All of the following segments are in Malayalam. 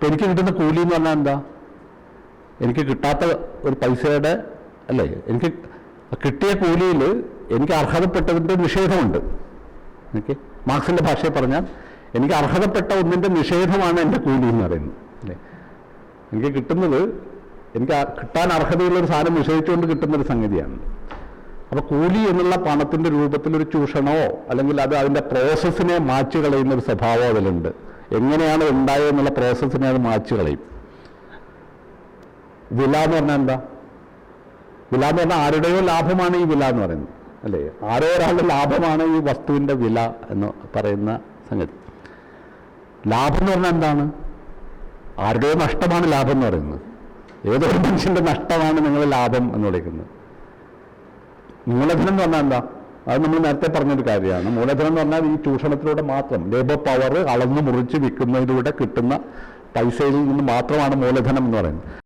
ഇപ്പം എനിക്ക് കിട്ടുന്ന കൂലി എന്ന് പറഞ്ഞാൽ എന്താ? എനിക്ക് കിട്ടാത്ത ഒരു പൈസയുടെ അല്ലേ, എനിക്ക് കിട്ടിയ കൂലിയിൽ എനിക്ക് അർഹതപ്പെട്ടതിൻ്റെ നിഷേധമുണ്ട്. ഓക്കെ, മാർക്സിൻ്റെ ഭാഷയിൽ പറഞ്ഞാൽ എനിക്ക് അർഹതപ്പെട്ട ഒന്നിൻ്റെ നിഷേധമാണ് എൻ്റെ കൂലി എന്ന് പറയുന്നത് അല്ലേ. എനിക്ക് കിട്ടുന്നത്, എനിക്ക് കിട്ടാൻ അർഹതയുള്ളൊരു സാധനം നിഷേധിച്ചുകൊണ്ട് കിട്ടുന്നൊരു സംഗതിയാണ്. അപ്പോൾ കൂലി എന്നുള്ള പണത്തിൻ്റെ രൂപത്തിലൊരു ചൂഷണമോ അല്ലെങ്കിൽ അത് അതിൻ്റെ പ്രോസസ്സിനെ മാച്ചു കളയുന്നൊരു സ്വഭാവം അതിലുണ്ട്. എങ്ങനെയാണ് ഉണ്ടായതെന്നുള്ള പ്രോസസ്സിനെ അത് മാച്ചു കളയും. വില എന്ന് പറഞ്ഞാൽ എന്താ? വില എന്ന് പറഞ്ഞാൽ ആരുടെയോ ലാഭമാണ് ഈ വില എന്ന് പറയുന്നത് അല്ലേ. ആരോ ഒരാളുടെ ലാഭമാണ് ഈ വസ്തുവിൻ്റെ വില എന്ന് പറയുന്ന സംഗതി. ലാഭം എന്ന് പറഞ്ഞാൽ എന്താണ്? ആരുടെയോ നഷ്ടമാണ് ലാഭം എന്ന് പറയുന്നത്. ഏതോ ഒരു മനുഷ്യൻ്റെ നഷ്ടമാണ് നിങ്ങൾ ലാഭം എന്ന് വിളിക്കുന്നത്. മൂലധനം എന്ന് പറഞ്ഞാൽ എന്താ? അത് നമ്മൾ നേരത്തെ പറഞ്ഞൊരു കാര്യമാണ്. മൂലധനം എന്ന് പറഞ്ഞാൽ ഈ ചൂഷണത്തിലൂടെ മാത്രം, ലേബർ പവർ അളന്നു മുറിച്ച് വിൽക്കുന്നതിലൂടെ കിട്ടുന്ന പൈസയിൽ നിന്ന് മാത്രമാണ് മൂലധനം എന്ന് പറയുന്നത്.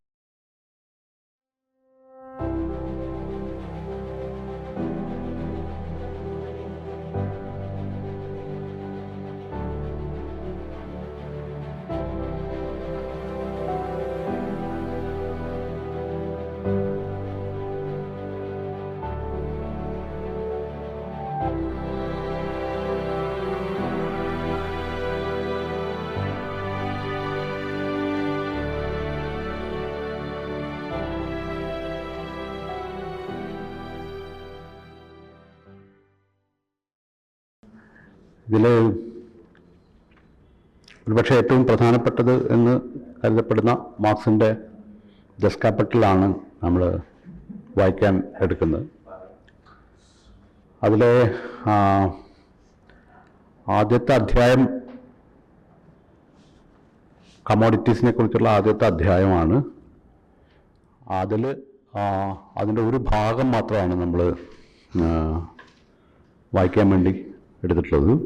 ഇതിൽ ഒരുപക്ഷെ ഏറ്റവും പ്രധാനപ്പെട്ടത് എന്ന് കരുതപ്പെടുന്ന മാർക്സിൻ്റെ ജസ്റ്റ് ക്യാപിറ്റലാണ് നമ്മൾ വായിക്കാൻ എടുക്കുന്നത്. അതിലെ ആദ്യത്തെ അധ്യായം കമോഡിറ്റീസിനെ കുറിച്ചുള്ള ആദ്യത്തെ അധ്യായമാണ്. അതിൻ്റെ ഒരു ഭാഗം മാത്രമാണ് നമ്മൾ വായിക്കാൻ വേണ്ടി എടുത്തിട്ടുള്ളത്.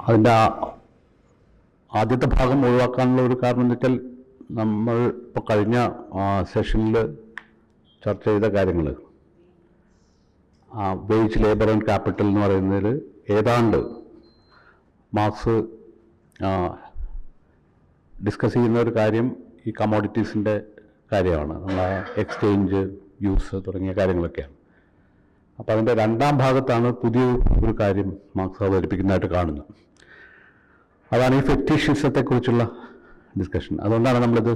അതിൻ്റെ ആദ്യത്തെ ഭാഗം ഒഴിവാക്കാനുള്ള ഒരു കാരണം എന്ന് വെച്ചാൽ നമ്മൾ ഇപ്പോൾ കഴിഞ്ഞ സെഷനിൽ ചർച്ച ചെയ്ത കാര്യങ്ങൾ, വേജ്, ലേബർ ആൻഡ് ക്യാപിറ്റൽ എന്ന് പറയുന്നതിൽ ഏതാണ്ട് മാർക്സ് ഡിസ്കസ് ചെയ്യുന്ന ഒരു കാര്യം ഈ കമോഡിറ്റീസിൻ്റെ കാര്യമാണ്. നമ്മളെ എക്സ്ചേഞ്ച്, യൂസ് തുടങ്ങിയ കാര്യങ്ങളൊക്കെയാണ്. അപ്പോൾ അതിൻ്റെ രണ്ടാം ഭാഗത്താണ് പുതിയ ഒരു കാര്യം മാർക്സ് അവതരിപ്പിക്കുന്നതായിട്ട് കാണുന്നത്. അതാണ് ഈ ഫെറ്റിഷിസത്തെക്കുറിച്ചുള്ള ഡിസ്കഷൻ. അതുകൊണ്ടാണ് നമ്മളിത്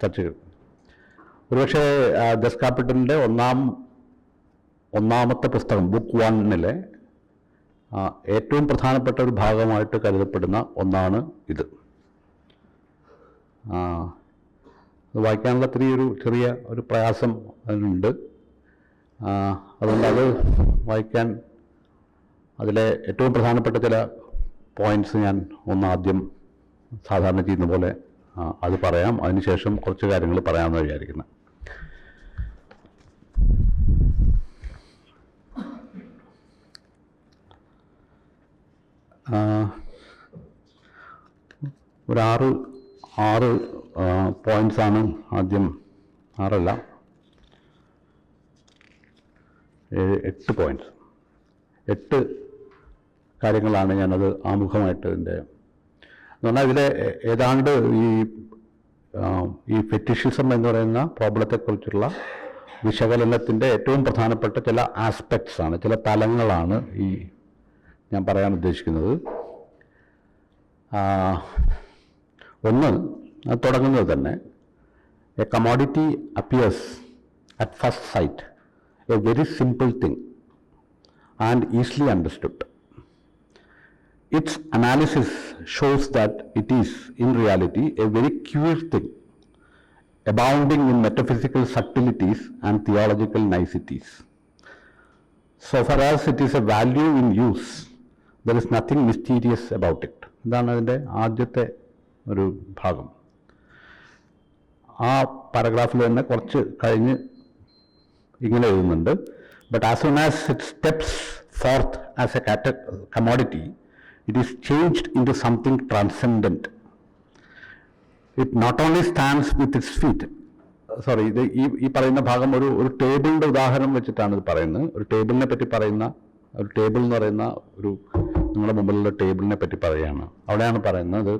ചർച്ച ചെയ്യുന്നത്. ഒരുപക്ഷെ ജസ്റ്റ് ക്യാപിറ്റലിൻ്റെ ഒന്നാമത്തെ പുസ്തകം, ബുക്ക് 1 ഏറ്റവും പ്രധാനപ്പെട്ട ഒരു ഭാഗമായിട്ട് കരുതപ്പെടുന്ന ഒന്നാണ് ഇത്. വായിക്കാനുള്ള ചെറിയ ഒരു പ്രയാസം അതിനുണ്ട്. അതുകൊണ്ട് അത് വായിക്കാൻ അതിലെ ഏറ്റവും പ്രധാനപ്പെട്ട ചില പോയിന്റ്സ് ഞാൻ ആദ്യം സാധാരണ ചെയ്യുന്ന പോലെ അത് പറയാം. അതിനുശേഷം കുറച്ച് കാര്യങ്ങൾ പറയാമെന്ന് വിചാരിക്കുന്നത്. ഒരു ആറ് പോയിന്റ്സാണ് ആദ്യം, 6 8 പോയിന്റ്സ്, 8 കാര്യങ്ങളാണ് ഞാനത് ആമുഖമായിട്ട് എന്ന് പറഞ്ഞാൽ ഇതിലെ ഏതാണ്ട് ഈ ഫെറ്റിഷിസം എന്ന് പറയുന്ന പ്രോബ്ലത്തെക്കുറിച്ചുള്ള വിശകലനത്തിൻ്റെ ഏറ്റവും പ്രധാനപ്പെട്ട ചില ആസ്പെക്ട്സ് ആണ്, ചില തലങ്ങളാണ് ഈ ഞാൻ പറയാൻ ഉദ്ദേശിക്കുന്നത്. ഒന്ന്, അത് തുടങ്ങുന്നത് തന്നെ, A commodity appears at first sight a very simple thing and easily understood. Its analysis shows that it is in reality a very queer thing, abounding in metaphysical subtleties and theological niceties. So far as it is a value in use, there is nothing mysterious about it. ഇതാണ് അതിൻ്റെ ആദ്യത്തെ ഒരു ഭാഗം. ആ പാരഗ്രാഫിൽ തന്നെ കുറച്ച് കഴിഞ്ഞ് ഇങ്ങനെ എഴുതുന്നുണ്ട്. But as soon as it steps forth as a commodity, it is changed in to something transcendent. It not only stands with its feet. Sorry, ഇത് ഈ പറയുന്ന ഭാഗം ഒരു ടേബിളിൻ്റെ ഉദാഹരണം വെച്ചിട്ടാണ് ഇത് പറയുന്നത്. ഒരു ടേബിളിനെ പറ്റി പറയുന്ന, ഒരു ടേബിൾ എന്ന് പറയുന്ന നിങ്ങളുടെ മുമ്പിലുള്ള ടേബിളിനെ പറ്റി പറയുകയാണ്. അവിടെയാണ് പറയുന്നത്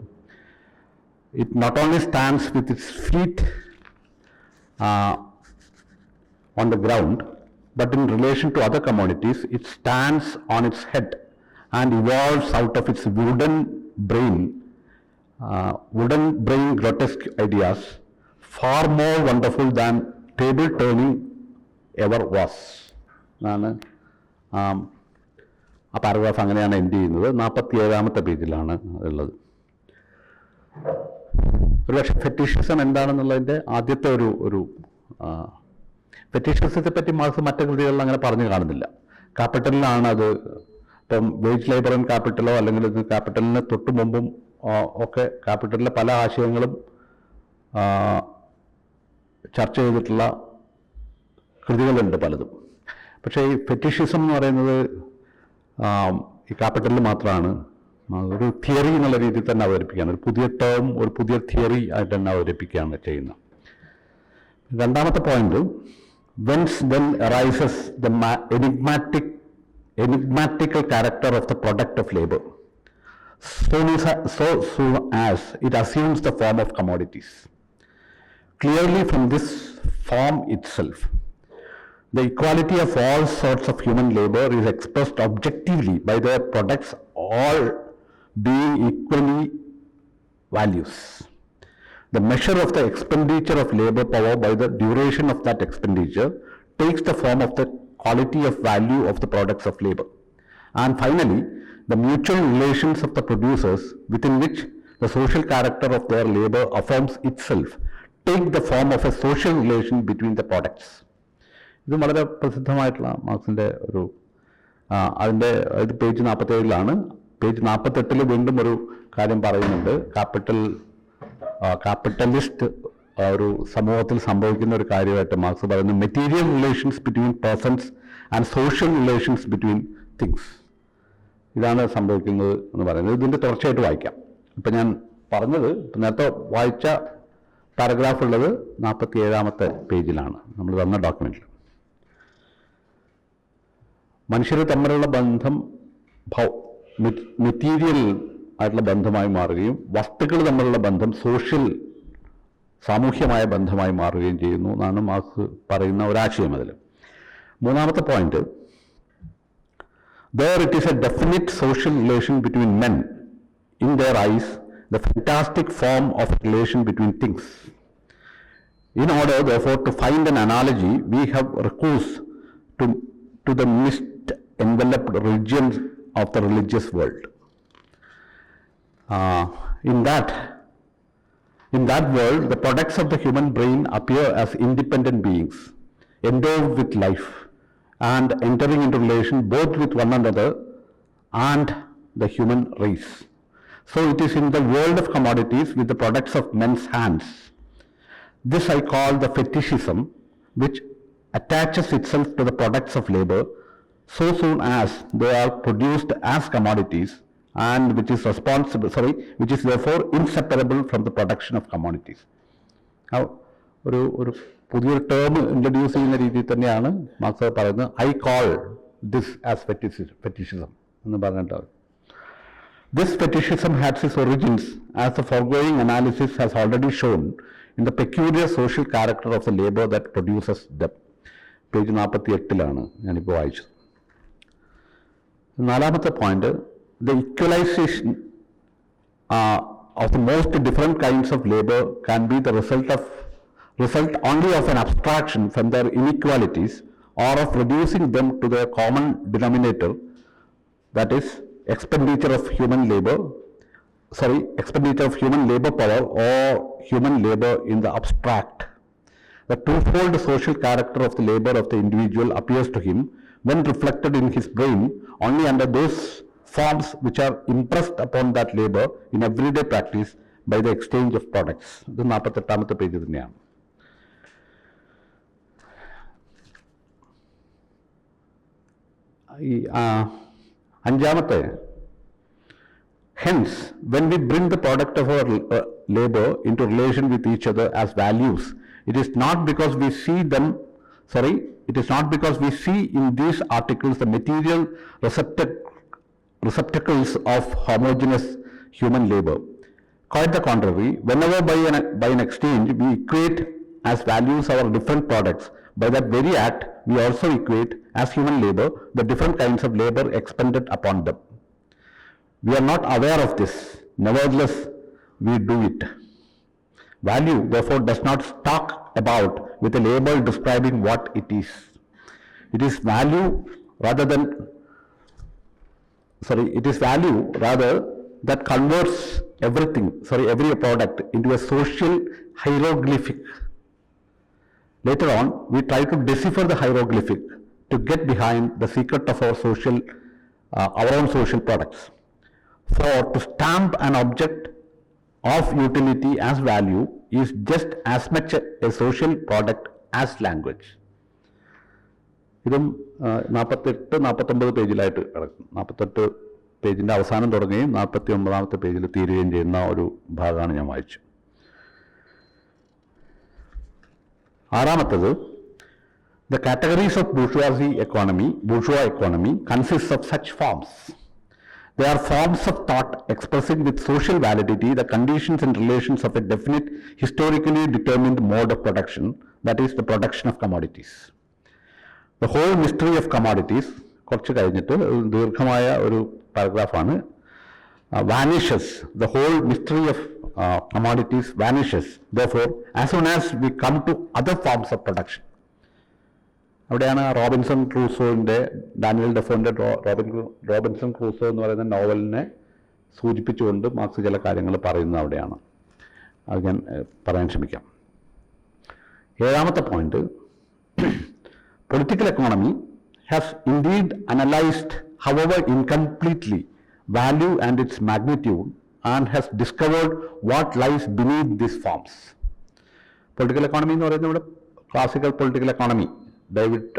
it not only stands with its feet on the ground, but in relation to other commodities, it stands on its head and evolves out of its wooden brain grotesque ideas, far more wonderful than table turning ever was. എന്നാണ് ആ പാരഗ്രാഫ് അങ്ങനെയാണ് എൻഡ് ചെയ്യുന്നത്. 47-ാമത്തെ പേജിലാണ് ഉള്ളത്. ഒരുപക്ഷെ ഫെറ്റിഷിസം എന്താണെന്നുള്ളതിൻ്റെ ആദ്യത്തെ ഒരു ഫെറ്റിഷിസത്തെ പറ്റി മാർക്സ് മറ്റു കൃതികളിൽ അങ്ങനെ പറഞ്ഞു കാണുന്നില്ല. ക്യാപിറ്റലിലാണ് അത്. ഇപ്പം വേജ് ലേബർ ആൻഡ് ക്യാപിറ്റലോ അല്ലെങ്കിൽ ക്യാപിറ്റലിന് തൊട്ട് മുമ്പും ഒക്കെ ക്യാപിറ്റലിലെ പല ആശയങ്ങളും ചർച്ച ചെയ്തിട്ടുള്ള കൃതികളുണ്ട് പലതും. പക്ഷേ ഈ ഫെറ്റിഷിസം എന്ന് പറയുന്നത് ഈ ക്യാപിറ്റലിൽ മാത്രമാണ് ഒരു തിയറി എന്നുള്ള രീതിയിൽ തന്നെ അവതരിപ്പിക്കുകയാണ്. ഒരു പുതിയ ടേം, ഒരു പുതിയ തിയറി ആയിട്ട് തന്നെ അവതരിപ്പിക്കുകയാണ് ചെയ്യുന്നത്. രണ്ടാമത്തെ point, whence then arises the enigmatical character of the product of labor, so soon as it assumes the form of commodities. Clearly from this form itself, the equality of all sorts of human labor is expressed objectively by their products all being equally values. The measure of the expenditure of labor power by the duration of that expenditure takes the form of the quality of value of the products of labor. And finally, the mutual relations of the producers within which the social character of their labor affirms itself take the form of a social relation between the products. ഇത് വളരെ പ്രസിദ്ധമായിട്ടുള്ള മാർക്സിൻ്റെ അതിൻ്റെ ഇത് പേജ് 47-ലാണ്. പേജ് 48 വീണ്ടും ഒരു കാര്യം പറയുന്നുണ്ട്. ക്യാപിറ്റലിസ്റ്റ് ഒരു സമൂഹത്തിൽ സംഭവിക്കുന്ന ഒരു കാര്യമായിട്ട് മാർക്സ് പറയുന്നു, material relations between persons and social relations between things. ഇതാണ് സംഭവിക്കുന്നത് എന്ന് പറയുന്നത്. ഇതിൻ്റെ തുടർച്ചയായിട്ട് വായിക്കാം. ഇപ്പം ഞാൻ പറഞ്ഞത് നേരത്തെ വായിച്ച പാരഗ്രാഫ് ഉള്ളത് 47-ാമത്തെ പേജിലാണ് നമ്മൾ തന്ന ഡോക്യുമെൻറ്റിൽ. മനുഷ്യർ തമ്മിലുള്ള ബന്ധം മെറ്റീരിയൽ ആയിട്ടുള്ള ബന്ധമായി മാറുകയും വസ്തുക്കൾ തമ്മിലുള്ള ബന്ധം സാമൂഹ്യമായ ബന്ധമായി മാറുകയും ചെയ്യുന്നു എന്നാണ് മാർക്സ് പറയുന്ന ഒരാശയം. അതിൽ മൂന്നാമത്തെ point, there it is a definite social relation between men, in their eyes the fantastic form of relation between things. In order therefore to find an analogy, we have recourse to the mist enveloped regions of the religious world. In that world, the products of the human brain appear as independent beings, endowed with life and entering into relation both with one another and the human race. So it is in the world of commodities with the products of men's hands. This I call the fetishism, which attaches itself to the products of labor so soon as they are produced as commodities, and which is therefore inseparable from the production of commodities. ഒരു പുതിയൊരു ടേം ഇൻട്രൊഡ്യൂസ് ചെയ്യുന്ന രീതിയിൽ തന്നെയാണ് മാർക്സ് പറയുന്നത്, I call this as fetishism എന്ന് പറഞ്ഞിട്ട്. This fetishism has its origins, as the foregoing analysis has already shown, in the peculiar social character of the labor that produces them. Page 48-ലാണ് ഞാനിപ്പോൾ വായിച്ചത്. നാലാമത്തെ point, the equalization of the most different kinds of labor can be the result only of an abstraction from their inequalities, or of reducing them to their common denominator, that is expenditure of human labor power or human labor in the abstract. The twofold social character of the labor of the individual appears to him when reflected in his brain only under those forms which are impressed upon that labor in everyday practice by the exchange of products. ഇത് 48-ാമത്തെ പേജ് തന്നെയാണ്. ഈ അഞ്ചാമത്തെ, hence when we bring the product of our labor into relation with each other as values, it is not because we see in these articles the material receptacles of homogeneous human labor, Quite the contrary, whenever by an exchange we equate as values our different products, by that very act we also equate as human labor the different kinds of labor expended upon them. We are not aware of this, nevertheless we do it. Value, therefore, does not talk about with a label describing what it is. It is value rather that converts every product into a social hieroglyphic. Later on, we try to decipher the hieroglyphic to get behind the secret of our own social products. For to stamp an object of utility as value is just as much a social product as language. ഇതും 48-49 പേജിലായിട്ട് കിടക്കും. 48 പേജിൻ്റെ അവസാനം തുടങ്ങുകയും 49ാമത്തെ പേജിൽ തീരുകയും ചെയ്യുന്ന ഒരു ഭാഗമാണ് ഞാൻ വായിച്ചു. ആറാമത്തത്, the categories of bourgeois economy consists of such forms. They are forms of thought expressing with social validity the conditions and relations of a definite historically determined mode of production, that is the production of commodities. The whole mystery of commodities, കുറച്ച് കഴിഞ്ഞിട്ട് ദീർഘമായ ഒരു പാരഗ്രാഫാണ്, vanishes. The whole mystery of commodities vanishes, therefore, as soon as we come to other forms of production. അവിടെയാണ് റോബിൻസൺ ക്രൂസോൻ്റെ, ഡാനിയൽ ഡെഫോൻ്റെ റോബിൻസൺ ക്രൂസോ എന്ന് പറയുന്ന നോവലിനെ സൂചിപ്പിച്ചുകൊണ്ട് മാർക്സ് ചില കാര്യങ്ങൾ പറയുന്നത് അവിടെയാണ്. അത് ഞാൻ പറയാൻ ശ്രമിക്കാം. ഏഴാമത്തെ point, political economy has indeed analysed, however incompletely, value and its magnitude and has discovered what lies beneath these forms. Political economy എന്ന് പറയുന്നത് ഇവിടെ ക്ലാസിക്കൽ പൊളിറ്റിക്കൽ എക്കോണമി, ഡേവിഡ്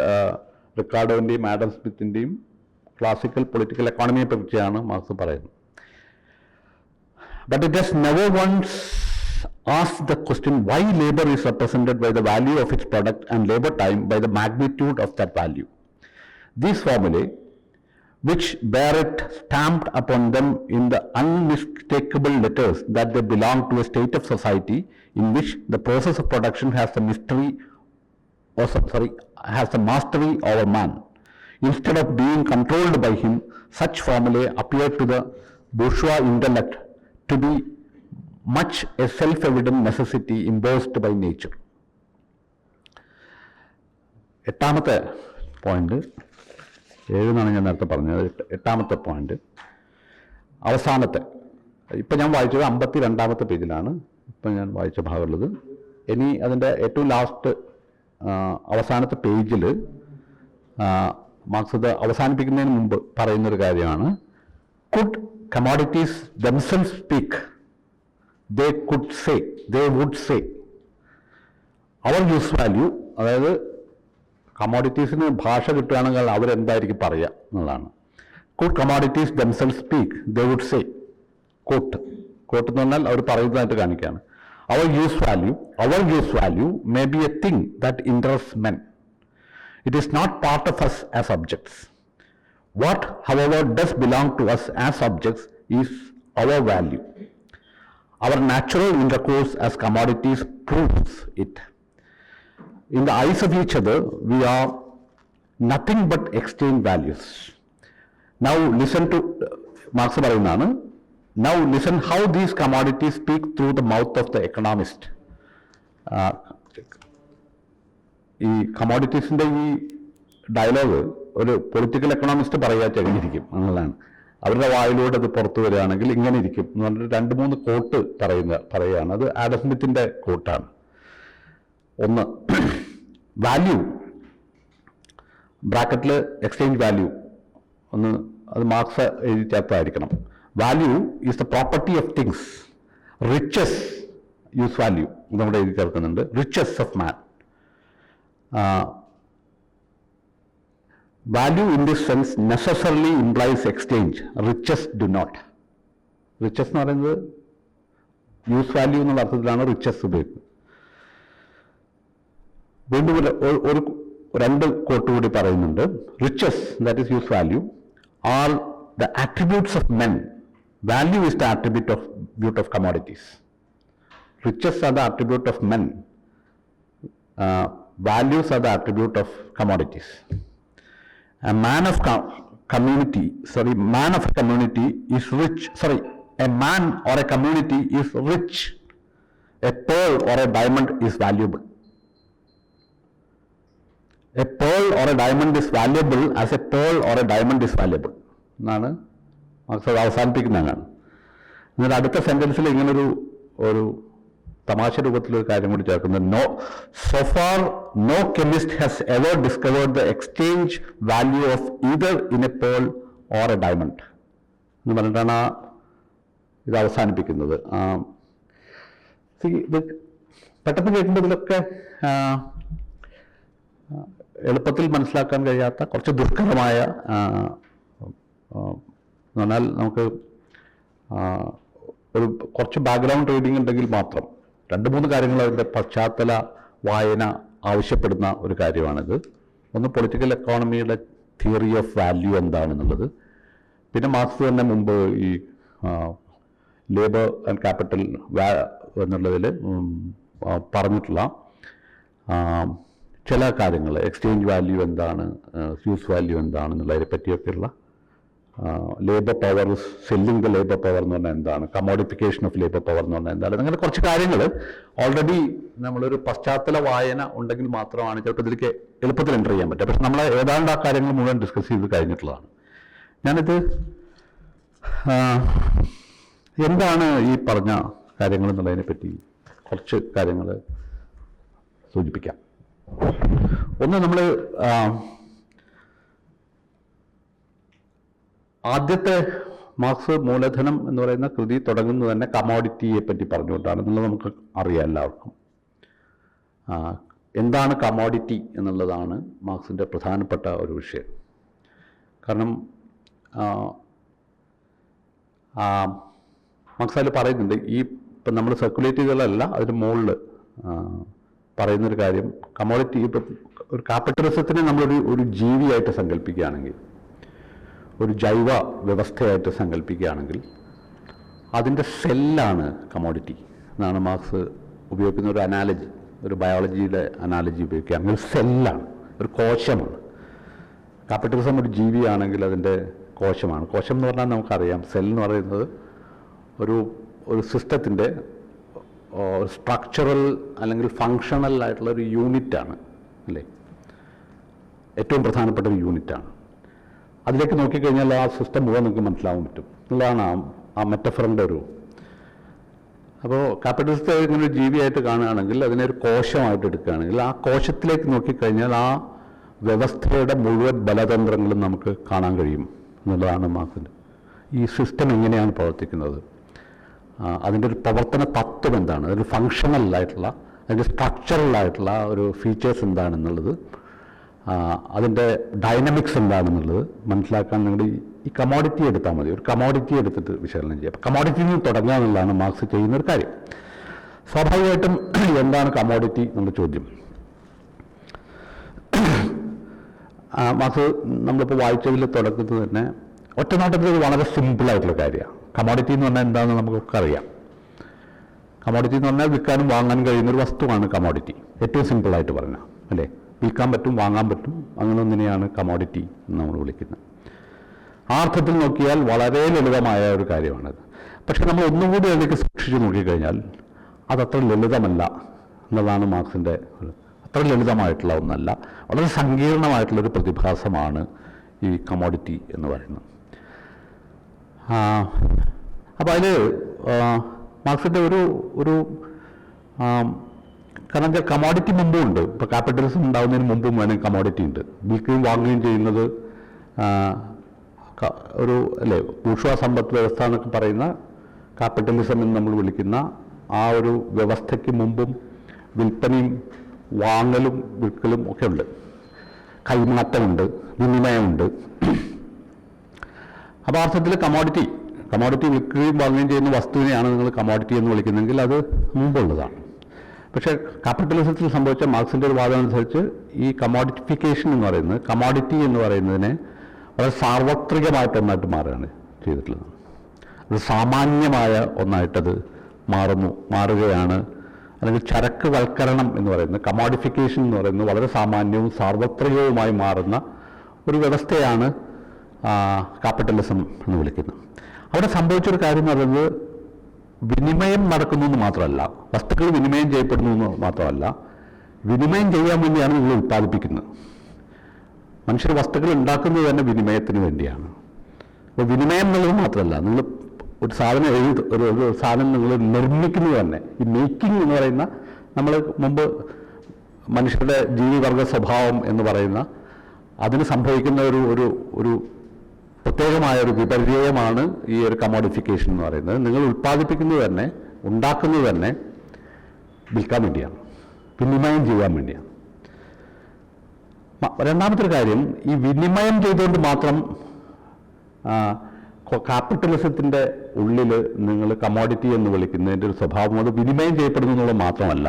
റിക്കാർഡോൻ്റെയും ആഡം സ്മിത്തിൻ്റെയും ക്ലാസിക്കൽ പൊളിറ്റിക്കൽ എക്കോണമിയെ പറ്റിയാണ് മാർക്സ് പറയുന്നത്. But it has never once asked the question why labor is represented by the value of its product and labor time by the magnitude of that value. These formulae, which bear it stamped upon them in the unmistakable letters that they belong to a state of society in which the process of production has the mastery over man. Instead of being controlled by him, such formulae appear to the bourgeois intellect to be much a self-evident necessity imposed by nature. എട്ടാമത്തെ പോയിന്റ്, 7 ഞാൻ നേരത്തെ പറഞ്ഞത്. എട്ടാമത്തെ പോയിന്റ്, അവസാനത്തെ, ഇപ്പം ഞാൻ വായിച്ചത് 52ാമത്തെ പേജിലാണ് ഇപ്പം ഞാൻ വായിച്ച ഭാഗമുള്ളത്. ഇനി അതിൻ്റെ ഏറ്റവും ലാസ്റ്റ് അവസാനത്തെ പേജിൽ മാർക്സ് ഇത് അവസാനിപ്പിക്കുന്നതിന് മുമ്പ് പറയുന്നൊരു കാര്യമാണ്, could commodities themselves speak, they would say our use value, അതായത് കമോഡിറ്റീസിന് ഭാഷ കിട്ടുകയാണെങ്കിൽ അവരെന്തായിരിക്കും പറയുക എന്നുള്ളതാണ്. could commodities themselves speak, they would say, coat എന്ന് പറഞ്ഞാൽ അവർ പറയുന്നതായിട്ട് കാണിക്കുകയാണ്. Our use value may be a thing that interests men. It is not part of us as objects. What, however, does belong to us as objects is our value. Our natural intercourse as commodities proves it. In the eyes of each other, we are nothing but exchange values. Now listen to Marx പറയുന്നതാണ്. Now listen how these commodities speak through the mouth of the economist. ഈ കമോഡിറ്റീസിൻ്റെ ഈ ഡയലോഗ് ഒരു പൊളിറ്റിക്കൽ എക്കണോമിസ്റ്റ് പറയുക കഴിഞ്ഞിരിക്കും എന്നുള്ളതാണ്. അവരുടെ വായിലൂടെ അത് പുറത്തു വരികയാണെങ്കിൽ ഇങ്ങനെ ഇരിക്കും എന്ന് പറഞ്ഞിട്ട് 2-3 കോട്ട് പറയുകയാണ്. അത് ആഡം സ്മിത്തിൻ്റെ കോട്ടാണ്. ഒന്ന്, വാല്യൂ ബ്രാക്കറ്റിൽ എക്സ്ചേഞ്ച് വാല്യൂ, ഒന്ന് അത് മാർക്സ് എഴുതി ചേർത്തായിരിക്കണം. Value is the property of things, riches use value നമ്മുടെ എഴുതി ചേർക്കുന്നുണ്ട്, riches of man. Value in this sense necessarily implies exchange, riches do not. Riches എന്ന് പറയുന്നത് യൂസ് വാല്യൂ എന്നുള്ള അർത്ഥത്തിലാണ് റിച്ചസ് ഉപയോഗിക്കുന്നത്. വീണ്ടും ഒരു 2 കോട്ട് കൂടി പറയുന്നുണ്ട്. Riches, that is use value, are the attributes of men Value is the attribute of commodities. Riches are the attribute of men. Values are the attribute of commodities. A man of community is rich. A man or a community is rich. A pearl or a diamond is valuable. A pearl or a diamond is valuable as a pearl or a diamond is valuable. എന്നാണ് മാർക്സ് അവസാനിപ്പിക്കുന്നതാണ്. എന്നാൽ അടുത്ത സെന്റൻസിൽ ഇങ്ങനൊരു തമാശ രൂപത്തിലൊരു കാര്യം കൂടി ചേർക്കുന്നത്, so far no chemist has ever discovered the exchange value of either in a pearl or a diamond എന്ന് പറഞ്ഞിട്ടാണ് ഇത് അവസാനിപ്പിക്കുന്നത്. ഇത് പെട്ടെന്ന് കേൾക്കുമ്പോൾ ഇതിലൊക്കെ എളുപ്പത്തിൽ മനസ്സിലാക്കാൻ കഴിയാത്ത കുറച്ച് ദുഷ്കരമായ എന്ന് പറഞ്ഞാൽ നമുക്ക് ഒരു കുറച്ച് ബാക്ക്ഗ്രൗണ്ട് റീഡിംഗ് ഉണ്ടെങ്കിൽ മാത്രം 2-3 കാര്യങ്ങൾ അതിൻ്റെ പശ്ചാത്തല വായന ആവശ്യപ്പെടുന്ന ഒരു കാര്യമാണിത്. ഒന്ന് പൊളിറ്റിക്കൽ എക്കോണമിയുടെ തിയറി ഓഫ് വാല്യൂ എന്താണെന്നുള്ളത്, പിന്നെ മാർക്സ് തന്നെ മുമ്പ് ഈ ലേബർ ആൻഡ് ക്യാപിറ്റൽ എന്നുള്ളതിൽ പറഞ്ഞിട്ടുള്ള ചില കാര്യങ്ങൾ, എക്സ്ചേഞ്ച് വാല്യൂ എന്താണ്, യൂസ് വാല്യൂ എന്താണെന്നുള്ളതിനെ പറ്റിയൊക്കെയുള്ള labour power, selling the labour power എന്ന് പറഞ്ഞാൽ എന്താണ്, കമോഡിഫിക്കേഷൻ ഓഫ് ലേബർ പവർ എന്ന് പറഞ്ഞാൽ എന്താണ്, അങ്ങനെ കുറച്ച് കാര്യങ്ങൾ ഓൾറെഡി നമ്മളൊരു പശ്ചാത്തല വായന ഉണ്ടെങ്കിൽ മാത്രമാണ് ചിലപ്പോൾ ഇതിലേക്ക് എളുപ്പത്തിൽ എൻ്റർ ചെയ്യാൻ പറ്റുക. പക്ഷെ നമ്മൾ ഏതാണ്ട് ആ കാര്യങ്ങൾ മുഴുവൻ ഡിസ്കസ് ചെയ്ത് കഴിഞ്ഞിട്ടുള്ളതാണ്. ഞാനിത് എന്താണ് ഈ പറഞ്ഞ കാര്യങ്ങൾ എന്നുള്ളതിനെ പറ്റി കുറച്ച് കാര്യങ്ങൾ സൂചിപ്പിക്കാം. ഒന്ന്, നമ്മൾ ആദ്യത്തെ മാർക്സ് മൂലധനം എന്ന് പറയുന്ന കൃതി തുടങ്ങുന്നത് തന്നെ കമോഡിറ്റിയെ പറ്റി പറഞ്ഞുകൊണ്ടാണ് എന്നുള്ളത് നമുക്ക് അറിയാം എല്ലാവർക്കും. എന്താണ് കമോഡിറ്റി എന്നുള്ളതാണ് മാർക്സിൻ്റെ പ്രധാനപ്പെട്ട ഒരു വിഷയം. കാരണം മാർക്സ് അതിൽ പറയുന്നുണ്ട്, ഇപ്പം നമ്മൾ സർക്കുലേറ്റ് ചെയ്തതല്ല അതിന് മുകളിൽ പറയുന്നൊരു കാര്യം, കമോഡിറ്റി ഇപ്പം ഒരു ക്യാപിറ്റലിസത്തിനെ നമ്മളൊരു ജീവിയായിട്ട് സങ്കല്പിക്കുകയാണെങ്കിൽ, ഒരു ജൈവ വ്യവസ്ഥയായിട്ട് സങ്കല്പിക്കുകയാണെങ്കിൽ അതിൻ്റെ സെല്ലാണ് കമോഡിറ്റി എന്നാണ് മാർക്സ് ഉപയോഗിക്കുന്ന ഒരു അനാലജി, ഒരു ബയോളജിയുടെ അനാലജി ഉപയോഗിക്കുകയാണെങ്കിൽ സെല്ലാണ്, ഒരു കോശമാണ്. ക്യാപിറ്റലിസം ഒരു ജീവിയാണെങ്കിൽ അതിൻ്റെ കോശമാണ്. കോശം എന്ന് പറഞ്ഞാൽ നമുക്കറിയാം, സെൽ എന്ന് പറയുന്നത് ഒരു സിസ്റ്റത്തിൻ്റെ സ്ട്രക്ചറൽ അല്ലെങ്കിൽ ഫങ്ഷണൽ ആയിട്ടുള്ള ഒരു യൂണിറ്റാണ് അല്ലേ, ഏറ്റവും പ്രധാനപ്പെട്ട ഒരു യൂണിറ്റാണ്. അതിലേക്ക് നോക്കിക്കഴിഞ്ഞാൽ ആ സിസ്റ്റം മുഴുവൻ നിങ്ങൾക്ക് മനസ്സിലാവാൻ പറ്റും എന്നുള്ളതാണ് ആ മെറ്റഫറിൻ്റെ അപ്പോൾ ക്യാപിറ്റലിസ്റ്റ് ഇങ്ങനെ ഒരു ജീവിയായിട്ട് കാണുകയാണെങ്കിൽ അതിനെ ഒരു കോശമായിട്ട് എടുക്കുകയാണെങ്കിൽ ആ കോശത്തിലേക്ക് നോക്കിക്കഴിഞ്ഞാൽ ആ വ്യവസ്ഥയുടെ മുഴുവൻ ബലതന്ത്രങ്ങളും നമുക്ക് കാണാൻ കഴിയും എന്നുള്ളതാണ് മാർക്സിൻ്റെ. ഈ സിസ്റ്റം എങ്ങനെയാണ് പ്രവർത്തിക്കുന്നത്, അതിൻ്റെ ഒരു പ്രവർത്തന തത്വം എന്താണ്, അതിൻ്റെ ഫങ്ഷണലായിട്ടുള്ള അതിൻ്റെ സ്ട്രക്ചറലായിട്ടുള്ള ഒരു ഫീച്ചേഴ്സ് എന്താണെന്നുള്ളത്, അതിൻ്റെ ഡൈനമിക്സ് എന്താണെന്നുള്ളത് മനസ്സിലാക്കാൻ നിങ്ങൾ ഈ കമോഡിറ്റി എടുത്താൽ മതി. ഒരു കമോഡിറ്റി എടുത്തിട്ട് വിശകലനം ചെയ്യുക. അപ്പോൾ കമോഡിറ്റിയിൽ നിന്ന് തുടങ്ങുക എന്നുള്ളതാണ് മാർക്സ് ചെയ്യുന്നൊരു കാര്യം. സ്വാഭാവികമായിട്ടും എന്താണ് കമോഡിറ്റി എന്നുള്ള ചോദ്യം മാർക്സ് നമ്മളിപ്പോൾ വായിച്ചതിൽ തുടക്കത്തിൽ തന്നെ ഒറ്റനോട്ടത്തിൽ ഇത് വളരെ സിമ്പിളായിട്ടുള്ള കാര്യമാണ്. കമോഡിറ്റി എന്ന് പറഞ്ഞാൽ എന്താണെന്ന് നമുക്കൊക്കെ അറിയാം. കമോഡിറ്റി എന്ന് പറഞ്ഞാൽ വിൽക്കാനും വാങ്ങാനും കഴിയുന്നൊരു വസ്തുവാണ് കമോഡിറ്റി, ഏറ്റവും സിമ്പിളായിട്ട് പറഞ്ഞാൽ അല്ലേ. വിൽക്കാൻ പറ്റും, വാങ്ങാൻ പറ്റും, അങ്ങനെ ഒന്നിനെയാണ് കമോഡിറ്റി എന്ന് നമ്മൾ വിളിക്കുന്നത്. ആ അർത്ഥത്തിൽ നോക്കിയാൽ വളരെ ലളിതമായ ഒരു കാര്യമാണത്. പക്ഷെ നമ്മൾ ഒന്നുകൂടി അതിലേക്ക് സൂക്ഷിച്ച് നോക്കിക്കഴിഞ്ഞാൽ അതത്ര ലളിതമല്ല എന്നതാണ് മാർക്സിൻ്റെ. അത്ര ലളിതമായിട്ടുള്ള ഒന്നല്ല, വളരെ സങ്കീർണമായിട്ടുള്ളൊരു പ്രതിഭാസമാണ് ഈ കമോഡിറ്റി എന്ന് പറയുന്നത്. അപ്പോൾ അതിൽ മാർക്സിൻ്റെ ഒരു കാരണം വെച്ചാൽ കമോഡിറ്റി മുമ്പും ഉണ്ട്. ഇപ്പോൾ ക്യാപിറ്റലിസം ഉണ്ടാകുന്നതിന് മുമ്പും വേണമെങ്കിൽ കമോഡിറ്റി ഉണ്ട്. വിൽക്കുകയും വാങ്ങുകയും ചെയ്യുന്നത് ഒരു അല്ലേ ബൂർഷ്വാ സമ്പദ് വ്യവസ്ഥ എന്നൊക്കെ പറയുന്ന ക്യാപിറ്റലിസം എന്ന് നമ്മൾ വിളിക്കുന്ന ആ ഒരു വ്യവസ്ഥയ്ക്ക് മുമ്പും വിൽപ്പനയും വാങ്ങലും വിൽക്കലും ഒക്കെ ഉണ്ട്. കൈമാറ്റമുണ്ട്, വിനിമയമുണ്ട്. അപ്പോൾ അർത്ഥത്തിൽ കമോഡിറ്റി വിൽക്കുകയും വാങ്ങുകയും ചെയ്യുന്ന വസ്തുവിനെയാണ് നിങ്ങൾ കമോഡിറ്റി എന്ന് വിളിക്കുന്നതെങ്കിൽ അത് മുമ്പുള്ളതാണ്. പക്ഷേ ക്യാപിറ്റലിസത്തിൽ സംഭവിച്ച മാർക്സിൻ്റെ ഒരു വാദം അനുസരിച്ച് ഈ കമോഡിറ്റിഫിക്കേഷൻ എന്ന് പറയുന്നത്, കമോഡിറ്റി എന്ന് പറയുന്നതിനെ വളരെ സാർവത്രികമായിട്ടൊന്നായിട്ട് മാറുകയാണ് ചെയ്തിട്ടുള്ളത്. ഒരു സാമാന്യമായ ഒന്നായിട്ടത് മാറുകയാണ്. അല്ലെങ്കിൽ ചരക്കുവൽക്കരണം എന്ന് പറയുന്നത്, കമോഡിഫിക്കേഷൻ എന്ന് പറയുന്നത് വളരെ സാമാന്യവും സാർവത്രികവുമായി മാറുന്ന ഒരു വ്യവസ്ഥയാണ് ക്യാപിറ്റലിസം എന്ന് വിളിക്കുന്നത്. അവിടെ സംഭവിച്ചൊരു കാര്യം എന്ന് പറയുന്നത് വിനിമയം നടക്കുന്നു എന്ന് മാത്രമല്ല, വസ്തുക്കൾ വിനിമയം ചെയ്യപ്പെടുന്നു എന്ന് മാത്രമല്ല, വിനിമയം ചെയ്യാൻ വേണ്ടിയാണ് നിങ്ങൾ ഉത്പാദിപ്പിക്കുന്നത്. മനുഷ്യർ വസ്തുക്കൾ ഉണ്ടാക്കുന്നത് തന്നെ വിനിമയത്തിന് വേണ്ടിയാണ്. അപ്പോൾ വിനിമയം എന്നുള്ളത് മാത്രമല്ല, നിങ്ങൾ ഒരു സാധനം ഒരു സാധനം നിങ്ങൾ നിർമ്മിക്കുന്നത് തന്നെ, ഈ മേക്കിംഗ് എന്ന് പറയുന്ന, നമ്മൾ മുമ്പ് മനുഷ്യരുടെ ജീവിവർഗ സ്വഭാവം എന്ന് പറയുന്ന അതിന് സംഭവിക്കുന്ന ഒരു പ്രത്യേകമായ ഒരു വിപര്യമാണ് ഈ ഒരു കമോഡിഫിക്കേഷൻ എന്ന് പറയുന്നത്. നിങ്ങൾ ഉൽപ്പാദിപ്പിക്കുന്നത് തന്നെ, ഉണ്ടാക്കുന്നത് തന്നെ വിൽക്കാൻ വേണ്ടിയാണ്, വിനിമയം ചെയ്യാൻ വേണ്ടിയാണ്. രണ്ടാമത്തെ കാര്യം, ഈ വിനിമയം ചെയ്തുകൊണ്ട് മാത്രം ക്യാപിറ്റലിസത്തിൻ്റെ ഉള്ളിൽ നിങ്ങൾ കമോഡിറ്റി എന്ന് വിളിക്കുന്നതിൻ്റെ ഒരു സ്വഭാവം, അത് വിനിമയം ചെയ്യപ്പെടുന്നു എന്നുള്ളത് മാത്രമല്ല,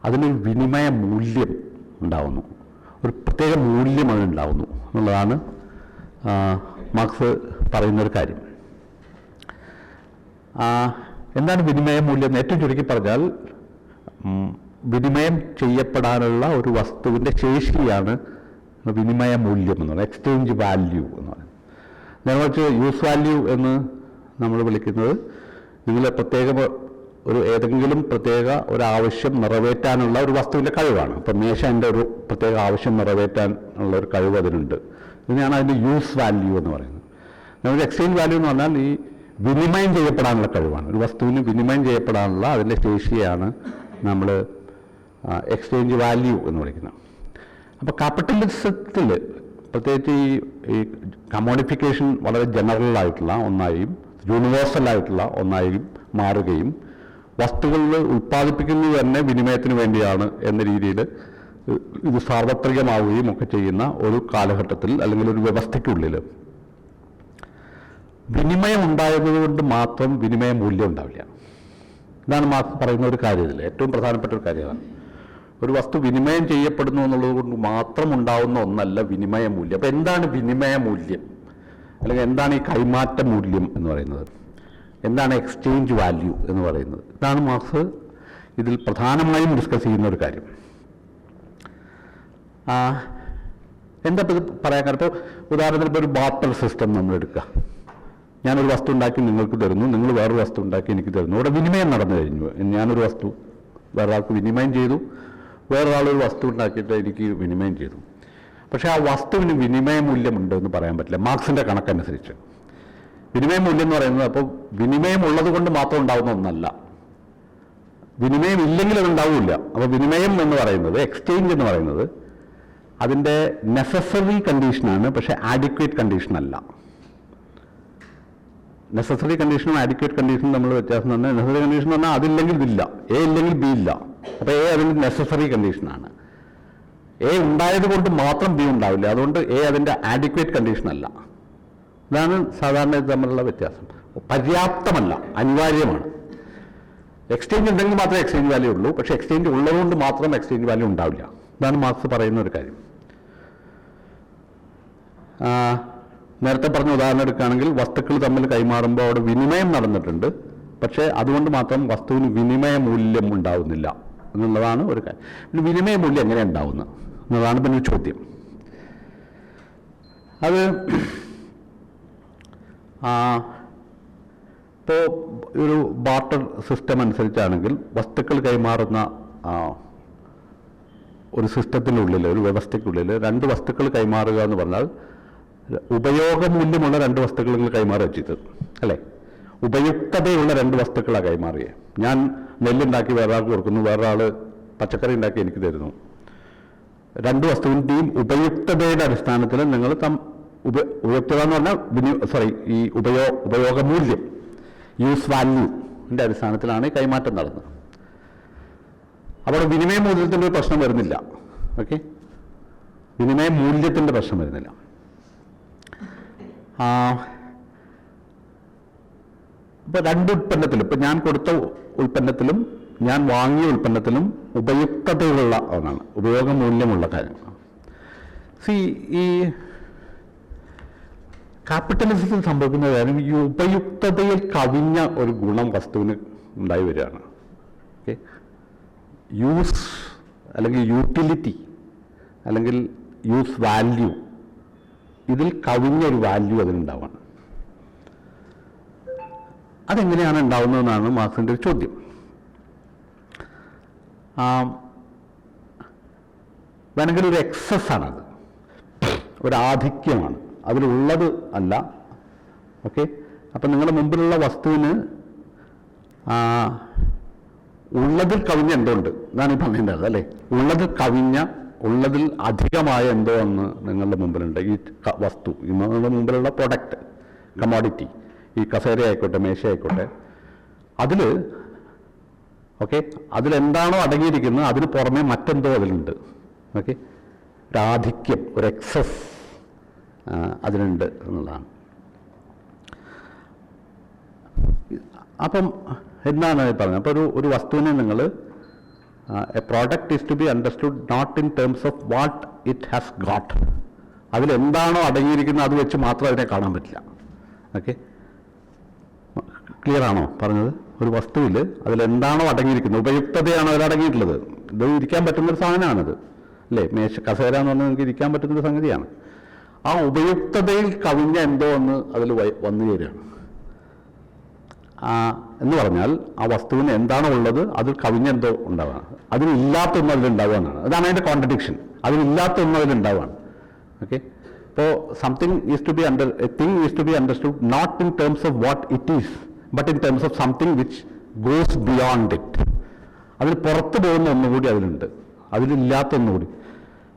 അതിനൊരു വിനിമയ മൂല്യം ഉണ്ടാവുന്നു, ഒരു പ്രത്യേക മൂല്യം അതിനുണ്ടാവുന്നു എന്നുള്ളതാണ് മാർക്സ് പറയുന്നൊരു കാര്യം. എന്താണ് വിനിമയ മൂല്യം? ഏറ്റവും ചുരുക്കി പറഞ്ഞാൽ വിനിമയം ചെയ്യപ്പെടാനുള്ള ഒരു വസ്തുവിൻ്റെ ശേഷിയാണ് വിനിമയ മൂല്യം എന്ന് പറയുന്നത്, എക്സ്ചേഞ്ച് വാല്യൂ എന്ന് പറയുന്നത്. നേരെ മറിച്ച് യൂസ് വാല്യൂ എന്ന് നമ്മൾ വിളിക്കുന്നത് നിങ്ങൾ ഏതെങ്കിലും പ്രത്യേക ഒരു ആവശ്യം നിറവേറ്റാനുള്ള ഒരു വസ്തുവിൻ്റെ കഴിവാണ്. ഇപ്പം മേശൻ്റെ ഒരു പ്രത്യേക ആവശ്യം നിറവേറ്റാൻ ഉള്ള ഒരു കഴിവ് അതിനുണ്ട്. ഇതിനാണ് അതിൻ്റെ യൂസ് വാല്യൂ എന്ന് പറയുന്നത്. നമുക്ക് എക്സ്ചേഞ്ച് വാല്യൂ എന്ന് പറഞ്ഞാൽ ഈ വിനിമയം ചെയ്യപ്പെടാനുള്ള കഴിവാണ്. ഒരു വസ്തുവിന് വിനിമയം ചെയ്യപ്പെടാനുള്ള അതിൻ്റെ ശേഷിയാണ് നമ്മൾ എക്സ്ചേഞ്ച് വാല്യൂ എന്ന് വിളിക്കുന്നത്. അപ്പോൾ ക്യാപിറ്റലിസത്തിൽ പ്രത്യേകിച്ച് ഈ കമോഡിഫിക്കേഷൻ വളരെ ജനറലായിട്ടുള്ള ഒന്നായും യൂണിവേഴ്സലായിട്ടുള്ള ഒന്നായും മാറുകയും വസ്തുക്കളിൽ ഉൽപ്പാദിപ്പിക്കുന്നത് തന്നെ വിനിമയത്തിന് വേണ്ടിയാണ് എന്ന രീതിയിൽ ഇത് സാർവത്രികമാവുകയും ഒക്കെ ചെയ്യുന്ന ഒരു കാലഘട്ടത്തിൽ അല്ലെങ്കിൽ ഒരു വ്യവസ്ഥയ്ക്കുള്ളിൽ വിനിമയം ഉണ്ടായതുകൊണ്ട് മാത്രം വിനിമയ മൂല്യം ഉണ്ടാവില്ല. ഇതാണ് മാർക്സ് പറയുന്ന ഒരു കാര്യം. ഇതിൽ ഏറ്റവും പ്രധാനപ്പെട്ട ഒരു കാര്യമാണ്, ഒരു വസ്തു വിനിമയം ചെയ്യപ്പെടുന്നു എന്നുള്ളത് കൊണ്ട് മാത്രം ഉണ്ടാവുന്ന ഒന്നല്ല വിനിമയ മൂല്യം. അപ്പോൾ എന്താണ് വിനിമയ മൂല്യം, അല്ലെങ്കിൽ എന്താണ് ഈ കൈമാറ്റ മൂല്യം എന്ന് പറയുന്നത്, എന്താണ് എക്സ്ചേഞ്ച് വാല്യൂ എന്ന് പറയുന്നത്? ഇതാണ് മാർക്സ് ഇതിൽ പ്രധാനമായും ഡിസ്കസ് ചെയ്യുന്ന ഒരു കാര്യം. എന്താ ഇത് പറയാൻ കാരണം, ഇപ്പോൾ ഉദാഹരണത്തിന് ഇപ്പോൾ ഒരു ബാർട്ടർ സിസ്റ്റം നമ്മൾ എടുക്കുക. ഞാനൊരു വസ്തു ഉണ്ടാക്കി നിങ്ങൾക്ക് തരുന്നു, നിങ്ങൾ വേറൊരു വസ്തു ഉണ്ടാക്കി എനിക്ക് തരുന്നു. ഇവിടെ വിനിമയം നടന്നു കഴിഞ്ഞു. ഞാനൊരു വസ്തു വേറൊരാൾക്ക് വിനിമയം ചെയ്തു, വേറൊരാളൊരു വസ്തു ഉണ്ടാക്കിയിട്ട് എനിക്ക് വിനിമയം ചെയ്തു. പക്ഷേ ആ വസ്തുവിന് വിനിമയ മൂല്യമുണ്ട് എന്ന് പറയാൻ പറ്റില്ല മാർക്സിൻ്റെ കണക്കനുസരിച്ച്. വിനിമയ മൂല്യം എന്ന് പറയുന്നത് അപ്പോൾ വിനിമയം ഉള്ളത് കൊണ്ട് മാത്രം ഉണ്ടാവുന്ന ഒന്നല്ല, വിനിമയം ഇല്ലെങ്കിൽ അത് ഉണ്ടാവില്ല. അപ്പോൾ വിനിമയം എന്ന് പറയുന്നത്, എക്സ്ചേഞ്ച് എന്ന് പറയുന്നത് അതിൻ്റെ നെസസറി കണ്ടീഷനാണ്, പക്ഷേ ആഡിക്വേറ്റ് കണ്ടീഷൻ അല്ല. നെസസറി കണ്ടീഷനും ആഡിക്വേറ്റ് കണ്ടീഷനും നമ്മൾ വ്യത്യാസം തന്നെ. നെസസറി കണ്ടീഷൻ എന്ന് പറഞ്ഞാൽ അതില്ലെങ്കിൽ ഇതില്ല, എ ഇല്ലെങ്കിൽ ബി ഇല്ല. അപ്പോൾ എ അതിൻ്റെ നെസസറി കണ്ടീഷനാണ്. എ ഉണ്ടായത് കൊണ്ട് മാത്രം ബി ഉണ്ടാവില്ല, അതുകൊണ്ട് എ അതിൻ്റെ ആഡിക്വേറ്റ് കണ്ടീഷനല്ല. ഇതാണ് സാധാരണ ഇത് തമ്മിലുള്ള വ്യത്യാസം. പര്യാപ്തമല്ല, അനിവാര്യമാണ്. എക്സ്ചേഞ്ച് ഉണ്ടെങ്കിൽ മാത്രമേ എക്സ്ചേഞ്ച് വാല്യൂ ഉള്ളൂ, പക്ഷേ എക്സ്ചേഞ്ച് ഉള്ളതുകൊണ്ട് മാത്രം എക്സ്ചേഞ്ച് വാല്യൂ ഉണ്ടാവില്ല. ഇതാണ് മാർക്സ് പറയുന്ന ഒരു കാര്യം. നേരത്തെ പറഞ്ഞ ഉദാഹരണം എടുക്കുകയാണെങ്കിൽ വസ്തുക്കൾ തമ്മിൽ കൈമാറുമ്പോൾ അവിടെ വിനിമയം നടന്നിട്ടുണ്ട്, പക്ഷേ അതുകൊണ്ട് മാത്രം വസ്തുവിന് വിനിമയ മൂല്യം ഉണ്ടാവുന്നില്ല എന്നുള്ളതാണ് ഒരു കാര്യം. പിന്നെ വിനിമയ മൂല്യം എങ്ങനെ ഉണ്ടാവുന്നത് എന്നതാണ് പിന്നെ ഒരു ചോദ്യം. അത് ഇപ്പോൾ ഒരു ബാർട്ടർ സിസ്റ്റം അനുസരിച്ചാണെങ്കിൽ വസ്തുക്കൾ കൈമാറുന്ന ഒരു സിസ്റ്റത്തിനുള്ളിൽ, ഒരു വ്യവസ്ഥയ്ക്കുള്ളിൽ രണ്ട് വസ്തുക്കൾ കൈമാറുക എന്ന് പറഞ്ഞാൽ ഉപയോഗമൂല്യമുള്ള രണ്ട് വസ്തുക്കൾ നിങ്ങൾ കൈമാറുക ചെയ്തത് അല്ലേ? ഉപയുക്തതയുള്ള രണ്ട് വസ്തുക്കളാണ് കൈമാറിയത്. ഞാൻ നെല്ലുണ്ടാക്കി വേറൊരാൾക്ക് കൊടുക്കുന്നു, വേറൊരാൾ പച്ചക്കറി ഉണ്ടാക്കി എനിക്ക് തരുന്നു. രണ്ട് വസ്തുവിൻ്റെയും ഉപയുക്തതയുടെ അടിസ്ഥാനത്തിൽ നിങ്ങൾ ഉപയുക്തത എന്ന് പറഞ്ഞാൽ ഈ ഉപയോഗമൂല്യം, യൂസ് വാല്യൂൻ്റെ അടിസ്ഥാനത്തിലാണ് ഈ കൈമാറ്റം നടന്നത്. അവിടെ വിനിമയ മൂല്യത്തിൻ്റെ ഒരു പ്രശ്നം വരുന്നില്ല. ഓക്കെ, വിനിമയ മൂല്യത്തിൻ്റെ പ്രശ്നം വരുന്നില്ല. ഇപ്പോൾ രണ്ട് ഉൽപ്പന്നത്തിലും, ഇപ്പം ഞാൻ കൊടുത്ത ഉൽപ്പന്നത്തിലും ഞാൻ വാങ്ങിയ ഉൽപ്പന്നത്തിലും ഉപയുക്തതയുള്ള ഒന്നാണ്, ഉപയോഗമൂല്യമുള്ള കാര്യം. ഈ ക്യാപിറ്റലിസത്തിൽ സംഭവിക്കുന്ന കാര്യം ഈ ഉപയുക്തതയിൽ കവിഞ്ഞ ഒരു ഗുണം വസ്തുവിന് ഉണ്ടായി വരികയാണ്. ഓക്കെ, യൂസ് അല്ലെങ്കിൽ യൂട്ടിലിറ്റി അല്ലെങ്കിൽ യൂസ് വാല്യൂ, ഇതിൽ കവിഞ്ഞൊരു വാല്യൂ അതിനുണ്ടാവാണ്. അതെങ്ങനെയാണ് ഉണ്ടാവുന്നതെന്നാണ് മാർക്സിൻ്റെ ഒരു ചോദ്യം. വേണമെങ്കിൽ ഒരു എക്സസ് ആണത്, ഒരു ആധിക്യമാണ്, അതിലുള്ളത് അല്ല. ഓക്കെ, അപ്പം നിങ്ങളുടെ മുമ്പിലുള്ള വസ്തുവിന് ഉള്ളതിൽ കവിഞ്ഞ എന്തോ ഉണ്ട് എന്നാണ് ഈ പറഞ്ഞിട്ടുണ്ടായത് അല്ലേ. ഉള്ളതിൽ കവിഞ്ഞ, ഉള്ളതിൽ അധികമായ എന്തോ ഒന്ന് നിങ്ങളുടെ മുമ്പിലുണ്ട്. ഈ വസ്തു, നിങ്ങളുടെ മുമ്പിലുള്ള പ്രൊഡക്റ്റ്, കമോഡിറ്റി, ഈ കസേര ആയിക്കോട്ടെ, മേശ ആയിക്കോട്ടെ, അതിൽ ഓക്കെ, അതിലെന്താണോ അടങ്ങിയിരിക്കുന്നത് അതിന് പുറമെ മറ്റെന്തോ അതിലുണ്ട്. ഓക്കെ, ഒരു ആധിക്യം, ഒരു എക്സസ് അതിനുണ്ട് എന്നുള്ളതാണ്. അപ്പം എന്താണ് പറഞ്ഞത്? അപ്പോൾ ഒരു വസ്തുവിനെ നിങ്ങൾ a product is to be understood not in terms of what it has got. അതിലെന്താണോ അടങ്ങിയിരിക്കുന്നത് അത് വെച്ച് മാത്രം അതിനെ കാണാൻ പറ്റില്ല. ഓക്കെ, ക്ലിയർ ആണോ പറഞ്ഞത്? ഒരു വസ്തുവിൽ അതിലെന്താണോ അടങ്ങിയിരിക്കുന്നത്, ഉപയുക്തതയാണോ അതിലടങ്ങിയിട്ടുള്ളത്. ഇത് ഇരിക്കാൻ പറ്റുന്നൊരു സാധനമാണിത് അല്ലേ. മേശ, കസേര എന്ന് പറഞ്ഞാൽ നിങ്ങൾക്ക് ഇരിക്കാൻ പറ്റുന്നൊരു സംഗതിയാണ്. ആ ഉപയുക്തതയിൽ കവിഞ്ഞ എന്തോ ഒന്ന് അതിൽ വന്നു ചേരുകയാണ്. എന്ന് പറഞ്ഞാൽ ആ വസ്തുവിന് എന്താണോ ഉള്ളത് അതിൽ കവിഞ്ഞെന്തോ ഉണ്ടാവുകയാണ്, അതിലില്ലാത്തൊന്നും അതിലുണ്ടാവുകയാണ്. അതാണ് അതിൻ്റെ കോൺട്രഡിക്ഷൻ. അതിലില്ലാത്തൊന്നും അതിലുണ്ടാവുകയാണ്. ഓക്കെ, ഇപ്പോൾ something is to be a thing is to be understood not in terms of what it is but in terms of something which goes beyond it. അതിൽ പുറത്ത് പോകുന്ന ഒന്നുകൂടി അതിലുണ്ട്, അതിലില്ലാത്ത ഒന്നുകൂടി.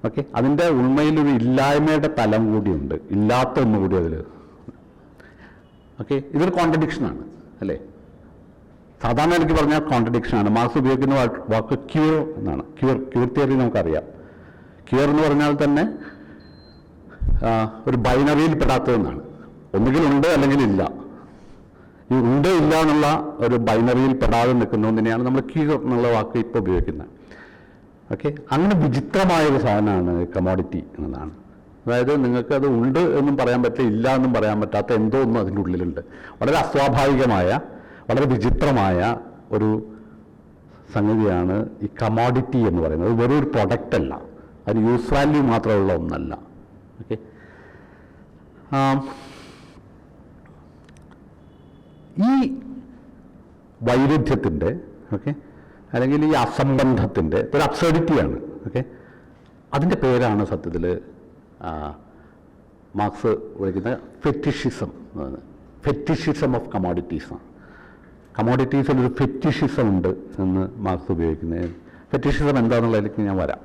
ഓക്കെ, അതിൻ്റെ ഉണ്മയിലൊരു ഇല്ലായ്മയുടെ തലം കൂടിയുണ്ട്, ഇല്ലാത്ത ഒന്നുകൂടി അതിൽ. ഓക്കെ, ഇതൊരു കോൺട്രഡിക്ഷനാണ് അല്ലേ. സാധാരണ എനിക്ക് പറഞ്ഞാൽ കോൺട്രഡിക്ഷനാണ്. മാർക്സ് ഉപയോഗിക്കുന്ന വാക്ക് ക്യൂർ എന്നാണ്. ക്യൂർ തിയറി നമുക്കറിയാം. ക്യൂർ എന്ന് പറഞ്ഞാൽ തന്നെ ഒരു ബൈനറിയിൽ പെടാത്തതെന്നാണ്. ഒന്നുകിൽ ഉണ്ട് അല്ലെങ്കിൽ ഇല്ല. ഈ ഉണ്ട് ഇല്ല എന്നുള്ള ഒരു ബൈനറിയിൽ പെടാതെ നിൽക്കുന്നതിനെയാണ് നമ്മൾ ക്യൂർ എന്നുള്ള വാക്ക് ഇപ്പോൾ ഉപയോഗിക്കുന്നത്. ഓക്കെ, അങ്ങനെ വിചിത്രമായൊരു സാധനമാണ് കമോഡിറ്റി എന്നതാണ്. അതായത് നിങ്ങൾക്ക് അത് ഉണ്ട് എന്നും പറയാൻ പറ്റില്ല, ഇല്ല എന്നും പറയാൻ പറ്റാത്ത എന്തോ ഒന്നും അതിൻ്റെ ഉള്ളിലുണ്ട്. വളരെ അസ്വാഭാവികമായ, വളരെ വിചിത്രമായ ഒരു സംഗതിയാണ് ഈ കമോഡിറ്റി എന്ന് പറയുന്നത്. അത് വെറും ഒരു പ്രൊഡക്റ്റ് അല്ല, അത് യൂസ് വാല്യൂ മാത്രമുള്ള ഒന്നല്ല. ഓക്കെ, ഈ വൈരുദ്ധ്യത്തിൻ്റെ, ഓക്കെ, അല്ലെങ്കിൽ ഈ അസംബന്ധത്തിൻ്റെ ഒരു അബ്സർഡിറ്റിയാണ്. ഓക്കെ, അതിൻ്റെ പേരാണ് സത്യത്തിൽ മാർക്സ് വിളിക്കുന്ന ഫെറ്റിഷിസം. Fetishism of commodities. കമോഡിറ്റീസിൽ ഒരു ഫെറ്റിഷിസം ഉണ്ട് എന്ന് മാർക്സ് ഉപയോഗിക്കുന്നത്. ഫെറ്റിഷിസം എന്താണെന്നുള്ളതിലേക്ക് ഞാൻ വരാം.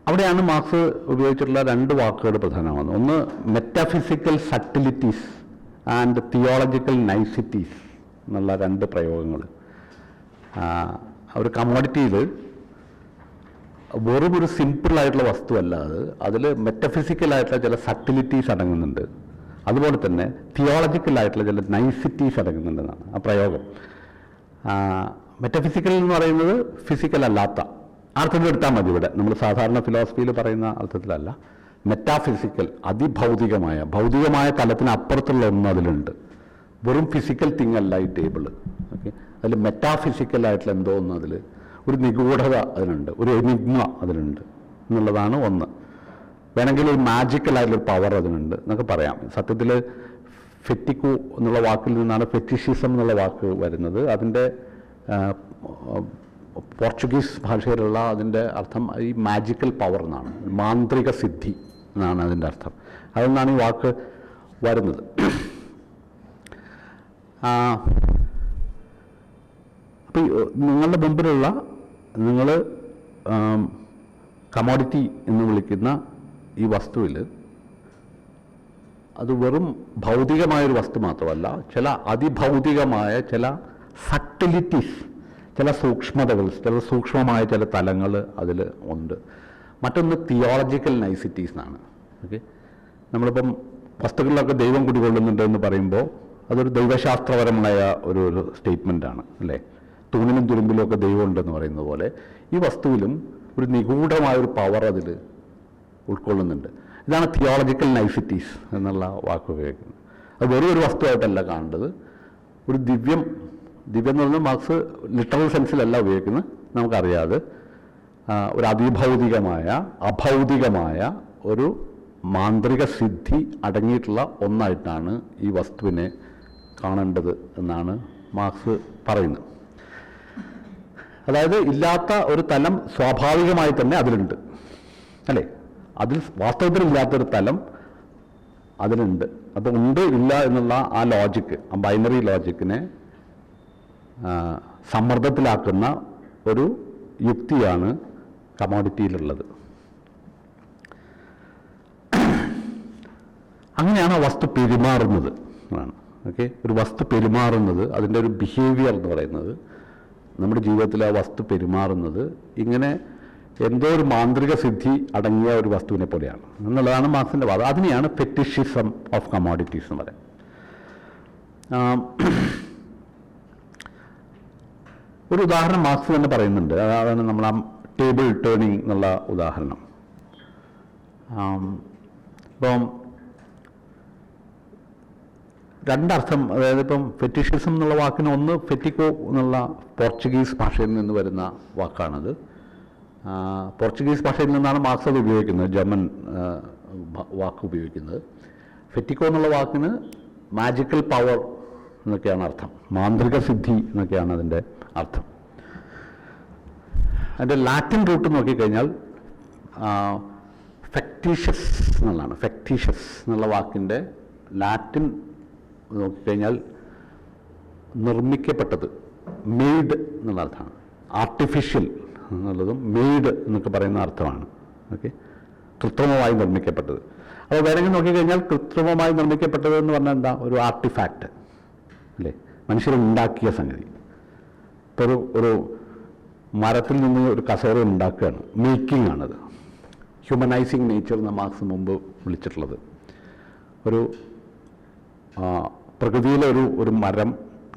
അവിടെയാണ് മാർക്സ് ഉപയോഗിച്ചിട്ടുള്ള രണ്ട് വാക്കുകൾ പ്രധാനമാണ്. ഒന്ന് മെറ്റാഫിസിക്കൽ സട്ടിലിറ്റീസ് ആൻഡ് തിയോളജിക്കൽ നൈസിറ്റീസ് എന്നുള്ള രണ്ട് പ്രയോഗങ്ങൾ. ഒരു കമോഡിറ്റിയിൽ വെറും ഒരു സിമ്പിളായിട്ടുള്ള വസ്തുവല്ല അത്, അതിൽ മെറ്റഫിസിക്കലായിട്ടുള്ള ചില സട്ടിലിറ്റീസ് അടങ്ങുന്നുണ്ട്, അതുപോലെ തന്നെ തിയോളജിക്കലായിട്ടുള്ള ചില നൈസിറ്റീസ് അടങ്ങുന്നുണ്ടെന്നാണ് ആ പ്രയോഗം. മെറ്റഫിസിക്കൽ എന്ന് പറയുന്നത് ഫിസിക്കൽ അല്ലാത്ത അർത്ഥത്തിൽ എടുത്താൽ മതി. ഇവിടെ നമ്മൾ സാധാരണ ഫിലോസഫിയിൽ പറയുന്ന അർത്ഥത്തിലല്ല. മെറ്റാഫിസിക്കൽ, അതിഭൗതികമായ, ഭൗതികമായ തലത്തിന് അപ്പുറത്തുള്ള ഒന്നും അതിലുണ്ട്. വെറും ഫിസിക്കൽ തിങ് അല്ല ഈ ടേബിള്. ഓക്കെ, അതിൽ മെറ്റാഫിസിക്കലായിട്ടുള്ള എന്തോ ഒന്ന്, അതിൽ ഒരു നിഗൂഢത അതിനുണ്ട്, ഒരു എനിഗ്മ അതിലുണ്ട് എന്നുള്ളതാണ് ഒന്ന്. വേണമെങ്കിൽ ഒരു മാജിക്കലായിട്ടുള്ളൊരു പവർ അതിനുണ്ട് എന്നൊക്കെ പറയാം. സത്യത്തിൽ ഫെറ്റിക്കു എന്നുള്ള വാക്കിൽ നിന്നാണ് ഫെറ്റിഷിസം എന്നുള്ള വാക്ക് വരുന്നത്. അതിൻ്റെ പോർച്ചുഗീസ് ഭാഷയിലുള്ള അതിൻ്റെ അർത്ഥം ഈ മാജിക്കൽ പവർ എന്നാണ്, മാന്ത്രിക സിദ്ധി എന്നാണ് അതിൻ്റെ അർത്ഥം. അതെന്നാണ് ഈ വാക്ക് വരുന്നത്. അപ്പം നിങ്ങളുടെ മുമ്പിലുള്ള, നിങ്ങൾ കമോഡിറ്റി എന്ന് വിളിക്കുന്ന ഈ വസ്തുവിൽ അത് വെറും ഭൗതികമായൊരു വസ്തു മാത്രമല്ല, ചില അതിഭൗതികമായ ചില സട്ടിലിറ്റീസ്, ചില സൂക്ഷ്മതകൾ, ചില സൂക്ഷ്മമായ ചില തലങ്ങൾ അതിൽ ഉണ്ട്. മറ്റൊന്ന് തിയോളജിക്കൽ നൈസിറ്റീസ് എന്നാണ്. ഓക്കെ, നമ്മളിപ്പം വസ്തുക്കളിലൊക്കെ ദൈവം കുടികൊള്ളുന്നുണ്ട് എന്ന് പറയുമ്പോൾ അതൊരു ദൈവശാസ്ത്രപരമായ ഒരു സ്റ്റേറ്റ്മെൻറ്റാണ് അല്ലേ. തൂണിനും തുരുമ്പിലും ഒക്കെ ദൈവം ഉണ്ടെന്ന് പറയുന്നത് പോലെ ഈ വസ്തുവിലും ഒരു നിഗൂഢമായൊരു പവർ അതിൽ ഉൾക്കൊള്ളുന്നുണ്ട്. ഇതാണ് തിയോളജിക്കൽ നൈസിറ്റീസ് എന്നുള്ള വാക്ക് ഉപയോഗിക്കുന്നത്. അത് വെറും ഒരു വസ്തുവായിട്ടല്ല കാണേണ്ടത്, ഒരു ദിവ്യം എന്ന് പറഞ്ഞാൽ മാർക്സ് ലിറ്ററൽ സെൻസിലല്ല ഉപയോഗിക്കുന്നത്, നമുക്കറിയാതെ ഒരു അതിഭൗതികമായ അഭൗതികമായ ഒരു മാന്ത്രിക സിദ്ധി അടങ്ങിയിട്ടുള്ള ഒന്നായിട്ടാണ് ഈ വസ്തുവിനെ കാണേണ്ടത് എന്നാണ് മാർക്സ് പറയുന്നത്. അതായത് ഇല്ലാത്ത ഒരു തലം സ്വാഭാവികമായി തന്നെ അതിലുണ്ട്, അല്ലേ? അതിൽ വാസ്തവത്തിൽ ഇല്ലാത്തൊരു തലം അതിലുണ്ട്. അപ്പോൾ ഉണ്ട് ഇല്ല എന്നുള്ള ആ ലോജിക്ക്, ആ ബൈനറി ലോജിക്കിനെ സമ്മർദ്ദത്തിലാക്കുന്ന ഒരു യുക്തിയാണ് കമോഡിറ്റിയിലുള്ളത്. അങ്ങനെയാണ് ആ വസ്തു പെരുമാറുന്നത് ആണ്. ഓക്കെ, ഒരു വസ്തു പെരുമാറുന്നത്, അതിൻ്റെ ഒരു ബിഹേവിയർ എന്ന് പറയുന്നത്, നമ്മുടെ ജീവിതത്തിൽ ആ വസ്തു പെരുമാറുന്നത് ഇങ്ങനെ എന്തോ ഒരു മാന്ത്രിക സിദ്ധി അടങ്ങിയ ഒരു വസ്തുവിനെ പോലെയാണ് എന്നുള്ളതാണ് മാർക്സിൻ്റെ വാദം. അതിനെയാണ് ഫെറ്റിഷിസം ഓഫ് കമോഡിറ്റീസ് എന്ന് പറയുന്നത്. ഒരു ഉദാഹരണം മാർക്സ് തന്നെ പറയുന്നുണ്ട്. അതാണ് നമ്മൾ ആ ടേബിൾ ടേണിങ് എന്നുള്ള ഉദാഹരണം. ഇപ്പം രണ്ടർത്ഥം, അതായത് ഇപ്പം ഫെറ്റിഷിസം എന്നുള്ള വാക്കിന് ഒന്ന് ഫെറ്റിക്കോ എന്നുള്ള പോർച്ചുഗീസ് ഭാഷയിൽ നിന്ന് വരുന്ന വാക്കാണത്. പോർച്ചുഗീസ് ഭാഷയിൽ നിന്നാണ് മാർക്സ് അത് ഉപയോഗിക്കുന്നത്, ജർമ്മൻ വാക്ക് ഉപയോഗിക്കുന്നത്. ഫെറ്റിക്കോ എന്നുള്ള വാക്കിന് മാജിക്കൽ പവർ എന്നൊക്കെയാണ് അർത്ഥം, മാന്ത്രിക സിദ്ധി എന്നൊക്കെയാണ് അതിൻ്റെ അർത്ഥം. അതിൻ്റെ ലാറ്റിൻ റൂട്ട് നോക്കിക്കഴിഞ്ഞാൽ ഫെക്ടീഷ്യസ് എന്നുള്ളതാണ്. ഫെക്ടീഷ്യസ് എന്നുള്ള വാക്കിൻ്റെ ലാറ്റിൻ നോക്കിക്കഴിഞ്ഞാൽ നിർമ്മിക്കപ്പെട്ടത്, മെയ്ഡ് എന്നുള്ള അർത്ഥമാണ്. ആർട്ടിഫിഷ്യൽ എന്നുള്ളതും മെയ്ഡ് എന്നൊക്കെ പറയുന്ന അർത്ഥമാണ്. ഓക്കെ, കൃത്രിമമായി നിർമ്മിക്കപ്പെട്ടത്. അപ്പോൾ വേണമെങ്കിൽ നോക്കിക്കഴിഞ്ഞാൽ കൃത്രിമമായി നിർമ്മിക്കപ്പെട്ടത് എന്ന് പറഞ്ഞാൽ എന്താ? ഒരു ആർട്ടിഫാക്റ്റ്, അല്ലേ? മനുഷ്യരുണ്ടാക്കിയ സംഗതി. ഇപ്പോൾ ഒരു മരത്തിൽ നിന്ന് ഒരു കസേര ഉണ്ടാക്കുകയാണ്, മേക്കിംഗ് ആണത്. ഹ്യൂമനൈസിങ് നേച്ചർ എന്ന മാർക്സ് മുമ്പ് വിളിച്ചിട്ടുള്ളത്. ഒരു പ്രകൃതിയിലെ ഒരു മരം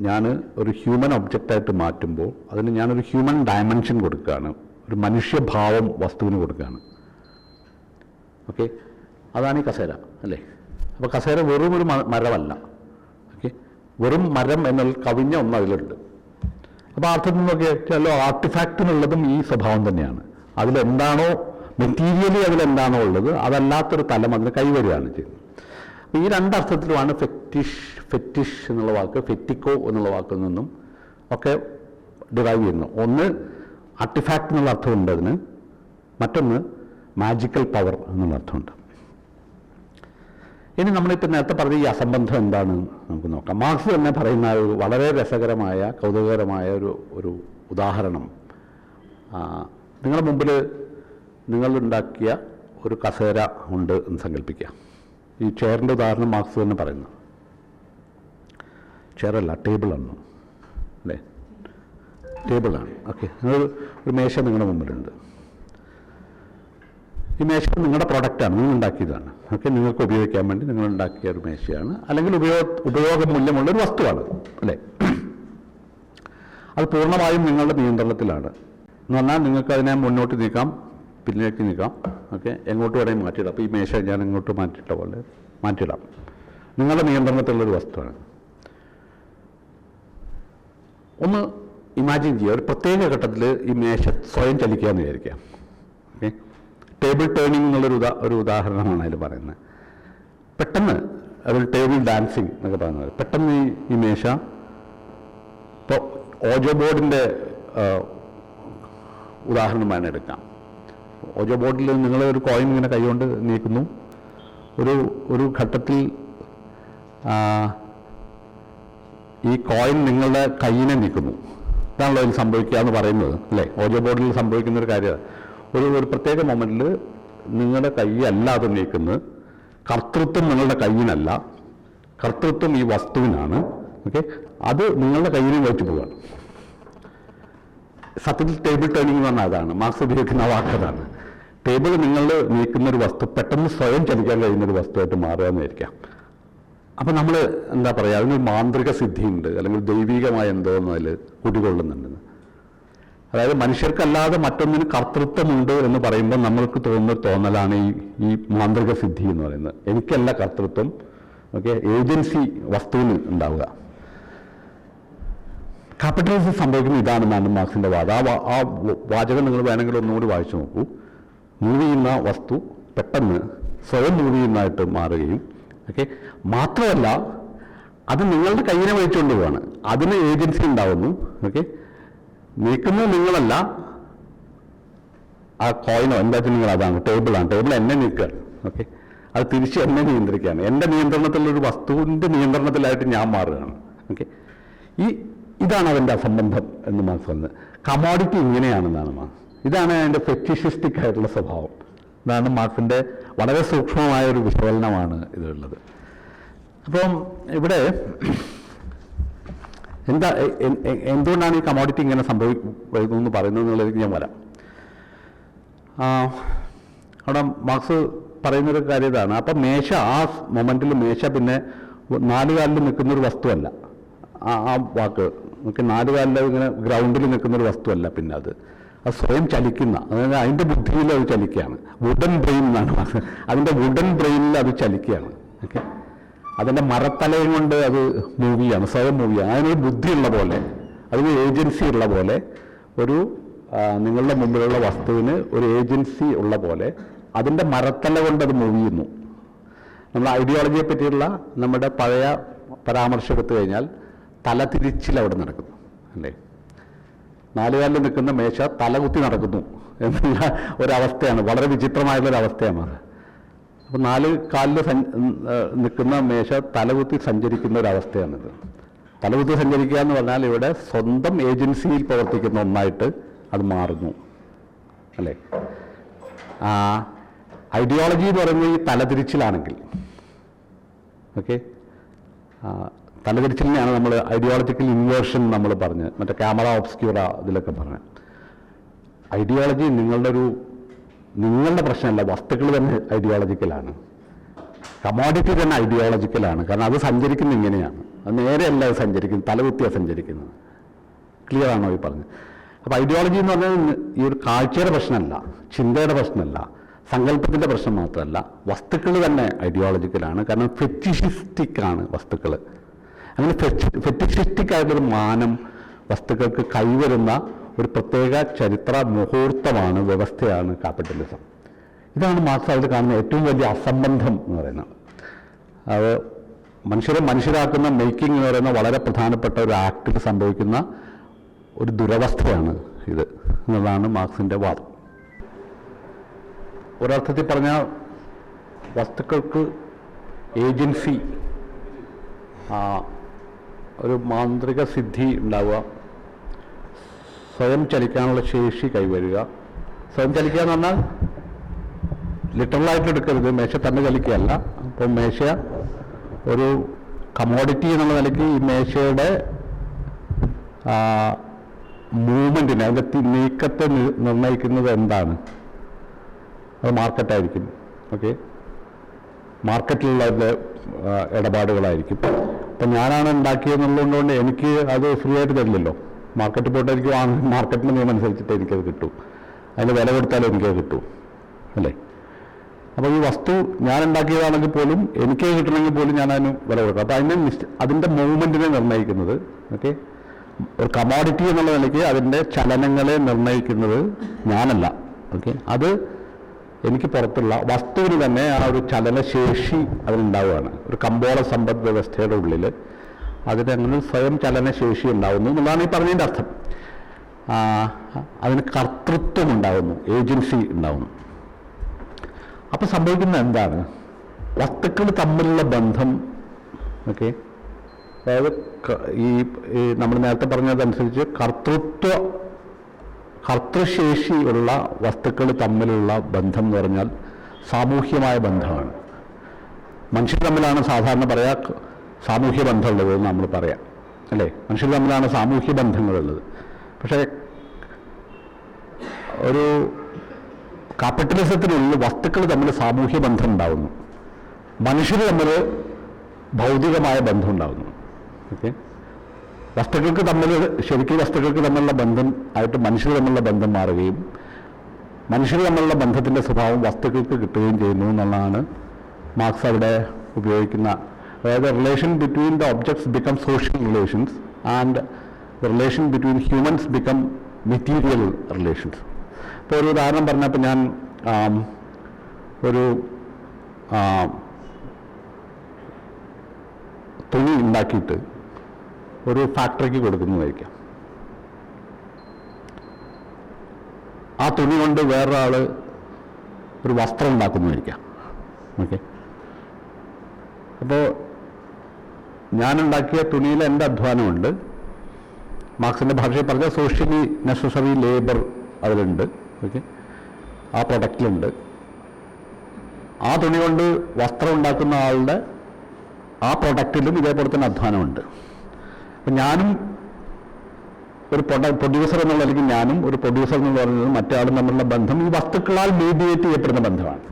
ഞാൻ ഒരു ഹ്യൂമൻ ഒബ്ജക്റ്റായിട്ട് മാറ്റുമ്പോൾ അതിന് ഞാനൊരു ഹ്യൂമൻ ഡയമെൻഷൻ കൊടുക്കുകയാണ്, ഒരു മനുഷ്യഭാവം വസ്തുവിന് കൊടുക്കുകയാണ്. ഓക്കെ, അതാണ് ഈ കസേര, അല്ലേ? അപ്പോൾ കസേര വെറും ഒരു മരമല്ല. ഓക്കെ, വെറും മരം എന്നുള്ള കവിഞ്ഞ ഒന്ന് അതിലുണ്ട്. അപ്പോൾ അർത്ഥത്തിൽ നോക്കിയാലോ ആർട്ടിഫാക്റ്റിനുള്ളതും ഈ സ്വഭാവം തന്നെയാണ്. അതിലെന്താണോ മെറ്റീരിയലി അതിലെന്താണോ ഉള്ളത് അതല്ലാത്തൊരു തലം അതിന് കൈവരികയാണ് ചെയ്യുന്നത്. ഈ രണ്ടർത്ഥത്തിലുമാണ് ഫെറ്റിഷ് എന്നുള്ള വാക്ക് ഫെറ്റിക്കോ എന്നുള്ള വാക്കിൽ നിന്നും ഒക്കെ ഡിറൈവ് ചെയ്യുന്നു. ഒന്ന് ആർട്ടിഫാക്റ്റ് എന്നുള്ള അർത്ഥമുണ്ട് അതിന്, മറ്റൊന്ന് മാജിക്കൽ പവർ എന്നുള്ള അർത്ഥമുണ്ട്. ഇനി നമ്മളിപ്പോൾ നേരത്തെ പറഞ്ഞ ഈ അസംബന്ധം എന്താണ് നമുക്ക് നോക്കാം. മാർക്സ് തന്നെ പറയുന്ന ഒരു വളരെ രസകരമായ കൗതുകകരമായ ഒരു ഉദാഹരണം, നിങ്ങളുടെ മുമ്പിൽ നിങ്ങളുണ്ടാക്കിയ ഒരു കസേര ഉണ്ട് എന്ന് സങ്കല്പിക്കുക. ഈ ചെയറിൻ്റെ ഉദാഹരണം മാർക്സ് തന്നെ പറയുന്നു. ചെയറല്ല, ടേബിളാണ്, അല്ലേ? ടേബിളാണ്. ഓക്കെ, ഒരു മേശ നിങ്ങളുടെ മുമ്പിലുണ്ട്. ഈ മേശ നിങ്ങളുടെ പ്രൊഡക്റ്റാണ്, നിങ്ങൾ ഉണ്ടാക്കിയതാണ്. ഓക്കെ, നിങ്ങൾക്ക് ഉപയോഗിക്കാൻ വേണ്ടി നിങ്ങൾ ഉണ്ടാക്കിയ ഒരു മേശയാണ്, അല്ലെങ്കിൽ ഉപയോഗമൂല്യമുള്ളൊരു വസ്തുവാണ്, അല്ലേ? അത് പൂർണ്ണമായും നിങ്ങളുടെ നിയന്ത്രണത്തിലാണ്. എന്ന് പറഞ്ഞാൽ നിങ്ങൾക്ക് അതിനെ മുന്നോട്ട് നീക്കാം, പിന്നിലേക്ക് നീക്കാം. ഓക്കെ, എങ്ങോട്ട് വേണമെങ്കിൽ മാറ്റിയിടാം. അപ്പോൾ ഈ മേശ ഞാൻ എങ്ങോട്ട് മാറ്റിയിട്ട പോലെ മാറ്റിയിടാം. നിങ്ങളുടെ നിയന്ത്രണത്തിലുള്ളൊരു വസ്തുവാണ്. ഒന്ന് ഇമാജിൻ ചെയ്യുക, ഒരു പ്രത്യേക ഘട്ടത്തിൽ ഈ മേശ സ്വയം ചലിക്കുകയെന്ന് വിചാരിക്കുക. ഓക്കെ, ടേബിൾ ടേണിംഗ് എന്നുള്ളൊരു ഉദാഹരണമാണ് അതിൽ പറയുന്നത്. പെട്ടെന്ന് ഒരു ടേബിൾ ഡാൻസിങ് എന്നൊക്കെ പറയുന്നത്, പെട്ടെന്ന് ഈ മേശ, ഇപ്പോൾ ഓജോ ബോർഡിൻ്റെ ഉദാഹരണമാണ് എടുക്കാം. ഓജോ ബോർഡിൽ നിങ്ങൾ ഒരു കോയിൻ ഇങ്ങനെ കൈകൊണ്ട് നീക്കുന്നു. ഒരു ഘട്ടത്തിൽ ഈ കോയിൻ നിങ്ങളുടെ കയ്യിനെ നീക്കുന്നു. ഇതാണല്ലോ ഇതിൽ സംഭവിക്കുക എന്ന് പറയുന്നത്, അല്ലേ? ഓജോ ബോർഡിൽ സംഭവിക്കുന്ന ഒരു കാര്യമാണ്. ഒരു പ്രത്യേക മൊമെൻറ്റിൽ നിങ്ങളുടെ കൈ അല്ലാതെ നീക്കുന്നത്, കർത്തൃത്വം നിങ്ങളുടെ കയ്യിനല്ല, കർത്തൃത്വം ഈ വസ്തുവിനാണ്. ഓക്കെ, അത് നിങ്ങളുടെ കയ്യിലും വെച്ച് പോവുകയാണ്. സത്യത്തിൽ ടേബിൾ ടേണിംഗ് എന്ന് പറഞ്ഞാൽ അതാണ്, മാർക്സ് ഉപയോഗിക്കുന്ന വാക്കതാണ്. ടേബിൾ നിങ്ങൾ നീക്കുന്നൊരു വസ്തു പെട്ടെന്ന് സ്വയം ചലിക്കാൻ കഴിയുന്നൊരു വസ്തുവായിട്ട് മാറുക എന്നായിരിക്കാം. അപ്പം നമ്മൾ എന്താ പറയുക, അതിനൊരു മാന്ത്രിക സിദ്ധിയുണ്ട്, അല്ലെങ്കിൽ ദൈവികമായ എന്തോന്നും അതിൽ കുടികൊള്ളുന്നുണ്ടെന്ന്. അതായത് മനുഷ്യർക്കല്ലാതെ മറ്റൊന്നിന് കർത്തൃത്വമുണ്ട് എന്ന് പറയുമ്പോൾ നമ്മൾക്ക് തോന്നുന്ന തോന്നലാണ് ഈ മാന്ത്രിക സിദ്ധി എന്ന് പറയുന്നത്. എനിക്കല്ല കർത്തൃത്വം, ഓക്കെ, ഏജൻസി വസ്തുവിന് ഉണ്ടാവുക. ക്യാപിറ്റലിസം സംഭവിക്കുന്നത് ഇതാണെന്നാണ് മാർക്സിന്റെ വാദം. ആ വാചകം നിങ്ങൾ വേണമെങ്കിൽ ഒന്നുകൂടി വായിച്ചു നോക്കൂ. മൂവ് ചെയ്യുന്ന വസ്തു പെട്ടെന്ന് സ്വയം മൂവ് ചെയ്യുന്നതായിട്ട് മാറുകയും, ഓക്കെ, മാത്രമല്ല അത് നിങ്ങളുടെ കയ്യിനെ വഹിച്ചുകൊണ്ട് പോവാണ്, അതിന് ഏജൻസി ഉണ്ടാവുന്നു. ഓക്കെ, നീക്കുന്നത് നിങ്ങളല്ല, ആ കോയിനോ എന്താ വെച്ചാൽ നിങ്ങൾ അതാണ്, ടേബിളാണ്, ടേബിൾ എന്നെ നീക്കുകയാണ്. ഓക്കെ, അത് തിരിച്ച് എന്നെ നിയന്ത്രിക്കുകയാണ്, എൻ്റെ നിയന്ത്രണത്തിലുള്ളൊരു വസ്തുവിൻ്റെ നിയന്ത്രണത്തിലായിട്ട് ഞാൻ മാറുകയാണ്. ഓക്കെ, ഇതാണ് അതിൻ്റെ അസംബന്ധം എന്ന് മനസ്സിലാക്കുന്നത്. കമോഡിറ്റി ഇങ്ങനെയാണെന്നാണ് മാർക്സ്. ഇതാണ് അതിൻ്റെ ഫെറ്റിഷിസ്റ്റിക് ആയിട്ടുള്ള സ്വഭാവം. ഇതാണ് മാർക്സിൻ്റെ വളരെ സൂക്ഷ്മമായ ഒരു വിശകലനമാണ് ഇതിലുള്ളത്. അപ്പം ഇവിടെ എന്തുകൊണ്ടാണ് ഈ കമോഡിറ്റി ഇങ്ങനെ സംഭവിക്കുന്നു പറയുന്നത് എന്നുള്ളതിലേക്ക് ഞാൻ വരാം. അവിടെ മാർക്സ് പറയുന്നൊരു കാര്യം ഇതാണ്. അപ്പം മേശ, ആ മൊമെന്റിൽ മേശ പിന്നെ 4 കാലിൽ നിൽക്കുന്നൊരു വസ്തുവല്ല. ആ വാക്ക് നമുക്ക് 4 കാലിൽ ഇങ്ങനെ ഗ്രൗണ്ടിൽ നിൽക്കുന്നൊരു വസ്തുവല്ല, പിന്നെ അത് സ്വയം ചലിക്കുന്ന, അതായത് അതിൻ്റെ ബുദ്ധിയിൽ അത് ചലിക്കുകയാണ്. വുഡൻ ബ്രെയിൻ എന്നാണ് മാർക്സ്, അതിൻ്റെ വുഡൻ ബ്രെയിനിൽ അത് ചലിക്കുകയാണ്. ഓക്കെ, അതിൻ്റെ മരത്തലയും കൊണ്ട് അത് മൂവ് ചെയ്യാണ്, സ്വയം മൂവ് ചെയ്യാണ്. അതിനൊരു ബുദ്ധിയുള്ള പോലെ, അതിന് ഏജൻസി ഉള്ള പോലെ, ഒരു നിങ്ങളുടെ മുമ്പിലുള്ള വസ്തുവിന് ഒരു ഏജൻസി ഉള്ള പോലെ അതിൻ്റെ മരത്തല കൊണ്ട് അത് മൂവ് ചെയ്യുന്നു. നമ്മൾ ഐഡിയോളജിയെ പറ്റിയുള്ള നമ്മുടെ പഴയ പരാമർശം എടുത്തു കഴിഞ്ഞാൽ തലതിരിച്ചിൽ അവിടെ നടക്കുന്നു, അല്ലേ? 4 കാലിൽ നിൽക്കുന്ന മേശ തലകുത്തി നടക്കുന്നു എന്നുള്ള ഒരവസ്ഥയാണ്, വളരെ വിചിത്രമായുള്ളൊരവസ്ഥയാണ് അത്. അപ്പോൾ 4 കാലിൽ നിൽക്കുന്ന മേശ തലകുത്തി സഞ്ചരിക്കുന്ന ഒരവസ്ഥയാണിത്. തലകുത്തി സഞ്ചരിക്കുക എന്ന് പറഞ്ഞാൽ ഇവിടെ സ്വന്തം ഏജൻസിയിൽ പ്രവർത്തിക്കുന്ന ഒന്നായിട്ട് അത് മാറുന്നു, അല്ലേ? ഐഡിയോളജി എന്ന് പറയുന്നത് ഈ തലതിരിച്ചിലാണെങ്കിൽ, ഓക്കെ, തലതിരിച്ചിലിനെയാണ് നമ്മൾ ഐഡിയോളജിക്കൽ ഇൻവേർഷൻ നമ്മൾ പറഞ്ഞ്, മറ്റേ ക്യാമറ ഓബ്സ്ക്യൂറ ഇതിലൊക്കെ പറഞ്ഞ്. ഐഡിയോളജി നിങ്ങളുടെ പ്രശ്നമല്ല, വസ്തുക്കൾ തന്നെ ഐഡിയോളജിക്കലാണ്. കമോഡിറ്റി തന്നെ ഐഡിയോളജിക്കലാണ്. കാരണം അത് സഞ്ചരിക്കുന്നത് ഇങ്ങനെയാണ്, അത് നേരെയല്ല അത് സഞ്ചരിക്കുന്നത്, തലകുത്തിയാണ് സഞ്ചരിക്കുന്നത്. ക്ലിയർ ആണോ ഈ പറഞ്ഞത്? അപ്പോൾ ഐഡിയോളജി എന്ന് പറഞ്ഞാൽ ഈ ഒരു കാഴ്ചയുടെ പ്രശ്നമല്ല, ചിന്തയുടെ പ്രശ്നമല്ല, സങ്കല്പത്തിൻ്റെ പ്രശ്നം മാത്രമല്ല, വസ്തുക്കൾ തന്നെ ഐഡിയോളജിക്കലാണ്. കാരണം ഫെറ്റിഷിസ്റ്റിക് ആണ് വസ്തുക്കൾ. അങ്ങനെ ഫെറ്റിഷിസ്റ്റിക് ആയിട്ടൊരു മാനം വസ്തുക്കൾക്ക് കൈവരുന്ന ഒരു പ്രത്യേക ചരിത്ര മുഹൂർത്തമാണ്, വ്യവസ്ഥയാണ് ക്യാപിറ്റലിസം. ഇതാണ് മാർക്സ് അതിൽ കാണുന്ന ഏറ്റവും വലിയ അസംബന്ധം എന്ന് പറയുന്നത്. അത് മനുഷ്യരെ മനുഷ്യരാക്കുന്ന മേക്കിംഗ് എന്ന് പറയുന്ന വളരെ പ്രധാനപ്പെട്ട ഒരു ആക്ടിൽ സംഭവിക്കുന്ന ഒരു ദുരവസ്ഥയാണ് ഇത് എന്നുള്ളതാണ് മാർക്സിൻ്റെ വാദം. ഒരർത്ഥത്തിൽ പറഞ്ഞാൽ വസ്തുക്കൾക്ക് ഏജൻസി, ഒരു മാന്ത്രിക സിദ്ധി ഉണ്ടാവുക, സ്വയം ചലിക്കാനുള്ള ശേഷി കൈവരിക. സ്വയം ചലിക്കുക എന്ന് പറഞ്ഞാൽ ലിറ്ററലായിട്ട് എടുക്കരുത്, മേശ തന്നെ ചലിക്കുകയല്ല. അപ്പം മേശ ഒരു കമോഡിറ്റി എന്നുള്ള നിലയ്ക്ക് ഈ മേശയുടെ മൂവ്മെൻറ്റിനെ, അതിൻ്റെ നീക്കത്തെ നിർണ്ണയിക്കുന്നത് എന്താണ്? അത് മാർക്കറ്റായിരിക്കും. ഓക്കെ, മാർക്കറ്റിലുള്ള ഇടപാടുകളായിരിക്കും. അപ്പം ഞാനാണ് ഉണ്ടാക്കിയതെന്നുള്ളതുകൊണ്ട് എനിക്ക് അത് ഫ്രീ ആയിട്ട് തരില്ലല്ലോ. മാർക്കറ്റിൽ പോയിട്ട് എനിക്ക് മാർക്കറ്റിൻ്റെ നിയമം അനുസരിച്ചിട്ട് എനിക്കത് കിട്ടും, അതിന് വില കൊടുത്താലും എനിക്കത് കിട്ടും, അല്ലേ? അപ്പോൾ ഈ വസ്തു ഞാൻ ഉണ്ടാക്കിയതാണെങ്കിൽ പോലും എനിക്ക് കിട്ടണമെങ്കിൽ പോലും ഞാൻ അതിന് വില കൊടുക്കും. അപ്പോൾ അതിൻ്റെ മൂവ്മെൻറ്റിനെ നിർണ്ണയിക്കുന്നത്, ഓക്കെ, ഒരു കമോഡിറ്റി എന്നുള്ള നിലയ്ക്ക് അതിൻ്റെ ചലനങ്ങളെ നിർണ്ണയിക്കുന്നത് ഞാനല്ല. ഓക്കെ, അത് എനിക്ക് പുറത്തുള്ള വസ്തുവിന് തന്നെ ആ ഒരു ചലനശേഷി അതിനുണ്ടാവുകയാണ്. ഒരു കമ്പോള സമ്പദ് വ്യവസ്ഥയുടെ ഉള്ളിൽ അതിനങ്ങനെ സ്വയം ചലനശേഷി ഉണ്ടാവുന്നു എന്നുള്ളതാണ് ഈ പറഞ്ഞതിൻ്റെ അർത്ഥം. അതിന് കർത്തൃത്വം ഉണ്ടാകുന്നു, ഏജൻസി ഉണ്ടാവുന്നു. അപ്പം സംഭവിക്കുന്നത് എന്താണ്? വസ്തുക്കൾ തമ്മിലുള്ള ബന്ധം, ഓക്കെ, അതായത് ഈ നമ്മൾ നേരത്തെ പറഞ്ഞതനുസരിച്ച് കർത്തൃശേഷിയുള്ള വസ്തുക്കൾ തമ്മിലുള്ള ബന്ധം എന്ന് പറഞ്ഞാൽ സാമൂഹ്യമായ ബന്ധമാണ്. മനുഷ്യർ തമ്മിലാണ് സാധാരണ പറയാ സാമൂഹ്യ ബന്ധമുള്ളത് എന്ന് നമ്മൾ പറയാം, അല്ലേ? മനുഷ്യർ തമ്മിലാണ് സാമൂഹ്യ ബന്ധങ്ങളുള്ളത്. പക്ഷേ ഒരു ക്യാപിറ്റലിസത്തിനുള്ളിൽ വസ്തുക്കൾ തമ്മിൽ സാമൂഹ്യ ബന്ധം ഉണ്ടാകുന്നു, മനുഷ്യർ തമ്മിൽ ഭൗതികമായ ബന്ധം ഉണ്ടാകുന്നു. ഓക്കെ, വസ്തുക്കൾക്ക് തമ്മിൽ ശരിക്കും വസ്തുക്കൾക്ക് തമ്മിലുള്ള ബന്ധം ആയിട്ട് മനുഷ്യർ തമ്മിലുള്ള ബന്ധം മാറുകയും മനുഷ്യർ തമ്മിലുള്ള ബന്ധത്തിൻ്റെ സ്വഭാവം വസ്തുക്കൾക്ക് കിട്ടുകയും ചെയ്യുന്നു എന്നുള്ളതാണ് മാർക്സ് അവിടെ ഉപയോഗിക്കുന്ന. അതായത് relation between the objects become social relations and the relation between humans become material relations. ഇപ്പോൾ ഒരു ഉദാഹരണം പറഞ്ഞപ്പോൾ ഞാൻ ഒരു തുണി ഉണ്ടാക്കിയിട്ട് ഒരു ഫാക്ടറിക്ക് കൊടുക്കുന്നതായിരിക്കാം. ആ തുണി കൊണ്ട് വേറൊരാൾ ഒരു വസ്ത്രം ഉണ്ടാക്കുന്നതായിരിക്കാം. ഓക്കെ, അപ്പോൾ ഞാനുണ്ടാക്കിയ തുണിയിൽ എൻ്റെ അധ്വാനമുണ്ട്. മാർക്സിൻ്റെ ഭാഷയിൽ പറഞ്ഞാൽ സോഷ്യലി നെസസറി ലേബർ അതിലുണ്ട്. ഓക്കെ, ആ പ്രൊഡക്റ്റിലുണ്ട്. ആ തുണി കൊണ്ട് വസ്ത്രം ഉണ്ടാക്കുന്ന ആളുടെ ആ പ്രൊഡക്റ്റിലും ഇതേപോലെ തന്നെ അധ്വാനമുണ്ട്. അപ്പം ഞാനും ഒരു പ്രൊഡ്യൂസർ എന്നുള്ള, അല്ലെങ്കിൽ ഞാനും ഒരു പ്രൊഡ്യൂസർ എന്ന് പറയുന്നത് മറ്റേ തമ്മിലുള്ള ബന്ധം ഈ വസ്തുക്കളാൽ മീഡിയേറ്റ് ചെയ്യപ്പെടുന്ന ബന്ധമാണ്,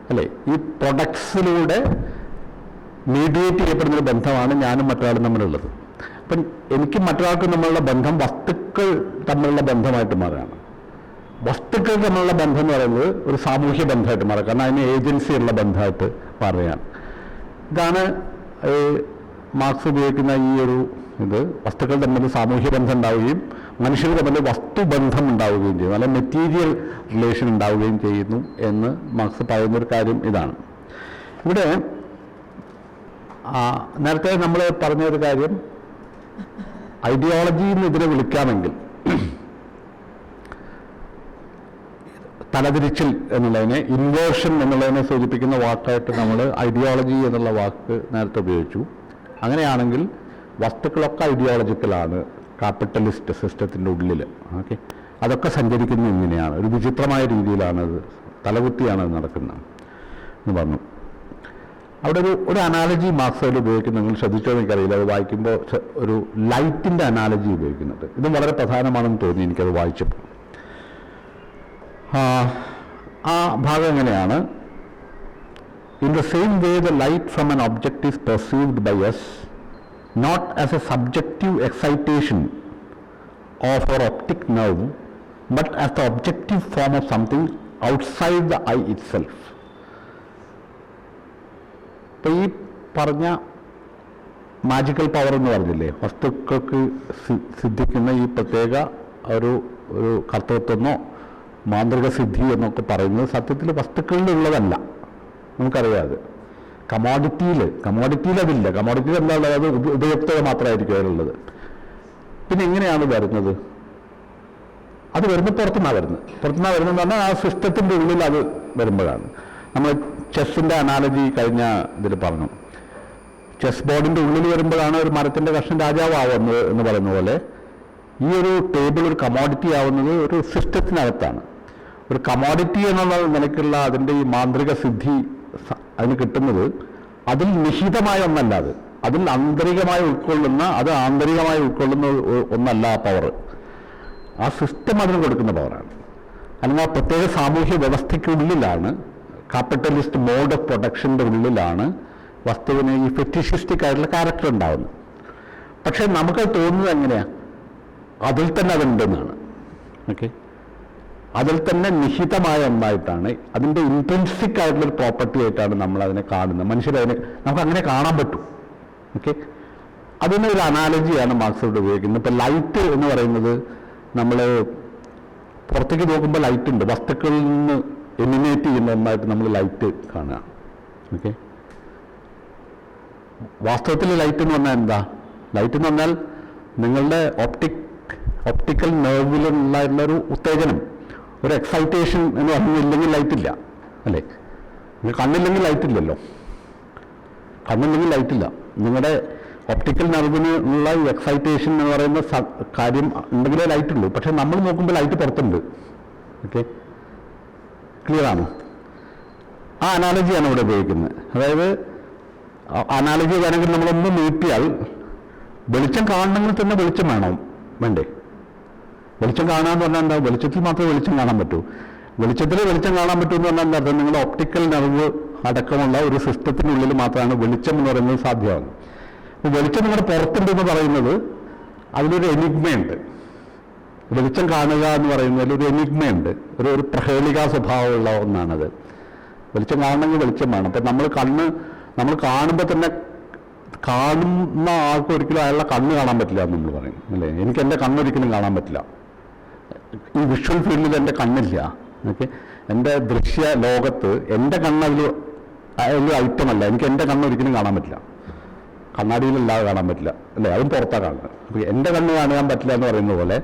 അല്ലേ? ഈ പ്രൊഡക്ട്സിലൂടെ മീഡിയേറ്റ് ചെയ്യപ്പെടുന്നൊരു ബന്ധമാണ് ഞാനും മറ്റൊരാളും തമ്മിലുള്ളത്. അപ്പം എനിക്കും മറ്റൊരാൾക്കും തമ്മിലുള്ള ബന്ധം വസ്തുക്കൾ തമ്മിലുള്ള ബന്ധമായിട്ട് മാറുകയാണ്. വസ്തുക്കൾ തമ്മിലുള്ള ബന്ധം എന്ന് പറയുന്നത് ഒരു സാമൂഹ്യ ബന്ധമായിട്ട് മാറുക, കാരണം അതിന് ഏജൻസിയുള്ള ബന്ധമായിട്ട് മാറുകയാണ്. ഇതാണ് മാർക്സ് ഉപയോഗിക്കുന്ന ഈ ഒരു ഇത്. വസ്തുക്കൾ തമ്മിൽ സാമൂഹ്യ ബന്ധം ഉണ്ടാവുകയും മനുഷ്യർ തമ്മിൽ വസ്തുബന്ധം ഉണ്ടാവുകയും ചെയ്യുന്നു, അല്ല മെറ്റീരിയൽ റിലേഷൻ ഉണ്ടാവുകയും ചെയ്യുന്നു എന്ന് മാർക്സ് പറയുന്നൊരു കാര്യം ഇതാണ്. ഇവിടെ നേരത്തെ നമ്മൾ പറഞ്ഞൊരു കാര്യം, ഐഡിയോളജി എന്ന് ഇതിനെ വിളിക്കാമെങ്കിൽ തലതിരിച്ചിൽ എന്നുള്ളതിനെ, ഇൻവേർഷൻ എന്നുള്ളതിനെ സൂചിപ്പിക്കുന്ന വാക്കായിട്ട് നമ്മൾ ഐഡിയോളജി എന്നുള്ള വാക്ക് നേരത്തെ ഉപയോഗിച്ചു. അങ്ങനെയാണെങ്കിൽ വസ്തുക്കളൊക്കെ ഐഡിയോളജിക്കലാണ് ക്യാപിറ്റലിസ്റ്റ് സിസ്റ്റത്തിൻ്റെ ഉള്ളിൽ. ഓക്കെ, അതൊക്കെ സഞ്ചരിക്കുന്നത് ഇങ്ങനെയാണ്, ഒരു വിചിത്രമായ രീതിയിലാണത്, തലകുത്തിയാണ് അത് നടക്കുന്നത് എന്ന് പറഞ്ഞു. അവിടെ ഒരു അനാലജി മാർക്സ് അതിൽ ഉപയോഗിക്കുന്നത് നിങ്ങൾ ശ്രദ്ധിച്ചോ എനിക്കറിയില്ല, അത് വായിക്കുമ്പോൾ ഒരു ലൈറ്റിൻ്റെ അനാലജി ഉപയോഗിക്കുന്നുണ്ട്. ഇതും വളരെ പ്രധാനമാണെന്ന് തോന്നി എനിക്കത് വായിച്ചപ്പോൾ. ആ ഭാഗം എങ്ങനെയാണ്? In the same way the light from an object is perceived by us not as a subjective excitation of our optic nerve but as the objective form of something outside the eye itself. ഇപ്പോൾ ഈ പറഞ്ഞ മാജിക്കൽ പവർ എന്ന് പറഞ്ഞില്ലേ, വസ്തുക്കൾക്ക് സിദ്ധിക്കുന്ന ഈ പ്രത്യേക ഒരു കർത്തൃത്വമോ മാന്ത്രിക സിദ്ധി എന്നൊക്കെ പറയുന്നത് സത്യത്തിൽ വസ്തുക്കളിലുള്ളതല്ല, നമുക്കറിയാതെ. കമോഡിറ്റിയിൽ അതില്ല. കമോഡിറ്റിയിൽ എന്താ ഉള്ളത്? അത് ഉപയുക്തത മാത്രമായിരിക്കും അതിലുള്ളത്. പിന്നെ എങ്ങനെയാണ് വരുന്നത്? അത് വരുന്നത് പുറത്തുനിന്നാണ് വരുന്നത് പറഞ്ഞാൽ ആ സിസ്റ്റത്തിൻ്റെ ഉള്ളിൽ അത് വരുമ്പോഴാണ്. നമ്മൾ ചെസ്സിൻ്റെ അനാലജി കഴിഞ്ഞ ഇതിൽ പറഞ്ഞു, ചെസ് ബോർഡിൻ്റെ ഉള്ളിൽ വരുമ്പോഴാണ് ഒരു മരത്തിൻ്റെ കഷ്ണം രാജാവാവുന്നത് എന്ന് പറയുന്ന പോലെ ഈ ഒരു ടേബിൾ ഒരു കമോഡിറ്റി ആവുന്നത് ഒരു സിസ്റ്റത്തിനകത്താണ്. ഒരു കമോഡിറ്റി എന്നുള്ള നിലയ്ക്കുള്ള അതിൻ്റെ ഈ മാന്ത്രിക സിദ്ധി അതിന് കിട്ടുന്നത് അതിൽ നിഹിതമായ ഒന്നല്ല, അതിൽ ആന്തരികമായി ഉൾക്കൊള്ളുന്ന ഒന്നല്ല ആ പവർ. ആ സിസ്റ്റം അതിന് കൊടുക്കുന്ന പവറാണ്. അല്ലെങ്കിൽ ആ പ്രത്യേക സാമൂഹ്യ വ്യവസ്ഥയ്ക്കുള്ളിലാണ്, ക്യാപിറ്റലിസ്റ്റ് മോഡ് ഓഫ് പ്രൊഡക്ഷൻ്റെ ഉള്ളിലാണ് വസ്തുവിന് ഈ ഫെറ്റിഷിസ്റ്റിക് ആയിട്ടുള്ള ക്യാരക്ടർ ഉണ്ടാവുന്നത്. പക്ഷേ നമുക്കത് തോന്നുന്നത് എങ്ങനെയാണ്? അതിൽ തന്നെ അതുണ്ടെന്നാണ്. ഓക്കെ, അതിൽ തന്നെ നിഹിതമായ ഒന്നായിട്ടാണ്, അതിൻ്റെ ഇൻട്രിൻസിക് ആയിട്ടുള്ളൊരു പ്രോപ്പർട്ടി ആയിട്ടാണ് നമ്മൾ അതിനെ കാണുന്നത്. മനുഷ്യരതിനെ നമുക്ക് അങ്ങനെ കാണാൻ പറ്റും. ഓക്കെ, അതിനൊരു അനാലജിയാണ് മാർക്സ് ഇവിടെ ഉപയോഗിക്കുന്നത്. ഇപ്പം ലൈറ്റ് എന്ന് പറയുന്നത്, നമ്മൾ പുറത്തേക്ക് നോക്കുമ്പോൾ ലൈറ്റ് ഉണ്ട്, വസ്തുക്കളിൽ നിന്ന് എമിനേറ്റ് ചെയ്യുന്ന ഒന്നായിട്ട് നമ്മൾ ലൈറ്റ് കാണുക. ഓക്കെ, വാസ്തവത്തിൽ ലൈറ്റ് എന്ന് പറഞ്ഞാൽ എന്താ? ലൈറ്റ് എന്ന് പറഞ്ഞാൽ നിങ്ങളുടെ ഒപ്റ്റിക്കൽ നെർവിലുള്ള ഒരു ഉത്തേജനം, ഒരു എക്സൈറ്റേഷൻ എന്ന് പറഞ്ഞില്ലെങ്കിൽ ലൈറ്റില്ല, അല്ലേ? കണ്ണില്ലെങ്കിൽ ലൈറ്റില്ലല്ലോ, കണ്ണില്ലെങ്കിൽ ലൈറ്റില്ല. നിങ്ങളുടെ ഒപ്റ്റിക്കൽ നെർവിന് ഉള്ള എക്സൈറ്റേഷൻ എന്ന് പറയുന്ന കാര്യം ഉണ്ടെങ്കിലേ ലൈറ്റുള്ളൂ. പക്ഷെ നമ്മൾ നോക്കുമ്പോൾ ലൈറ്റ് പുറത്തുണ്ട്. ഓക്കെ, ക്ലിയർ ആണോ? ആ അനാലജിയാണ് ഇവിടെ ഉപയോഗിക്കുന്നത്. അതായത് അനാലജി വേണമെങ്കിൽ നമ്മളൊന്ന് നീട്ടിയാൽ, വെളിച്ചം കാണണമെങ്കിൽ തന്നെ വെളിച്ചം വേണ്ടേ? വെളിച്ചം കാണാന്ന് പറഞ്ഞാൽ എന്താ? വെളിച്ചത്തിൽ മാത്രമേ വെളിച്ചം കാണാൻ പറ്റൂ. വെളിച്ചത്തിൽ വെളിച്ചം കാണാൻ പറ്റൂ എന്ന് പറഞ്ഞാൽ എന്താ? നിങ്ങളുടെ ഒപ്റ്റിക്കൽ നെർവ് അടക്കമുള്ള ഒരു സിസ്റ്റത്തിനുള്ളിൽ മാത്രമാണ് വെളിച്ചം എന്ന് പറയുന്നത് സാധ്യമാകുന്നത്. വെളിച്ചം നിങ്ങളുടെ പുറത്തുണ്ടെന്ന് പറയുന്നത് അതിലൊരു എനിഗ്മയുണ്ട്. വെളിച്ചം കാണുക എന്ന് പറയുന്നതിൽ ഒരു എനിഗ്മയുണ്ട്, ഒരു പ്രഹേളിക സ്വഭാവമുള്ള ഒന്നാണത്. വെളിച്ചം കാണണമെങ്കിൽ വെളിച്ചം വേണം. അപ്പം നമ്മൾ കാണുമ്പോൾ തന്നെ കാണുന്ന ആൾക്ക് ഒരിക്കലും അയാളുടെ കണ്ണ് കാണാൻ പറ്റില്ല എന്ന് നമ്മൾ പറയും അല്ലേ. എനിക്ക് എൻ്റെ കണ്ണൊരിക്കലും കാണാൻ പറ്റില്ല. ഈ വിഷ്വൽ ഫീൽഡിൽ എൻ്റെ കണ്ണില്ല. ഓക്കെ, എൻ്റെ ദൃശ്യ ലോകത്ത് എൻ്റെ കണ്ണതിൽ ഐറ്റമല്ല. എനിക്ക് എൻ്റെ കണ്ണൊരിക്കലും കാണാൻ പറ്റില്ല, കണ്ണാടിയിലല്ലാതെ കാണാൻ പറ്റില്ല അല്ലേ, അതും പുറത്താണ് കാണുന്നത്. അപ്പോൾ എൻ്റെ കണ്ണ് കാണാൻ പറ്റില്ല എന്ന് പറയുന്ന പോലെ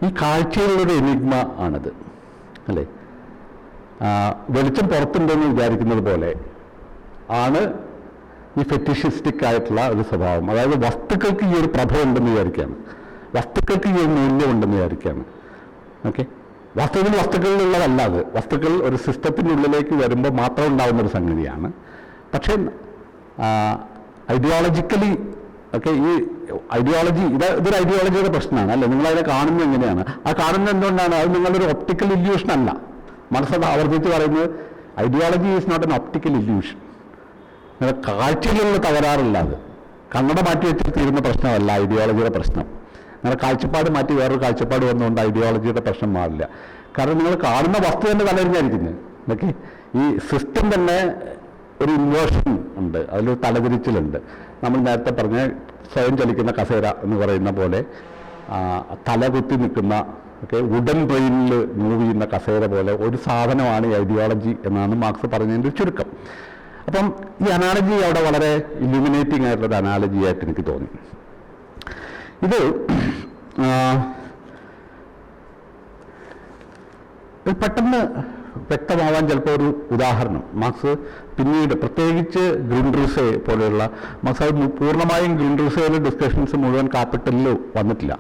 ഈ കാഴ്ചയിലുള്ളൊരു എനിഗ്മ ആണത് അല്ലേ. വെളിച്ചം പുറത്തുണ്ടെന്ന് വിചാരിക്കുന്നത് പോലെ ആണ് ഈ ഫെറ്റിഷിസ്റ്റിക് ആയിട്ടുള്ള ഒരു സ്വഭാവം. അതായത് വസ്തുക്കൾക്ക് ഈ ഒരു പ്രഭയുണ്ടെന്ന് വിചാരിക്കുകയാണ്, വസ്തുക്കൾക്ക് ഈ ഒരു മൂല്യമുണ്ടെന്ന് വിചാരിക്കുകയാണ്. ഓക്കെ, വസ്തുക്കളിലുള്ളതല്ല അത്. വസ്തുക്കൾ ഒരു സിസ്റ്റത്തിൻ്റെ ഉള്ളിലേക്ക് വരുമ്പോൾ മാത്രം ഉണ്ടാകുന്നൊരു സംഗതിയാണ്. പക്ഷേ ഐഡിയോളജിക്കലി ഓക്കെ, ഈ ഐഡിയോളജി ഇതൊരു ഐഡിയോളജിയുടെ പ്രശ്നമാണ് അല്ലേ. നിങ്ങളതിനെ കാണുന്നത് എങ്ങനെയാണ്? ആ കാണുന്നത് എന്തുകൊണ്ടാണ്? അത് നിങ്ങളൊരു ഒപ്റ്റിക്കൽ ഇല്യൂഷൻ അല്ല. മനസ്സത് ആവർത്തിച്ച് പറയുന്നത് ideology is not an optical illusion. നിങ്ങളുടെ കാഴ്ചയിലുള്ള തകരാറില്ല. അത് കണ്ണട മാറ്റി വെച്ചിട്ട് തീരുന്ന പ്രശ്നമല്ല ഐഡിയോളജിയുടെ പ്രശ്നം. നിങ്ങളുടെ കാഴ്ചപ്പാട് മാറ്റി വേറൊരു കാഴ്ചപ്പാട് വന്നുകൊണ്ട് ഐഡിയോളജിയുടെ പ്രശ്നം മാറില്ല. കാരണം നിങ്ങൾ കാണുന്ന വസ്തു തന്നെ തലതിരിഞ്ഞായിരിക്കുന്നത്. ഓക്കെ, ഈ സിസ്റ്റം തന്നെ ഒരു ഇൻവേർഷൻ ഉണ്ട്, അതിലൊരു തലതിരിച്ചിലുണ്ട്. നമ്മൾ നേരത്തെ പറഞ്ഞ സ്വയം ചലിക്കുന്ന കസേര എന്ന് പറയുന്ന പോലെ തലകുത്തി നിൽക്കുന്ന ഓക്കെ വുഡൻ ബ്രെയിനിൽ മൂവ് ചെയ്യുന്ന കസേര പോലെ ഒരു സാധനമാണ് ഈ ഐഡിയോളജി എന്നാണ് മാർക്സ് പറഞ്ഞതിൻ്റെ ഒരു ചുരുക്കം. അപ്പം ഈ അനാലജി അവിടെ വളരെ ഇല്യൂമിനേറ്റിംഗ് ആയിട്ടുള്ളൊരു അനാലജി ആയിട്ട് എനിക്ക് തോന്നി. ഇത് പെട്ടെന്ന് വ്യക്തമാവാൻ ചിലപ്പോൾ ഒരു ഉദാഹരണം മാർക്സ് പിന്നീട് പ്രത്യേകിച്ച് ഗ്രിൻഡ്രൂസെ പോലെയുള്ള മാർക്സ് അത് പൂർണ്ണമായും ഗ്രിൻഡ്രൂസയിലെ ഡിസ്കഷൻസ് മുഴുവൻ ക്യാപിറ്റലിൽ വന്നിട്ടില്ല.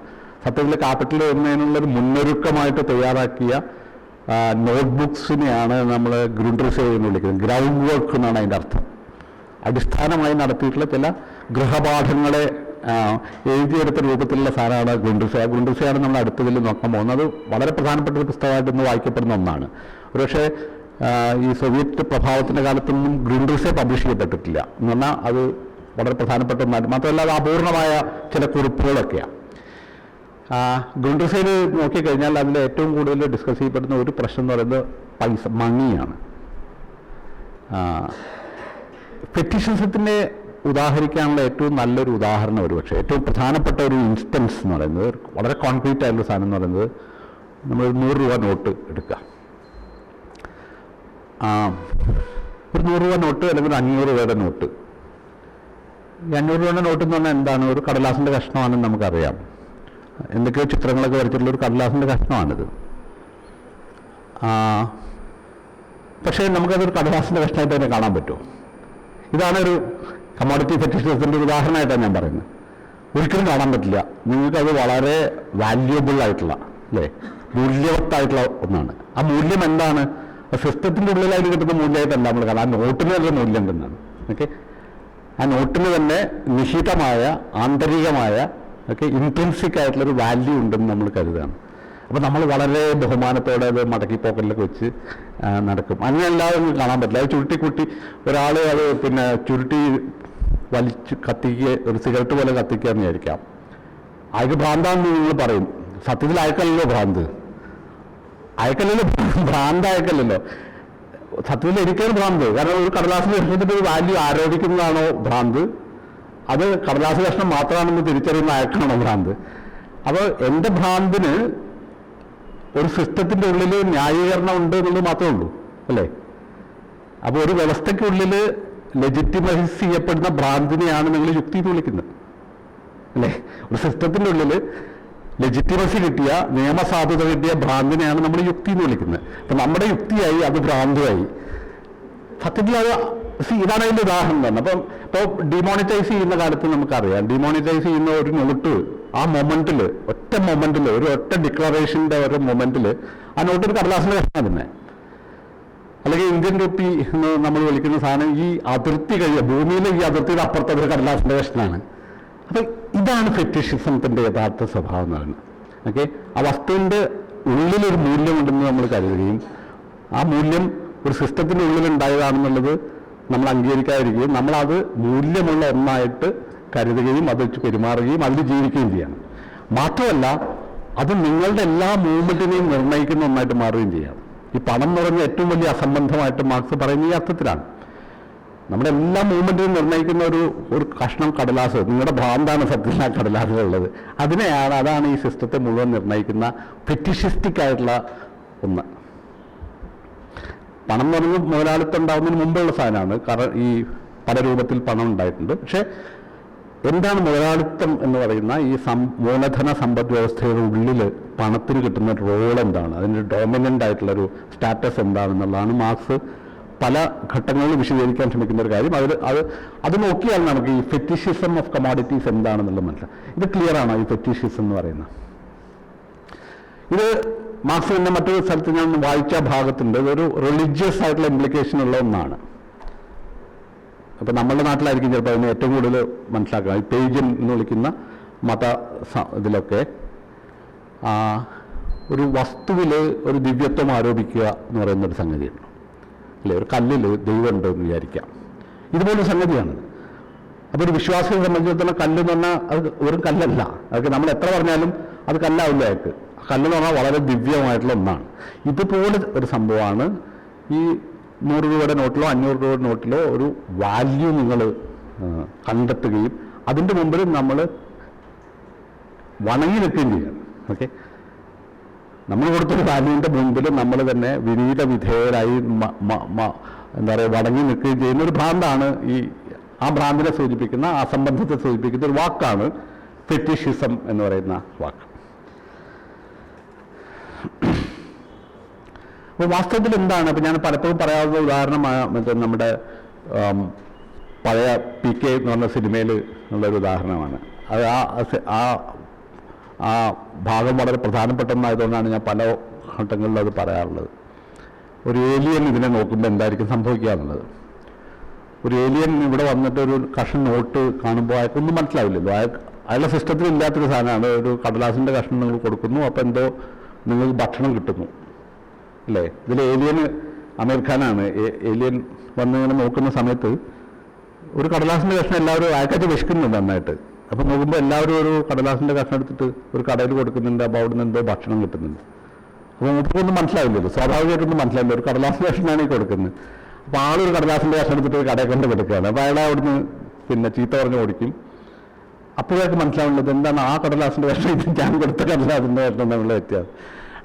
സത്യത്തിൽ ക്യാപിറ്റൽ വരുന്നതിനുള്ളൊരു മുന്നൊരുക്കമായിട്ട് തയ്യാറാക്കിയ നോട്ട്ബുക്സിനെയാണ് നമ്മൾ ഗ്രിൻഡ്രൂസെ എന്ന് വിളിക്കുന്നത്. ഗ്രൗണ്ട് വർക്ക് എന്നാണ് അതിൻ്റെ അർത്ഥം. അടിസ്ഥാനമായി നടത്തിയിട്ടുള്ള ചില ഗൃഹപാഠങ്ങളെ എഴുതിയെടുത്ത രൂപത്തിലുള്ള സാധനമാണ് ഗ്രിൻഡ്രൂസെ. ആ ഗ്രിൻഡ്രൂസെയാണ് നമ്മൾ അടുത്തതിൽ നോക്കാൻ പോകുന്നത്. അത് വളരെ പ്രധാനപ്പെട്ട ഒരു പുസ്തകമായിട്ട് ഇന്ന് വായിക്കപ്പെടുന്ന ഒന്നാണ്. ഒരുപക്ഷെ ഈ സോവിയറ്റ് പ്രഭാവത്തിൻ്റെ കാലത്തൊന്നും ഗ്രിൻഡ്രൂസെ പബ്ലിഷ് ചെയ്യപ്പെട്ടിട്ടില്ല എന്ന് പറഞ്ഞാൽ അത് വളരെ പ്രധാനപ്പെട്ട ഒന്നാണ്. മാത്രമല്ല അത് അപൂർണമായ ചില കുറിപ്പുകളൊക്കെയാണ്. ഗ്രിൻഡ്രൂസയിൽ നോക്കിക്കഴിഞ്ഞാൽ അതിൽ ഏറ്റവും കൂടുതൽ ഡിസ്കസ് ചെയ്യപ്പെടുന്ന ഒരു പ്രശ്നം എന്ന് പറയുന്നത് പൈസ, മണിയാണ്. ഫെറ്റിഷിസത്തിനെ ഉദാഹരിക്കാനുള്ള ഏറ്റവും നല്ലൊരു ഉദാഹരണം ഒരുപക്ഷെ ഏറ്റവും പ്രധാനപ്പെട്ട ഒരു ഇൻസ്റ്റൻസ് എന്ന് പറയുന്നത് വളരെ കോൺക്രീറ്റ് ആയിട്ടുള്ള സാധനം എന്ന് പറയുന്നത് നമ്മൾ 100 രൂപ നോട്ട് എടുക്കുക. ഒരു 100 രൂപ നോട്ട് അല്ലെങ്കിൽ 500 രൂപയുടെ നോട്ട്. ഈ 500 രൂപയുടെ നോട്ട് എന്ന് പറഞ്ഞാൽ എന്താണ്? ഒരു കടലാസിൻ്റെ കഷ്ണമാണെന്ന് നമുക്കറിയാം. എന്തൊക്കെയോ ചിത്രങ്ങളൊക്കെ വരച്ചിട്ടുള്ള ഒരു കടലാസിൻ്റെ കഷ്ണമാണിത്. പക്ഷേ നമുക്കതൊരു കടലാസിൻ്റെ കഷ്ണമായിട്ട് തന്നെ കാണാൻ പറ്റുമോ? ഇതാണ് ഒരു കമ്മോഡിറ്റി ഫെറ്റിഷിസത്തിൻ്റെ ഒരു ഉദാഹരണമായിട്ടാണ് ഞാൻ പറയുന്നത്. ഒരിക്കലും കാണാൻ പറ്റില്ല. നിങ്ങൾക്കത് വളരെ വാല്യുബിൾ ആയിട്ടുള്ള അല്ലേ, മൂല്യവത്തായിട്ടുള്ള ഒന്നാണ്. ആ മൂല്യം എന്താണ്? സിസ്റ്റത്തിൻ്റെ ഉള്ളിലായിട്ട് കിട്ടുന്ന മൂല്യമായിട്ടല്ല നമ്മൾ കാണാം. ആ നോട്ടിന് നല്ല മൂല്യം തന്നെയാണ്. ഓക്കെ, ആ നോട്ടിന് തന്നെ നിഹിതമായ ആന്തരികമായ ഓക്കെ ഇൻട്രിൻസിക് ആയിട്ടുള്ളൊരു വാല്യൂ ഉണ്ടെന്ന് നമ്മൾ കരുതുകയാണ്. അപ്പോൾ നമ്മൾ വളരെ ബഹുമാനത്തോടെ അത് മടക്കി പോക്കറ്റിലൊക്കെ വെച്ച് നടക്കും. അങ്ങനെയല്ലാതെ ഒന്നും കാണാൻ പറ്റില്ല. അത് ചുരുട്ടിക്കുട്ടി ഒരാൾ അത് പിന്നെ ചുരുട്ടി വലിച്ച് കത്തിക്കുക, ഒരു സിഗരറ്റ് പോലെ കത്തിക്കുക എന്ന് വിചാരിക്കാം. അയാൾക്ക് ഭ്രാന്താന്ന് നിങ്ങൾ പറയും. സത്യത്തിൽ അയക്കല്ലല്ലോ ഭ്രാന്ത്, അയക്കല്ലല്ലോ ഭ്രാന്ത്, അയക്കല്ലല്ലോ സത്യത്തിൽ എനിക്കാണ് ഭ്രാന്ത്. കാരണം ഒരു കടലാസ് കഷ്ണത്തിൻ്റെ ഒരു വാല്യൂ ആരോപിക്കുന്നതാണോ ഭ്രാന്ത്? അത് കടലാസ് കഷ്ണം മാത്രമാണെന്ന് തിരിച്ചറിയുന്ന അയക്കാണോ ഭ്രാന്ത്? അപ്പോൾ എൻ്റെ ഭ്രാന്തിന് ഒരു സിസ്റ്റത്തിൻ്റെ ഉള്ളിൽ ന്യായീകരണം ഉണ്ട് എന്നുള്ളത് മാത്രമേ ഉള്ളൂ അല്ലേ. അപ്പോൾ ഒരു വ്യവസ്ഥയ്ക്കുള്ളിൽ ലെജിറ്റിമൈസ് ചെയ്യപ്പെടുന്ന ഭ്രാന്തിനെയാണ് നിങ്ങൾ യുക്തി എന്ന് വിളിക്കുന്നത് അല്ലേ. ഒരു സിസ്റ്റത്തിൻ്റെ ഉള്ളിൽ ലെജിറ്റിമസി കിട്ടിയ, നിയമസാധുത കിട്ടിയ ഭ്രാന്തിനെയാണ് നമ്മൾ യുക്തി എന്ന് വിളിക്കുന്നത്. അപ്പം നമ്മുടെ യുക്തിയായി അത് ഭ്രാന്തുമായി. സത്യത്തിൽ അത് ഇതാണ് അതിൻ്റെ ഉദാഹരണം തന്നെ. ഇപ്പോൾ ഡിമോണിറ്റൈസ് ചെയ്യുന്ന കാലത്ത് നമുക്കറിയാം, ഡിമോണിറ്റൈസ് ചെയ്യുന്ന ഒരു നോട്ട് ആ മൊമെന്റിൽ, ഒരു ഒറ്റ ഡിക്ലറേഷൻ്റെ ഒരു മൊമെന്റിൽ ആ നോട്ട് ഒരു കടലാസിൻ്റെ കഷ്ണം തന്നെ. അല്ലെങ്കിൽ ഇന്ത്യൻ റുപ്പി എന്ന് നമ്മൾ വിളിക്കുന്ന സാധനം ഈ അതിർത്തി കഴിയുക, ഭൂമിയിലെ ഈ അതിർത്തിയുടെ അപ്പുറത്തെ ഒരു കടലാസിൻ്റെ കഷ്ണമാണ്. അപ്പം ഇതാണ് ഫെറ്റിഷിസത്തിൻ്റെ യഥാർത്ഥ സ്വഭാവം എന്ന് പറയുന്നത്. ഓക്കെ, ആ വസ്തുവിൻ്റെ ഉള്ളിലൊരു മൂല്യമുണ്ടെന്ന് നമ്മൾ കരുതുകയും ആ മൂല്യം ഒരു സിസ്റ്റത്തിൻ്റെ ഉള്ളിലുണ്ടായതാണെന്നുള്ളത് നമ്മൾ അംഗീകരിക്കാതിരിക്കുകയും നമ്മളത് മൂല്യമുള്ള ഒന്നായിട്ട് കരുതുകയും അത് പെരുമാറുകയും അതിൽ ജീവിക്കുകയും ചെയ്യണം. മാത്രമല്ല അത് നിങ്ങളുടെ എല്ലാ മൂവ്മെന്റിനെയും നിർണ്ണയിക്കുന്ന ഒന്നായിട്ട് മാറുകയും ചെയ്യാം. ഈ പണം എന്ന് പറഞ്ഞ ഏറ്റവും വലിയ അസംബന്ധമായിട്ട് മാർക്സ് പറയുന്ന ഈ അർത്ഥത്തിലാണ്. നമ്മുടെ എല്ലാ മൂവ്മെന്റിനും നിർണ്ണയിക്കുന്ന ഒരു കഷ്ണം കടലാസ്, നിങ്ങളുടെ ഭ്രാന്താണ് സത്യത്തിൽ ആ കടലാസിലുള്ളത്. അതാണ് ഈ സിസ്റ്റത്തെ മുഴുവൻ നിർണ്ണയിക്കുന്ന ഫെറ്റിഷിസ്റ്റിക് ആയിട്ടുള്ള ഒന്ന്. പണം എന്ന് പറയുന്നത് മുതലാളിത്തം ഉണ്ടാവുന്നതിന് മുമ്പുള്ള സാധനമാണ്. കാരണം ഈ പല രൂപത്തിൽ പണം ഉണ്ടായിട്ടുണ്ട്. പക്ഷേ എന്താണ് മുതലാളിത്തം എന്ന് പറയുന്ന ഈ മൂലധന സമ്പദ് വ്യവസ്ഥയുടെ ഉള്ളിൽ പണത്തിന് കിട്ടുന്ന റോൾ എന്താണ്, അതിൻ്റെ ഡോമിനൻ്റ് ആയിട്ടുള്ളൊരു സ്റ്റാറ്റസ് എന്താണെന്നുള്ളതാണ് മാർക്സ് പല ഘട്ടങ്ങളിൽ വിശദീകരിക്കാൻ ശ്രമിക്കുന്ന ഒരു കാര്യം. അത് നോക്കിയാൽ നമുക്ക് ഈ ഫെറ്റിഷിസം ഓഫ് കമോഡിറ്റീസ് എന്താണെന്നുള്ളത് മനസ്സിലാക്കാം. ഇത് ക്ലിയർ ആണോ ഈ ഫെറ്റിഷിസം എന്ന് പറയുന്നത്? ഇത് മാർക്സ് തന്നെ മറ്റൊരു സ്ഥലത്ത് ഞാൻ വായിച്ച ഭാഗത്തുണ്ട്. ഇതൊരു റിലീജിയസ് ആയിട്ടുള്ള ഇംപ്ലിക്കേഷൻ ഉള്ള ഒന്നാണ്. അപ്പം നമ്മളുടെ നാട്ടിലായിരിക്കും ചിലപ്പോൾ അതിന് ഏറ്റവും കൂടുതൽ മനസ്സിലാക്കുക. ഈ പേജൻ എന്ന് വിളിക്കുന്ന മത ഇതിലൊക്കെ ഒരു വസ്തുവിൽ ഒരു ദിവ്യത്വം ആരോപിക്കുക എന്ന് പറയുന്നൊരു സംഗതിയുണ്ട് അല്ലേ. ഒരു കല്ലിൽ ദൈവം ഉണ്ടെന്ന് വിചാരിക്കാം. ഇതുപോലൊരു സംഗതിയാണ്. അപ്പോൾ ഒരു വിശ്വാസിയെ സംബന്ധിച്ചിടത്തോളം കല്ലെന്ന് പറഞ്ഞാൽ അത് ഒരു കല്ലല്ല. അതൊക്കെ നമ്മൾ എത്ര പറഞ്ഞാലും അത് കല്ലാവില്ല അയാൾക്ക്. കല്ലെന്ന് പറഞ്ഞാൽ വളരെ ദിവ്യമായിട്ടുള്ള ഒന്നാണ്. ഇതുപോലെ ഒരു സംഭവമാണ് ഈ 100 രൂപയുടെ നോട്ടിലോ 500 രൂപയുടെ നോട്ടിലോ ഒരു വാല്യൂ നിങ്ങൾ കണ്ടെത്തുകയും അതിൻ്റെ മുമ്പിൽ നമ്മൾ വണങ്ങി നിൽക്കുകയും ചെയ്യണം. ഓക്കെ, നമ്മൾ കൊടുത്തൊരു വാല്യൂവിൻ്റെ മുമ്പിൽ നമ്മൾ തന്നെ വിനീത വിധേയരായി എന്താ പറയുക വണങ്ങി നിൽക്കുകയും ചെയ്യുന്ന ഒരു ഭ്രാന്താണ് ആ ഭ്രാന്തിനെ സൂചിപ്പിക്കുന്ന, ആ സംബന്ധത്തെ സൂചിപ്പിക്കുന്ന ഒരു വാക്കാണ് ഫെറ്റിഷിസം എന്ന് പറയുന്ന വാക്ക്. അപ്പോൾ വാസ്തവത്തിൽ എന്താണ്? അപ്പം ഞാൻ പലപ്പോഴും പറയാവുന്ന ഉദാഹരണമാണ് നമ്മുടെ പഴയ PK എന്ന് പറഞ്ഞ സിനിമയിൽ ഉള്ളൊരു ഉദാഹരണമാണ്. അത് ആ ഭാഗം വളരെ പ്രധാനപ്പെട്ടതായതുകൊണ്ടാണ് ഞാൻ പല ഘട്ടങ്ങളിലും അത് പറയാറുള്ളത്. ഒരു ഏലിയൻ ഇതിനെ നോക്കുമ്പോൾ എന്തായിരിക്കും സംഭവിക്കുക എന്നുള്ളത്. ഒരു ഏലിയൻ ഇവിടെ വന്നിട്ട് ഒരു കഷ്ണം നോട്ട് കാണുമ്പോൾ അയാൾക്കൊന്നും മനസ്സിലാവില്ലല്ലോ. അയാളുടെ സിസ്റ്റത്തിൽ ഇല്ലാത്തൊരു സാധനമാണ്. ഒരു കടലാസിൻ്റെ കഷ്ണം നിങ്ങൾ കൊടുക്കുന്നു, അപ്പോൾ എന്തോ നിങ്ങൾക്ക് ഭക്ഷണം കിട്ടുന്നു അല്ലേ. ഇതിൽ ഏലിയന് അമീർ ഖാനാണ്. ഏലിയൻ വന്നിങ്ങനെ നോക്കുന്ന സമയത്ത് ഒരു കടലാസിൻ്റെ കഷ്ണം എല്ലാവരും അയക്കാറ്റ് വിശക്കുന്നുണ്ട് നന്നായിട്ട്. അപ്പം നോക്കുമ്പോൾ എല്ലാവരും ഒരു കടലാസിൻ്റെ കഷ്ണം എടുത്തിട്ട് ഒരു കടയിൽ കൊടുക്കുന്നുണ്ട്. അപ്പോൾ അവിടെ നിന്ന് എന്തോ ഭക്ഷണം കിട്ടുന്നുണ്ട്. അപ്പോൾ നമുക്കൊന്നും മനസ്സിലാവില്ലല്ലോ, സ്വാഭാവികമായിട്ടൊന്നും മനസ്സിലാവില്ല. ഒരു കടലാസിൻ്റെ കഷ്ണമാണ് ഈ കൊടുക്കുന്നത്. അപ്പോൾ ആളൊരു കടലാസിൻ്റെ കഷ്ണം എടുത്തിട്ട് കടയിൽ കൊണ്ട് കൊടുക്കുകയാണ്. അപ്പോൾ അയാളെ അവിടുന്ന് ചീത്ത പറഞ്ഞ് ഓടിക്കും. അപ്പോഴേക്ക് മനസ്സിലാവുന്നത് എന്താണ് ആ കടലാസിൻ്റെ കഷ്ണം ഇത് ഞാൻ കൊടുത്ത കടലാസിൻ്റെ കഷ്ണം എന്നുള്ള വ്യത്യാസം.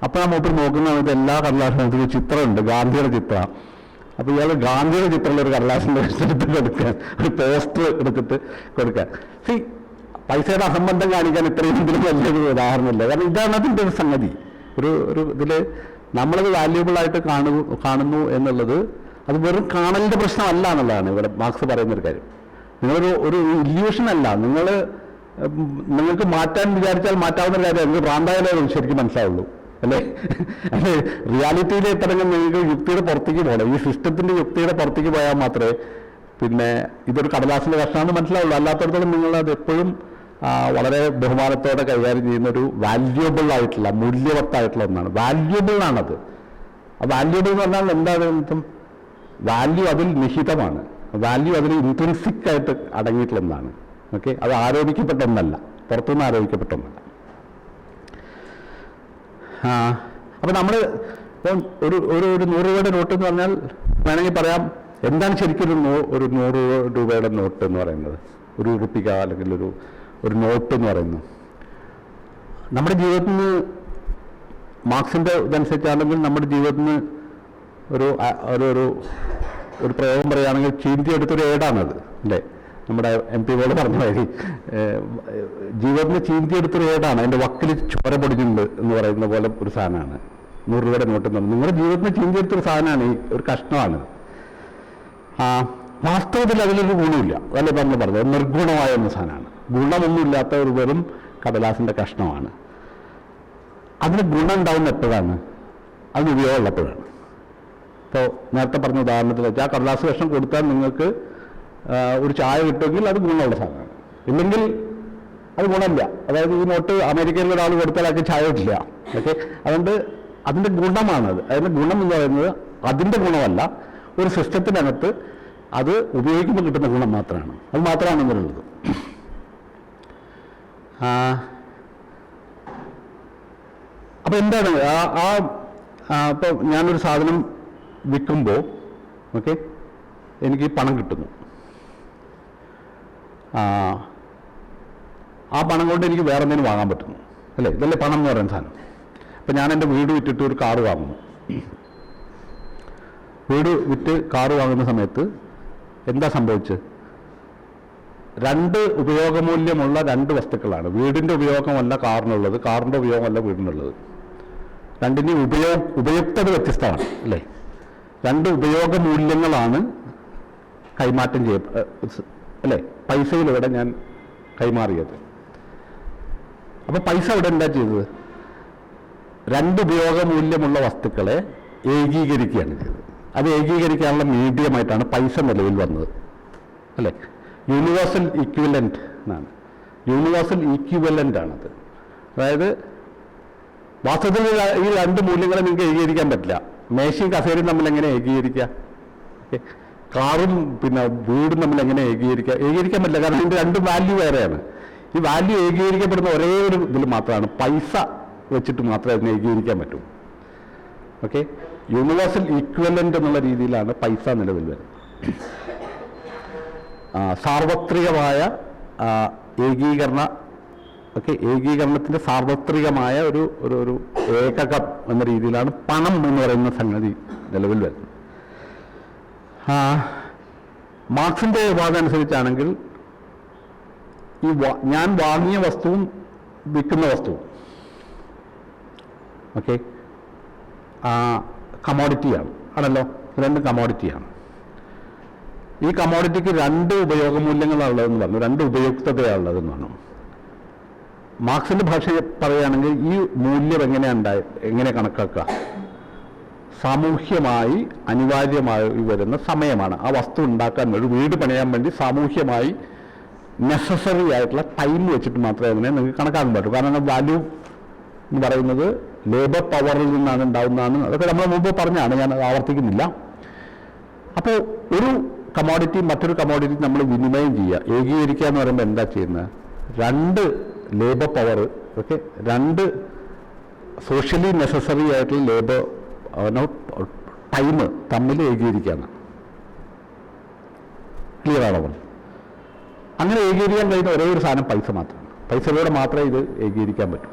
അപ്പോൾ ആ മൂപ്പർ നോക്കുന്ന സമയത്ത് എല്ലാ കടലാസിനും ചിത്രമുണ്ട്, ഗാന്ധിയുടെ ചിത്രം. അപ്പോൾ ഇയാൾ ഗാന്ധിയുടെ ചിത്രമുള്ള ഒരു കടലാസിൻ്റെ കഷ്ണം എടുത്ത് കൊടുക്കാൻ, ഒരു പോസ്റ്റർ എടുത്തിട്ട് കൊടുക്കാൻ. പൈസയുടെ അസംബന്ധം കാണിക്കാൻ ഇത്രയും വലിയൊരു ഉദാഹരണമില്ല. കാരണം ഇതാണ് അതിൻ്റെ ഒരു സംഗതി. ഒരു ഇതിൽ നമ്മളത് വാല്യൂബിളായിട്ട് കാണുന്നു എന്നുള്ളത് അത് വെറും കാണലിൻ്റെ പ്രശ്നമല്ല എന്നുള്ളതാണ് ഇവിടെ മാർക്സ് പറയുന്നൊരു കാര്യം. ഒരു ഇല്യൂഷൻ അല്ല. നിങ്ങൾക്ക് മാറ്റാൻ വിചാരിച്ചാൽ മാറ്റാവുന്ന കാര്യം നിങ്ങൾക്ക് ഭ്രാന്തായാലേ ശരിക്കും മനസ്സിലാവുള്ളൂ അല്ലേ. അല്ലെ, റിയാലിറ്റിയിലെ എത്തണമെങ്കിൽ നിങ്ങൾക്ക് യുക്തിയുടെ പുറത്തേക്ക് പോകണം. ഈ സിസ്റ്റത്തിൻ്റെ യുക്തിയുടെ പുറത്തേക്ക് പോയാൽ മാത്രമേ പിന്നെ ഇതൊരു കടലാസിൻ്റെ കഷ്ണമാണെന്ന് മനസ്സിലാവുള്ളൂ. അല്ലാത്തടത്തോളം നിങ്ങളത് എപ്പോഴും വളരെ ബഹുമാനത്തോടെ കൈകാര്യം ചെയ്യുന്ന ഒരു വാല്യൂബിൾ ആയിട്ടുള്ള, മൂല്യവത്തായിട്ടുള്ള ഒന്നാണ്. വാല്യൂബിൾ ആണത്. ആ വാല്യൂബിൾ എന്ന് പറഞ്ഞാൽ എന്താണ്? വാല്യൂ അതിൽ നിഹിതമാണ്. വാല്യൂ അതിൽ ഇൻട്രിൻസിക് ആയിട്ട് അടങ്ങിയിട്ടുള്ള ഒന്നാണ്. ഓക്കെ, അത് ആരോപിക്കപ്പെട്ട ഒന്നല്ല, പുറത്തുനിന്ന് ആരോപിക്കപ്പെട്ട ഒന്നല്ല. അപ്പം നമ്മൾ ഇപ്പം ഒരു 100 രൂപയുടെ നോട്ട് എന്ന് പറഞ്ഞാൽ വേണമെങ്കിൽ പറയാം എന്താണ് ശരിക്കും ഒരു 100 രൂപയുടെ നോട്ട് എന്ന് പറയുന്നത്, ഒരു റുപ്പിക അല്ലെങ്കിൽ ഒരു നോട്ട് എന്ന് പറയുന്നത്. നമ്മുടെ ജീവിതത്തിൽ നിന്ന് മാർക്സിൻ്റെ ഇതനുസരിച്ചാണെങ്കിൽ നമ്മുടെ ജീവിതത്തിൽ നിന്ന് ഒരു പ്രയോഗം പറയുകയാണെങ്കിൽ ചീന്തിയെടുത്തൊരു ഏടാണത് അല്ലേ. നമ്മുടെ MP പോലെ പറഞ്ഞ മാതിരി ജീവിതത്തിന് ചീന്തിയെടുത്തൊരു ഏടാണ്. അതിൻ്റെ വക്കിൽ ചോര പൊടിഞ്ഞുണ്ട് എന്ന് പറയുന്ന പോലെ ഒരു സാധനമാണ് 100 രൂപയുടെ നോട്ട് എന്ന് പറയുന്നത്. നിങ്ങളുടെ ജീവിതത്തിന് ചീന്തിയെടുത്തൊരു സാധനമാണ്, ഈ ഒരു കഷ്ണമാണ്. വാസ്തവത്തിൽ അതിലൊരു ഗുണമില്ല, അതല്ലേ നമ്മൾ പറഞ്ഞത്, നിർഗുണമായ ഒരു സാധനമാണ്. ഗുണമൊന്നുമില്ലാത്ത ഒരു വെറും കടലാസിൻ്റെ കഷ്ണമാണ്. അതിന് ഗുണം ഉണ്ടാവുന്ന എപ്പോഴാണ്? അതിന് ഉപയോഗമുള്ളപ്പോഴാണ്. ഇപ്പോൾ നേരത്തെ പറഞ്ഞ ഉദാഹരണത്തിൽ വെച്ചാൽ ആ കടലാസ് കഷ്ണം കൊടുത്താൽ നിങ്ങൾക്ക് ഒരു ചായ കിട്ടുമെങ്കിൽ അത് ഗുണമുള്ള സാധനമാണ്. ഇല്ലെങ്കിൽ അത് ഗുണമില്ല. അതായത് ഈ നോട്ട് അമേരിക്കയിൽ ഒരാൾ കൊടുത്താൽ അതൊക്കെ ചായ കിട്ടില്ല. ഓക്കെ, അതുകൊണ്ട് അതിൻ്റെ ഗുണമാണത്. അതിൻ്റെ ഗുണം എന്ന് പറയുന്നത് അതിൻ്റെ ഗുണമല്ല, ഒരു സിസ്റ്റത്തിനകത്ത് അത് ഉപയോഗിക്കുമ്പോൾ കിട്ടുന്ന ഗുണം മാത്രമാണ്. അത് മാത്രമാണ് ഇതിലുള്ളത്. അപ്പോൾ എന്താണ് ഇപ്പോൾ ഞാനൊരു സാധനം വിൽക്കുമ്പോൾ ഓക്കെ എനിക്ക് പണം കിട്ടുന്നു. ആ പണം കൊണ്ട് എനിക്ക് വേറെ എന്തെങ്കിലും വാങ്ങാൻ പറ്റുന്നു അല്ലേ? ഇതല്ലേ പണം എന്ന് പറയുന്ന സാധനം. ഇപ്പം ഞാൻ എൻ്റെ വീട് വിറ്റിട്ട് ഒരു കാറ് വാങ്ങുന്നു. വീട് വിറ്റ് കാറ് വാങ്ങുന്ന സമയത്ത് എന്താ സംഭവിച്ചത്? രണ്ട് ഉപയോഗമൂല്യമുള്ള രണ്ട് വസ്തുക്കളാണ്. വീടിൻ്റെ ഉപയോഗമല്ല കാറിനുള്ളത്, കാറിൻ്റെ ഉപയോഗമല്ല വീടിനുള്ളത്. രണ്ടിൻ്റെയും ഉപയുക്തത വ്യത്യസ്തമാണ് അല്ലേ? രണ്ട് ഉപയോഗമൂല്യങ്ങളാണ് കൈമാറ്റം അല്ലേ? പൈസയിലൂടെ ഞാൻ കൈമാറിയത്. അപ്പോൾ പൈസ ഇവിടെ എന്താ ചെയ്തത്? രണ്ട് ഉപയോഗമൂല്യമുള്ള വസ്തുക്കളെ ഏകീകരിക്കുകയാണ് ചെയ്തത്. അത് ഏകീകരിക്കാനുള്ള മീഡിയമായിട്ടാണ് പൈസ നിലവിൽ വന്നത് അല്ലേ? യൂണിവേഴ്സൽ ഈക്വിവലൻ്റ് എന്നാണ്. യൂണിവേഴ്സൽ ഈക്വിവലൻ്റ് ആണത്. അതായത് വാസ്തവത്തിൽ ഈ രണ്ട് മൂല്യങ്ങളെ നിങ്ങൾക്ക് ഏകീകരിക്കാൻ പറ്റില്ല. മേശയും കസേരയും തമ്മിൽ എങ്ങനെ ഏകീകരിക്കുക? ഓക്കെ, കാറും പിന്നെ വീടും തമ്മിൽ എങ്ങനെ ഏകീകരിക്കാൻ പറ്റില്ല. കാരണം ഇതിൻ്റെ രണ്ട് വാല്യൂ വേറെയാണ്. ഈ വാല്യൂ ഏകീകരിക്കപ്പെടുന്ന ഒരേ ഒരു ഇതിൽ മാത്രമാണ്, പൈസ വെച്ചിട്ട് മാത്രമേ അതിനെ ഏകീകരിക്കാൻ പറ്റൂ. ഓക്കെ, യൂണിവേഴ്സൽ ഈക്വലൻ്റ് എന്നുള്ള രീതിയിലാണ് പൈസ നിലവിൽ വരുന്നത്. സാർവത്രികമായ ഏകീകരണ ഏകീകരണത്തിൻ്റെ സാർവത്രികമായ ഒരു ഒരു ഏകകം എന്ന രീതിയിലാണ് പണം എന്ന് പറയുന്ന സംഗതി നിലവിൽ വരുന്നത്. മാർക്സിൻ്റെ വാദം അനുസരിച്ചാണെങ്കിൽ ഈ ഞാൻ വാങ്ങിയ വസ്തുവും വിൽക്കുന്ന വസ്തുവും ഓക്കെ കമോഡിറ്റിയാണ് ആണല്ലോ. രണ്ട് കമോഡിറ്റിയാണ്. ഈ കമോഡിറ്റിക്ക് രണ്ട് ഉപയോഗമൂല്യങ്ങളുള്ളതെന്ന് പറഞ്ഞു, രണ്ട് ഉപയുക്തതയുള്ളതെന്ന് പറഞ്ഞു. മാർക്സിൻ്റെ ഭാഷ പറയുകയാണെങ്കിൽ ഈ മൂല്യം എങ്ങനെ കണക്കാക്കുക? സാമൂഹ്യമായി അനിവാര്യമായി വരുന്ന സമയമാണ്. ആ വസ്തു ഉണ്ടാക്കാൻ ഒരു വീട് പണിയാൻ വേണ്ടി സാമൂഹ്യമായി നെസസറി ആയിട്ടുള്ള ടൈം വെച്ചിട്ട് മാത്രമേ അതിനെ നിങ്ങൾക്ക് കണക്കാക്കാൻ പറ്റൂ. കാരണം വാല്യൂ എന്ന് പറയുന്നത് ലേബർ പവറിൽ നിന്നാണ് ഉണ്ടാവുന്നതാണ്. അതൊക്കെ നമ്മൾ മുമ്പ് പറഞ്ഞാണ്, ഞാൻ അത് ആവർത്തിക്കുന്നില്ല. അപ്പോൾ ഒരു കമോഡിറ്റി മറ്റൊരു കമോഡിറ്റി നമ്മൾ വിനിമയം ചെയ്യുക, ഏകീകരിക്കുക എന്ന് പറയുമ്പോൾ എന്താ ചെയ്യുന്നത്? രണ്ട് ലേബർ പവർ ഓക്കെ, രണ്ട് സോഷ്യലി നെസസറി ആയിട്ടുള്ള ലേബർ ടൈം തമ്മിൽ ഏകീകരിക്കുകയാണ്. ക്ലിയർ ആണോ? അങ്ങനെ ഏകീകരിക്കാൻ കഴിയുന്ന ഒരേ ഒരു സാധനം പൈസ മാത്രമാണ്. പൈസയിലൂടെ മാത്രമേ ഇത് ഏകീകരിക്കാൻ പറ്റൂ.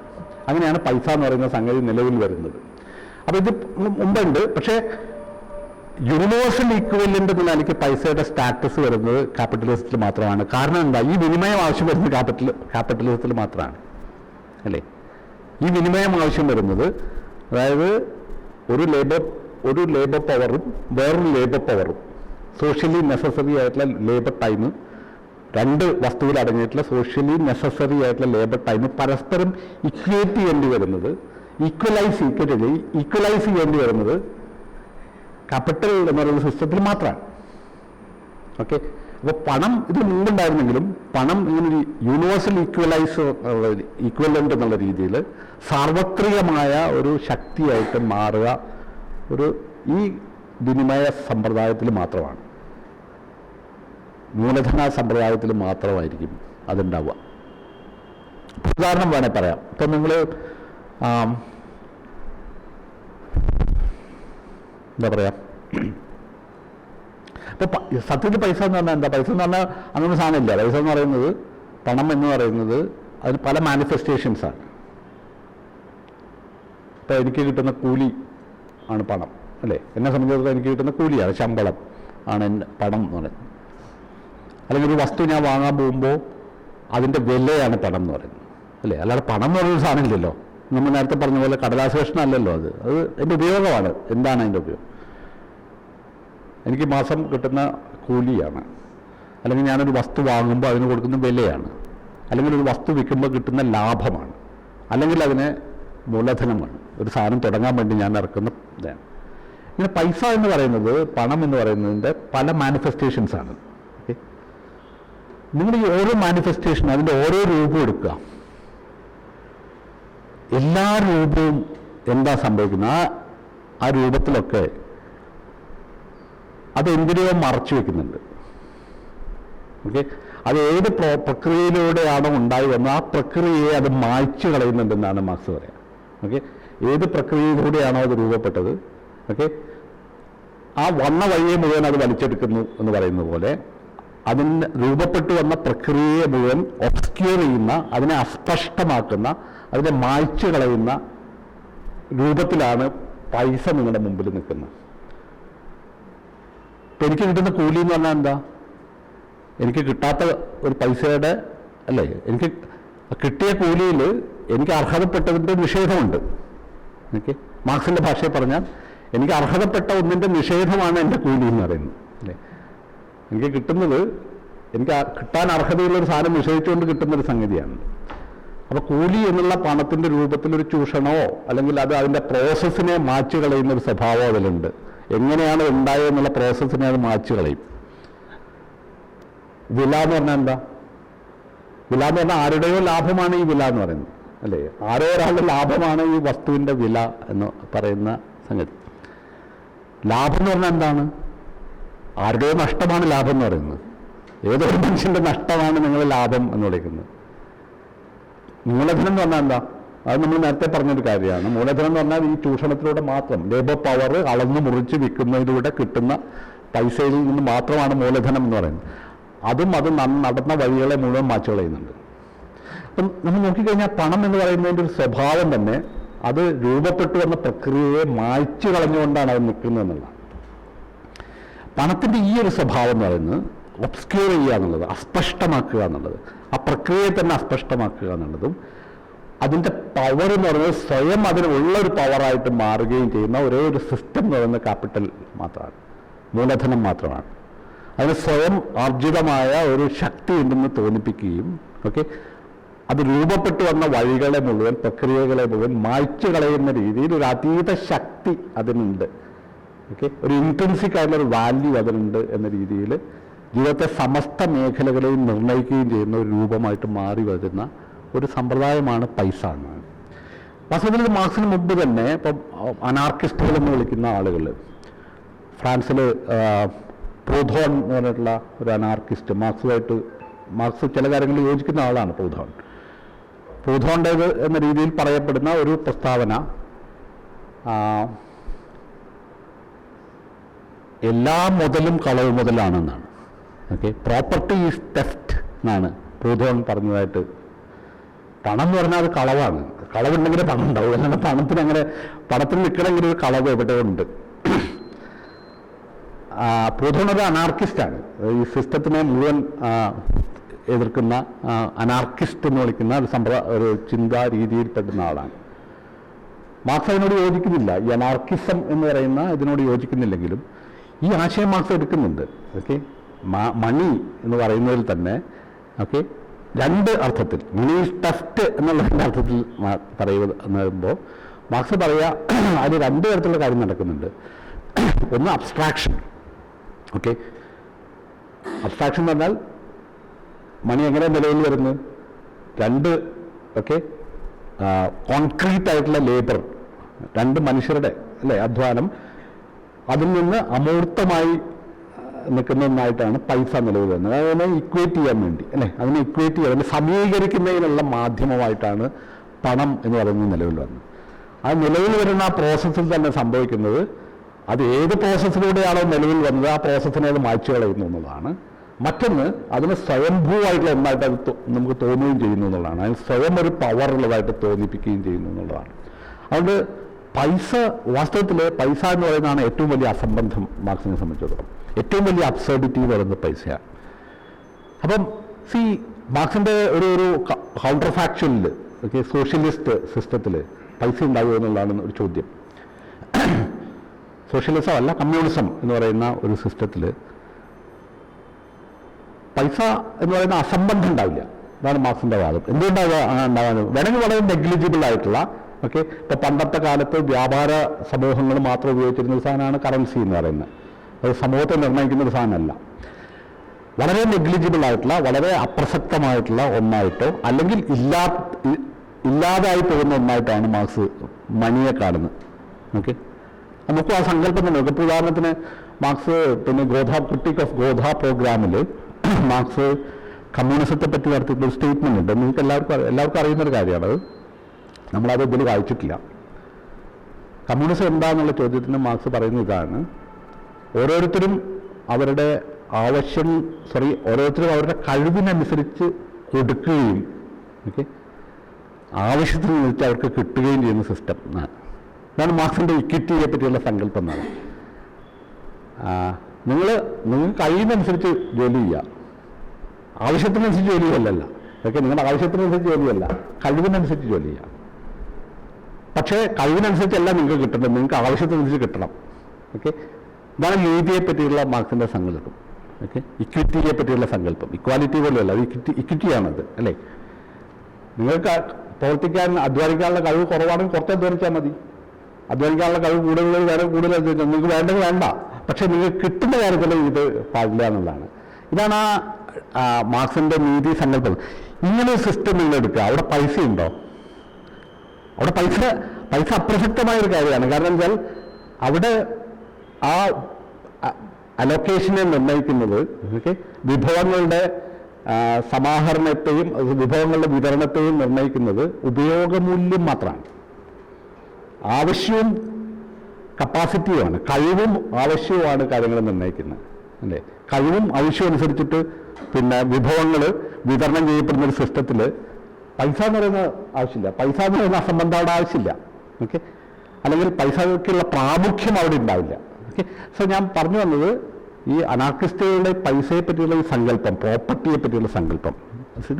അങ്ങനെയാണ് പൈസ എന്ന് പറയുന്ന സംഗതി നിലവിൽ വരുന്നത്. അപ്പോൾ ഇത് മുമ്പുണ്ട്, പക്ഷേ യൂണിവേഴ്സൽ ഈക്വലൻ്റ് എന്ന നിലയ്ക്ക് പൈസയുടെ സ്റ്റാറ്റസ് വരുന്നത് ക്യാപിറ്റലിസത്തിൽ മാത്രമാണ്. കാരണം എന്താ? ഈ വിനിമയം ആവശ്യം വരുന്നത് ക്യാപിറ്റലിസത്തിൽ മാത്രമാണ് അല്ലേ? ഈ വിനിമയം ആവശ്യം വരുന്നത്, അതായത് ഒരു ലേബർ പവറും വേറൊരു ലേബർ പവറും, സോഷ്യലി നെസസറി ആയിട്ടുള്ള ലേബർ ടൈം, രണ്ട് വസ്തുവിൽ അടങ്ങിയിട്ടുള്ള സോഷ്യലി നെസസറി ആയിട്ടുള്ള ലേബർ ടൈം പരസ്പരം ഇക്വേറ്റ് ചെയ്യേണ്ടി വരുന്നത്, ഈക്വലൈസ് ചെയ്യേണ്ടി വരുന്നത് ക്യാപിറ്റൽ എന്ന് പറയുന്ന സിസ്റ്റത്തിൽ മാത്രമാണ്. ഓക്കെ, അപ്പോൾ പണം ഇത് മുമ്പുണ്ടായിരുന്നെങ്കിലും പണം ഇങ്ങനെ യൂണിവേഴ്സൽ ഈക്വലൻ്റ് എന്നുള്ള രീതിയിൽ സാർവത്രികമായ ഒരു ശക്തിയായിട്ട് മാറുക ഒരു ഈ വിനിമയ സമ്പ്രദായത്തിൽ മാത്രമാണ്, മൂലധന സമ്പ്രദായത്തിൽ മാത്രമായിരിക്കും അതുണ്ടാവുക. ഉദാഹരണം വേണേൽ പറയാം. ഇപ്പം നിങ്ങൾ എന്താ പറയുക, അപ്പോൾ സത്യത്തിൽ പൈസ എന്ന് പറഞ്ഞാൽ എന്താ? പൈസ എന്ന് പറഞ്ഞാൽ അങ്ങനെ സാധനമില്ല. പൈസ എന്ന് പറയുന്നത്, പണം എന്ന് പറയുന്നത് അതിന് പല മാനിഫെസ്റ്റേഷൻസാണ്. ഇപ്പോൾ എനിക്ക് കിട്ടുന്ന കൂലി ആണ് പണം അല്ലേ? എന്നെ സംബന്ധിച്ചിടത്തോളം എനിക്ക് കിട്ടുന്ന കൂലിയാണ്, ശമ്പളം ആണ് എൻ്റെ പണം എന്ന് പറയുന്നത്. അല്ലെങ്കിൽ ഒരു വസ്തു ഞാൻ വാങ്ങാൻ പോകുമ്പോൾ അതിൻ്റെ വിലയാണ് പണം എന്ന് പറയുന്നത് അല്ലേ? അല്ലാതെ പണം എന്ന് പറയുന്ന സാധനമില്ലല്ലോ. നമ്മൾ നേരത്തെ പറഞ്ഞ പോലെ കടലാസ് കഷ്ണമല്ലല്ലോ അത് എൻ്റെ ഉപയോഗമാണ്. എന്താണ് അതിൻ്റെ ഉപയോഗം? എനിക്ക് മാസം കിട്ടുന്ന കൂലിയാണ്, അല്ലെങ്കിൽ ഞാനൊരു വസ്തു വാങ്ങുമ്പോൾ അതിന് കൊടുക്കുന്ന വിലയാണ്, അല്ലെങ്കിൽ ഒരു വസ്തു വിൽക്കുമ്പോൾ കിട്ടുന്ന ലാഭമാണ്, അല്ലെങ്കിൽ അതിന് മൂലധനമാണ്. ഒരു സാധനം തുടങ്ങാൻ വേണ്ടി ഞാൻ ഇറക്കുന്ന ഇതാണ്. ഇങ്ങനെ പൈസ എന്ന് പറയുന്നത്, പണം എന്ന് പറയുന്നതിൻ്റെ പല മാനിഫെസ്റ്റേഷൻസാണ്. ഓക്കെ, നിങ്ങൾ ഈ ഓരോ മാനിഫെസ്റ്റേഷൻ അതിൻ്റെ ഓരോ രൂപം എടുക്കുക. എല്ലാ രൂപവും എന്താ സംഭവിക്കുന്നത്? ആ രൂപത്തിലൊക്കെ അതെന്തിനെയോ മറച്ചു വെക്കുന്നുണ്ട്. ഓക്കെ, അത് ഏത് പ്രക്രിയയിലൂടെയാണോ ഉണ്ടായി വന്നത് ആ പ്രക്രിയയെ അത് മായ്ച്ചു കളയുന്നുണ്ടെന്നാണ് മാർക്സ് പറയാം. ഓക്കെ, ഏത് പ്രക്രിയയിലൂടെയാണോ അത് രൂപപ്പെട്ടത്, ഓക്കെ, ആ വന്ന വഴിയെ മുഴുവൻ അത് വലിച്ചെടുക്കുന്നു എന്ന് പറയുന്ന പോലെ അതിന് രൂപപ്പെട്ടു വന്ന പ്രക്രിയയെ മുഴുവൻ ഒബ്സ്ക്യൂർ ചെയ്യുന്ന, അതിനെ അസ്പഷ്ടമാക്കുന്ന, അതിനെ മായ്ച്ചു കളയുന്ന രൂപത്തിലാണ് പൈസ നിങ്ങളുടെ മുമ്പിൽ നിൽക്കുന്നത്. ഇപ്പം എനിക്ക് കിട്ടുന്ന കൂലി എന്ന് പറഞ്ഞാൽ എന്താ? എനിക്ക് കിട്ടാത്ത ഒരു പൈസയുടെ അല്ലേ, എനിക്ക് കിട്ടിയ കൂലിയിൽ എനിക്ക് അർഹതപ്പെട്ടതിൻ്റെ നിഷേധമുണ്ട്. ഓക്കെ, മാർക്സിൻ്റെ ഭാഷയിൽ പറഞ്ഞാൽ എനിക്ക് അർഹതപ്പെട്ട ഒന്നിൻ്റെ നിഷേധമാണ് എൻ്റെ കൂലി എന്ന് പറയുന്നത് അല്ലേ. എനിക്ക് കിട്ടുന്നത്, എനിക്ക് കിട്ടാൻ അർഹതയുള്ളൊരു സാധനം നിഷേധിച്ചുകൊണ്ട് കിട്ടുന്നൊരു സംഗതിയാണ്. അപ്പോൾ കൂലി എന്നുള്ള പണത്തിൻ്റെ രൂപത്തിലൊരു ചൂഷണമോ അല്ലെങ്കിൽ അത് അതിൻ്റെ പ്രോസസ്സിനെ മാച്ചു കളയുന്നൊരു സ്വഭാവം അതിലുണ്ട്. എങ്ങനെയാണ് ഉണ്ടായതെന്നുള്ള പ്രോസസ്സിനെ അത് മാച്ചു കളയും. വില എന്ന് പറഞ്ഞാൽ എന്താ? വില എന്ന് പറഞ്ഞാൽ ആരുടെയോ ലാഭമാണ് ഈ വില എന്ന് പറയുന്നത് അല്ലേ. ആരോ ഒരാളുടെ ലാഭമാണ് ഈ വസ്തുവിൻ്റെ വില എന്ന് പറയുന്ന സംഗതി. ലാഭം എന്ന് പറഞ്ഞാൽ എന്താണ്? ആരുടെയോ നഷ്ടമാണ് ലാഭം എന്ന് പറയുന്നത്. ഏതോ ഒരു മനുഷ്യൻ്റെ നഷ്ടമാണ് നിങ്ങൾ ലാഭം എന്ന് വിളിക്കുന്നത്. മൂലധനം എന്ന് പറഞ്ഞാൽ എന്താ? അത് നമ്മൾ നേരത്തെ പറഞ്ഞൊരു കാര്യമാണ്. മൂലധനം എന്ന് പറഞ്ഞാൽ ഈ ചൂഷണത്തിലൂടെ മാത്രം ലേബർ പവർ അളന്ന് മുറിച്ച് വിൽക്കുന്നതിലൂടെ കിട്ടുന്ന പൈസയിൽ നിന്ന് മാത്രമാണ് മൂലധനം എന്ന് പറയുന്നത്. അതും അത് നടന്ന വഴികളെ മുഴുവൻ മാച്ചു കളയുന്നുണ്ട്. അപ്പം നമ്മൾ നോക്കിക്കഴിഞ്ഞാൽ പണം എന്ന് പറയുന്നതിൻ്റെ ഒരു സ്വഭാവം തന്നെ അത് രൂപപ്പെട്ടു വന്ന പ്രക്രിയയെ മായ്ച്ചു കളഞ്ഞുകൊണ്ടാണ് അത് നിൽക്കുന്നത് എന്നുള്ളത്. പണത്തിൻ്റെ ഈ ഒരു സ്വഭാവം എന്ന് പറയുന്നത് ഒബ്സ്ക്യൂർ ചെയ്യുക എന്നുള്ളത്, അസ്പഷ്ടമാക്കുക എന്നുള്ളത്, ആ പ്രക്രിയയെ തന്നെ അസ്പഷ്ടമാക്കുക എന്നുള്ളതും അതിൻ്റെ പവർ എന്ന് പറയുന്നത് സ്വയം അതിനുള്ളൊരു പവറായിട്ട് മാറുകയും ചെയ്യുന്ന ഒരേ ഒരു സിസ്റ്റം എന്ന് പറയുന്നത് ക്യാപിറ്റൽ മാത്രമാണ്, മൂലധനം മാത്രമാണ്. അതിന് സ്വയം ആർജിതമായ ഒരു ശക്തി ഉണ്ടെന്ന് തോന്നിപ്പിക്കുകയും ഓക്കെ അത് രൂപപ്പെട്ടു വന്ന വഴികളെ മുഴുവൻ, പ്രക്രിയകളെ മുഴുവൻ മായ്ച്ചു കളയുന്ന രീതിയിൽ ഒരു അതീത ശക്തി അതിനുണ്ട്. ഓക്കെ, ഒരു ഇൻട്രിൻസിക് ആയിട്ടുള്ള ഒരു വാല്യൂ അതിനുണ്ട് എന്ന രീതിയിൽ ജീവിതത്തെ സമസ്ത മേഖലകളെയും നിർണ്ണയിക്കുകയും ചെയ്യുന്ന ഒരു രൂപമായിട്ട് മാറി വരുന്ന ഒരു സമ്പ്രദായമാണ് പൈസ എന്ന്. വാസ്തവത്തിൽ മാർക്സിന് മുമ്പ് തന്നെ ഇപ്പം അനാർക്കിസ്റ്റുകൾ എന്ന് വിളിക്കുന്ന ആളുകൾ, ഫ്രാൻസിൽ പ്രൂധോൺ എന്ന് പറഞ്ഞിട്ടുള്ള ഒരു അനാർക്കിസ്റ്റ്, മാർക്സ് ചില കാര്യങ്ങളിൽ യോജിക്കുന്ന ആളാണ് പ്രൂധോണ്ടേത് എന്ന രീതിയിൽ പറയപ്പെടുന്ന ഒരു പ്രസ്താവന, എല്ലാ മുതലും കളവ് മുതലാണെന്നാണ്. ഓക്കെ, പ്രോപ്പർട്ടി ഈസ് തെഫ്റ്റ് എന്നാണ് പ്രൂധോൺ പറഞ്ഞതായിട്ട്. പണം എന്ന് പറഞ്ഞാൽ അത് കളവാണ്. കളവുണ്ടെങ്കിലേ പണം ഉണ്ടാവും. അല്ലാണ്ട് പണത്തിന് നിൽക്കണമെങ്കിൽ ഒരു കളവ് എവിടെ ഉണ്ട്. പ്രൂധോൺ ഒരു അനാർക്കിസ്റ്റാണ്. ഈ സിസ്റ്റത്തിനെ മുഴുവൻ എതിർക്കുന്ന അനാർക്കിസ്റ്റ് എന്ന് വിളിക്കുന്ന ഒരു ചിന്താ രീതിയിൽപ്പെടുന്ന ആളാണ്. മാർക്സ് അതിനോട് യോജിക്കുന്നില്ല. ഈ അനാർക്കിസം എന്ന് പറയുന്ന ഇതിനോട് യോജിക്കുന്നില്ലെങ്കിലും ഈ ആശയം മാർക്സ് എടുക്കുന്നുണ്ട്. ഓക്കെ, മണി എന്ന് പറയുന്നതിൽ തന്നെ ഓക്കെ രണ്ട് അർത്ഥത്തിൽ, മണി ഈസ് തെഫ്റ്റ് എന്നുള്ളതിൻ്റെ അർത്ഥത്തിൽ പറയുമ്പോൾ മാർക്സ് പറയുക അതിൽ രണ്ട് തരത്തിലുള്ള കാര്യം നടക്കുന്നുണ്ട്. ഒന്ന് അബ്സ്ട്രാക്ഷൻ. ഓക്കെ, അബ്സ്ട്രാക്ഷൻ എന്ന് പറഞ്ഞാൽ മണി എങ്ങനെ നിലവിൽ വരുന്നു? രണ്ട് ഓക്കെ കോൺക്രീറ്റ് ആയിട്ടുള്ള ലേബർ, രണ്ട് മനുഷ്യരുടെ അല്ലേ അധ്വാനം, അതിൽ നിന്ന് അമൂർത്തമായി നിൽക്കുന്ന ഒന്നായിട്ടാണ് പൈസ നിലവിൽ വരുന്നത്. അതിനെ ഇക്വേറ്റ് ചെയ്യാൻ വേണ്ടി അല്ലേ, അതിനെ ഇക്വേറ്റ് ചെയ്യാൻ, അതിനെ സമീകരിക്കുന്നതിനുള്ള മാധ്യമമായിട്ടാണ് പണം എന്ന് പറയുന്നത് നിലവിൽ വരുന്നത്. അത് നിലവിൽ വരുന്ന ആ പ്രോസസ്സിൽ തന്നെ സംഭവിക്കുന്നത്, അത് ഏത് പ്രോസസ്സിലൂടെയാണോ നിലവിൽ വന്നത് ആ പ്രോസസ്സിനെ അത് മായ്ച്ചു കളയുന്നു എന്നുള്ളതാണ്. മറ്റൊന്ന് അതിന് സ്വയംഭൂവായിട്ടുള്ള ഒന്നായിട്ട് അത് നമുക്ക് തോന്നുകയും ചെയ്യുന്നു എന്നുള്ളതാണ്. അതിന് സ്വയം ഒരു പവർ ഉള്ളതായിട്ട് തോന്നിപ്പിക്കുകയും ചെയ്യുന്നു എന്നുള്ളതാണ്. അതുകൊണ്ട് പൈസ, വാസ്തവത്തിൽ പൈസ എന്ന് പറയുന്നതാണ് ഏറ്റവും വലിയ അസംബന്ധം മാർക്സിനെ സംബന്ധിച്ചിടത്തോളം. ഏറ്റവും വലിയ അബ്സർഡിറ്റി പറയുന്നത് പൈസയാണ്. അപ്പം മാർക്സിൻ്റെ ഒരു കൗണ്ടർ ഫാക്ച്വലിൽ ഓക്കെ സോഷ്യലിസ്റ്റ് സിസ്റ്റത്തിൽ പൈസ ഉണ്ടാകുമോ എന്നുള്ളതാണ് ഒരു ചോദ്യം. സോഷ്യലിസം അല്ല, കമ്മ്യൂണിസം എന്ന് പറയുന്ന ഒരു സിസ്റ്റത്തിൽ പൈസ എന്ന് പറയുന്ന അസംബന്ധം ഉണ്ടാവില്ല. അതാണ് മാർക്സിൻ്റെ വാദം. എന്തുകൊണ്ടാണ് ഉണ്ടാകാൻ? വേണമെങ്കിൽ വളരെ നെഗ്ലിജിബിൾ ആയിട്ടുള്ള ഓക്കെ, ഇപ്പോൾ പണ്ടത്തെ കാലത്ത് വ്യാപാര സമൂഹങ്ങൾ മാത്രം ഉപയോഗിച്ചിരുന്ന ഒരു സാധനമാണ് കറൻസി എന്ന് പറയുന്നത്. അത് സമൂഹത്തെ നിർണ്ണയിക്കുന്ന ഒരു സാധനമല്ല. വളരെ നെഗ്ലിജിബിൾ ആയിട്ടുള്ള, വളരെ അപ്രസക്തമായിട്ടുള്ള ഒന്നായിട്ടോ അല്ലെങ്കിൽ ഇല്ലാതായി പോകുന്ന ഒന്നായിട്ടാണ് മാർക്സ് മണിയെ കാണുന്നത്. ഓക്കെ, നമുക്ക് ആ സങ്കല്പം തന്നെ നോക്കാം. ഇപ്പോൾ ഉദാഹരണത്തിന് മാർക്സ് പിന്നെ ക്രിട്ടിക് ഓഫ് ഗോധ പ്രോഗ്രാമിൽ മാർക്സ് കമ്മ്യൂണിസത്തെ പറ്റി നടത്തിയിട്ടുള്ള ഒരു സ്റ്റേറ്റ്മെന്റ് ഉണ്ട്. നിങ്ങൾക്ക് എല്ലാവർക്കും അറിയുന്നൊരു കാര്യമാണ്. നമ്മളത് ഇതിൽ വായിച്ചിട്ടില്ല. കമ്മ്യൂണിസം എന്താണെന്നുള്ള ചോദ്യത്തിന് മാർക്സ് പറയുന്ന ഇതാണ്: ഓരോരുത്തരും അവരുടെ ഓരോരുത്തരും അവരുടെ കഴിവിനനുസരിച്ച് കൊടുക്കുകയും ആവശ്യത്തിനനുസരിച്ച് അവർക്ക് കിട്ടുകയും ചെയ്യുന്ന സിസ്റ്റം എന്നാണ്. ഇതാണ് മാർക്സിൻ്റെ ഇക്വിറ്റിയെ പറ്റിയുള്ള സങ്കല്പം എന്നാണ്. നിങ്ങൾക്ക് കഴിയുന്നതനുസരിച്ച് ജോലി ചെയ്യുക, ആവശ്യത്തിനനുസരിച്ച് ജോലി ചെയ്യലല്ല. നിങ്ങളുടെ ആവശ്യത്തിനനുസരിച്ച് ജോലിയല്ല, കഴിവിനനുസരിച്ച് ജോലി ചെയ്യുക. പക്ഷേ കഴിവിനനുസരിച്ചല്ല നിങ്ങൾക്ക് കിട്ടേണ്ടത്, നിങ്ങൾക്ക് ആവശ്യത്തിനനുസരിച്ച് കിട്ടണം. ഇതാണ് നീതിയെ പറ്റിയുള്ള മാർക്സിൻ്റെ സങ്കല്പം. ഇക്വിറ്റിയെ പറ്റിയുള്ള സങ്കല്പം. ഇക്വാലിറ്റി പോലെയല്ല, അത് ഇക്വിറ്റിയാണത്, അല്ലേ? നിങ്ങൾക്ക് അധ്വാനിക്കാനുള്ള കഴിവ് കുറവാണെങ്കിൽ കുറച്ച് അധ്വാനിച്ചാൽ മതി. അധ്വാനിക്കാനുള്ള കഴിവ് കൂടുതൽ നിങ്ങൾക്ക് വേണ്ടത് വേണ്ട. പക്ഷെ നിങ്ങൾക്ക് കിട്ടുന്ന കാര്യത്തിൽ ഇത് പാടില്ല എന്നുള്ളതാണ്. ഇതാണ് മാർക്സിന്റെ നീതി സങ്കല്പം. ഇങ്ങനെ ഒരു സിസ്റ്റം നിങ്ങൾ എടുക്കുക. അവിടെ പൈസ ഉണ്ടോ? അവിടെ പൈസ അപ്രസക്തമായ ഒരു കാര്യമാണ്. കാരണം വെച്ചാൽ അവിടെ ആ അലൊക്കേഷനെ നിർണ്ണയിക്കുന്നത് വിഭവങ്ങളുടെ സമാഹരണത്തെയും വിഭവങ്ങളുടെ വിതരണത്തെയും നിർണ്ണയിക്കുന്നത് ഉപയോഗമൂല്യം മാത്രമാണ്. ആവശ്യവും കപ്പാസിറ്റിയുമാണ്, കഴിവും ആവശ്യവുമാണ് കാര്യങ്ങൾ നിർണ്ണയിക്കുന്നത്, അല്ലേ? കഴിവും ആവശ്യവും അനുസരിച്ചിട്ട് പിന്നെ വിഭവങ്ങൾ വിതരണം ചെയ്യപ്പെടുന്ന ഒരു സിസ്റ്റത്തിൽ പൈസ എന്ന് പറയുന്ന ആവശ്യമില്ല. പൈസ എന്ന് പറയുന്ന അസംബന്ധം അവിടെ ആവശ്യമില്ല. അല്ലെങ്കിൽ പൈസയ്ക്കുള്ള പ്രാമുഖ്യം അവിടെ ഉണ്ടാവില്ല. സോ ഞാൻ പറഞ്ഞു വന്നത്, ഈ അനാർക്കിസ്റ്റുകളുടെ പൈസയെ പറ്റിയുള്ള ഈ സങ്കല്പം, പ്രോപ്പർട്ടിയെ പറ്റിയുള്ള സങ്കല്പം,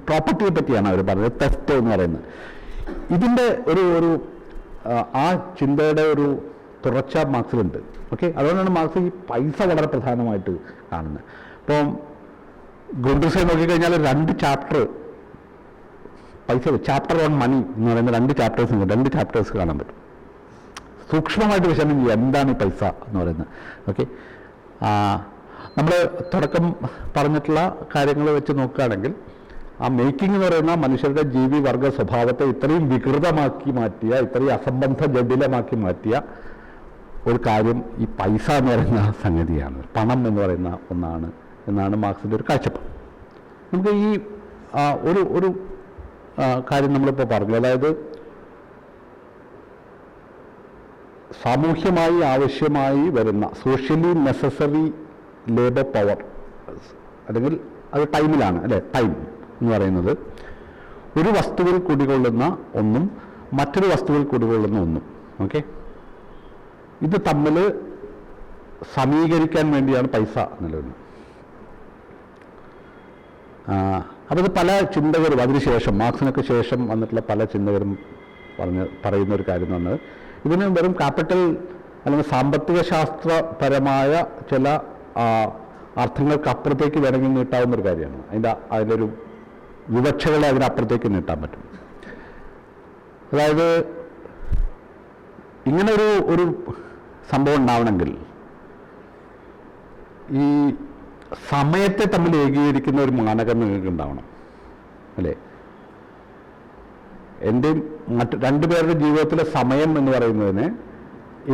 പ്രോപ്പർട്ടിയെ പറ്റിയാണ് അവർ പറഞ്ഞത്, തെഫ്റ്റ് എന്ന് പറയുന്നത്. ഇതിൻ്റെ ഒരു ആ ചിന്തയുടെ ഒരു തുടർച്ച മാർക്സിലുണ്ട്. അതുകൊണ്ടാണ് മാർക്സ് ഈ പൈസ വളരെ പ്രധാനമായിട്ട് കാണുന്നത്. ഇപ്പം ഗുണ്ടൂസെ നോക്കിക്കഴിഞ്ഞാൽ 2 ചാപ്റ്റർ പൈസ, ചാപ്റ്റർ ഓൺ മണി എന്ന് പറയുന്ന 2 ചാപ്റ്റേഴ്സ് കാണാൻ പറ്റും. സൂക്ഷ്മമായിട്ട് വിശകലനം ചെയ്യുക എന്താണ് ഈ പൈസ എന്ന് പറയുന്നത്. നമ്മൾ തുടക്കം പറഞ്ഞിട്ടുള്ള കാര്യങ്ങൾ വെച്ച് നോക്കുകയാണെങ്കിൽ ആ മേക്കിംഗ് എന്ന് പറയുന്ന മനുഷ്യരുടെ ജീവിവർഗ സ്വഭാവത്തെ ഇത്രയും വികൃതമാക്കി മാറ്റിയ, ഇത്രയും അസംബന്ധ ജടിലമാക്കി മാറ്റിയ ഒരു കാര്യം ഈ പൈസ എന്ന് പറയുന്ന സംഗതിയാണ്, പണം എന്ന് പറയുന്ന ഒന്നാണ് എന്നാണ് മാർക്സിൻ്റെ ഒരു കാഴ്ചപ്പാട്. നമുക്ക് ഈ ഒരു കാര്യം നമ്മളിപ്പോൾ പറഞ്ഞു, അതായത് സാമൂഹ്യമായി ആവശ്യമായി വരുന്ന സോഷ്യലി നെസസറി ലേബർ പവർ, അല്ലെങ്കിൽ അത് ടൈമിലാണ്, അല്ലേ? ടൈം എന്ന് പറയുന്നത് ഒരു വസ്തുവിൽ കുടികൊള്ളുന്ന ഒന്നും മറ്റൊരു വസ്തുവിൽ കുടികൊള്ളുന്ന ഒന്നും. ഇത് തമ്മിൽ സമീകരിക്കാൻ വേണ്ടിയാണ് പൈസ നിലവിലുള്ളത്. അപ്പോൾ ഇത് പല ചിന്തകരും അതിനുശേഷം, മാർക്സിനൊക്കെ ശേഷം വന്നിട്ടുള്ള പല ചിന്തകരും പറയുന്ന ഒരു കാര്യം എന്ന് പറഞ്ഞത്, ഇതിന് വെറും ക്യാപിറ്റൽ അല്ലെങ്കിൽ സാമ്പത്തിക ശാസ്ത്രപരമായ ചില അർത്ഥങ്ങൾക്ക് അപ്പുറത്തേക്ക് വേണമെങ്കിൽ നീട്ടാവുന്ന ഒരു കാര്യമാണ്. അതിലൊരു വിവക്ഷകളെ അതിനപ്പുറത്തേക്ക് നീട്ടാൻ പറ്റും. അതായത് ഇങ്ങനെ ഒരു സംഭവം ഉണ്ടാവണമെങ്കിൽ ഈ സമയത്തെ തമ്മിൽ ഏകീകരിക്കുന്ന ഒരു മാനകം നിങ്ങൾക്ക് ഉണ്ടാവണം, അല്ലേ? എൻ്റെയും മറ്റ് 2 പേരുടെ ജീവിതത്തിലെ സമയം എന്ന് പറയുന്നതിനെ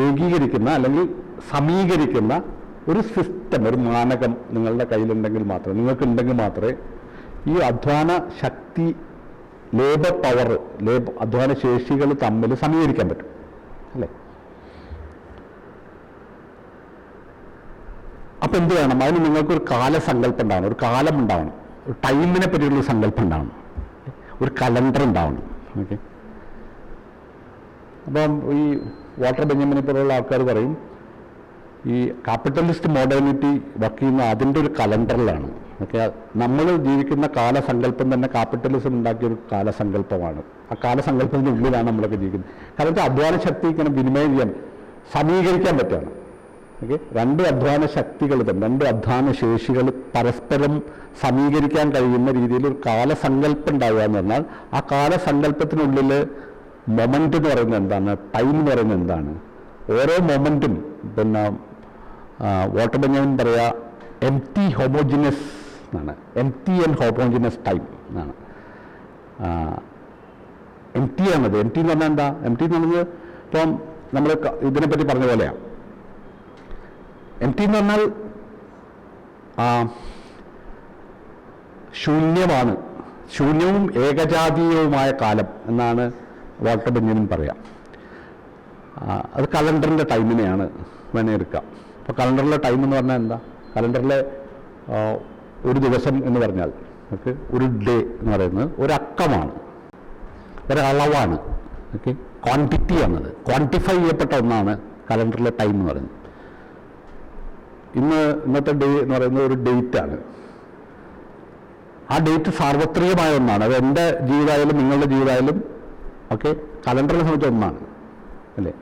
ഏകീകരിക്കുന്ന അല്ലെങ്കിൽ സമീകരിക്കുന്ന ഒരു സിസ്റ്റം, ഒരു മാനകം നിങ്ങളുടെ കയ്യിലുണ്ടെങ്കിൽ മാത്രമേ, നിങ്ങൾക്കുണ്ടെങ്കിൽ മാത്രമേ ഈ അധ്വാന ശക്തി, ലേബർ പവർ, അധ്വാന ശേഷികൾ തമ്മിൽ സമീകരിക്കാൻ പറ്റും, അല്ലേ? അപ്പം എന്ത് വേണം? അതിന് നിങ്ങൾക്കൊരു കാലസങ്കല്പം ഉണ്ടാവണം, ഒരു കാലം ഉണ്ടാവണം, ഒരു ടൈമിനെ പറ്റിയുള്ള സങ്കല്പം ഉണ്ടാവണം, ഒരു കലണ്ടർ ഉണ്ടാവണം. അപ്പം ഈ വാൾട്ടർ ബെഞ്ചമിനെ പോലുള്ള ആൾക്കാർ പറയും, ഈ ക്യാപിറ്റലിസ്റ്റ് മോഡേണിറ്റി വർക്ക് ചെയ്യുന്ന അതിൻ്റെ ഒരു കലണ്ടറിലാണ്. നമ്മൾ ജീവിക്കുന്ന കാലസങ്കല്പം തന്നെ ക്യാപിറ്റലിസം ഉണ്ടാക്കിയൊരു കാലസങ്കല്പമാണ്. ആ കാലസങ്കല്പത്തിൻ്റെ ഉള്ളിലാണ് നമ്മളൊക്കെ ജീവിക്കുന്നത്. കാരണം അധ്വാന ശക്തി ഇങ്ങനെ വിനിമയം ചെയ്യാൻ, സമീകരിക്കാൻ പറ്റുകയാണ്. 2 അധ്വാന ശക്തികൾ തന്നെ, 2 അധ്വാന ശേഷികൾ പരസ്പരം സമീകരിക്കാൻ കഴിയുന്ന രീതിയിൽ ഒരു കാലസങ്കല്പം ഉണ്ടാവുക എന്ന് പറഞ്ഞാൽ, ആ കാലസങ്കല്പത്തിനുള്ളിൽ മൊമെൻ്റ് എന്ന് പറയുന്നത് എന്താണ്, ടൈം എന്ന് പറയുന്നത് എന്താണ്, ഓരോ മൊമെൻറ്റും പിന്നെ വാൾട്ടർ ബെഞ്ചമിൻ പറയുക എംപ്റ്റി ഹോമോജിനസ് എന്നാണ്, എംപ്റ്റി ആൻഡ് ഹോമോജിനസ് ടൈം എന്നാണ്. എംപ്റ്റി ആണത്. എംപ്റ്റി എന്ന് പറഞ്ഞാൽ എന്താ? എംപ്റ്റി എന്ന് പറഞ്ഞത് ഇപ്പം നമ്മൾ ഇതിനെപ്പറ്റി പറഞ്ഞ പോലെയാണ്. എം ടി എന്ന് പറഞ്ഞാൽ ശൂന്യമാണ്, ശൂന്യവും ഏകജാതീയവുമായ കാലം എന്നാണ് വാൾട്ടർ ബെഞ്ചമിൻ പറയാം. അത് കലണ്ടറിൻ്റെ ടൈമിനെയാണ് വേണേൽ എടുക്കാം. അപ്പോൾ കലണ്ടറിലെ ടൈം എന്ന് പറഞ്ഞാൽ എന്താ? കലണ്ടറിലെ ഒരു ദിവസം എന്ന് പറഞ്ഞാൽ ഓക്കെ, ഒരു ഡേ എന്ന് പറയുന്നത് ഒരു അക്കമാണ്, ഒരളവാണ്. ഓക്കെ, ക്വാണ്ടിറ്റിയാണത്, ക്വാണ്ടിഫൈ ചെയ്യപ്പെട്ട ഒന്നാണ് കലണ്ടറിലെ ടൈം എന്ന് പറയുന്നത്. ഇന്നത്തെ ഡേ എന്ന് പറയുന്നത് ഒരു ഡേറ്റാണ്. ആ ഡേറ്റ് സാർവത്രികമായ ഒന്നാണ്. അത് എൻ്റെ ജീവിതമായാലും നിങ്ങളുടെ ജീവിതമായാലും ഓക്കെ കലണ്ടറിനെ സംബന്ധിച്ച് ഒന്നാണ് അല്ലേ.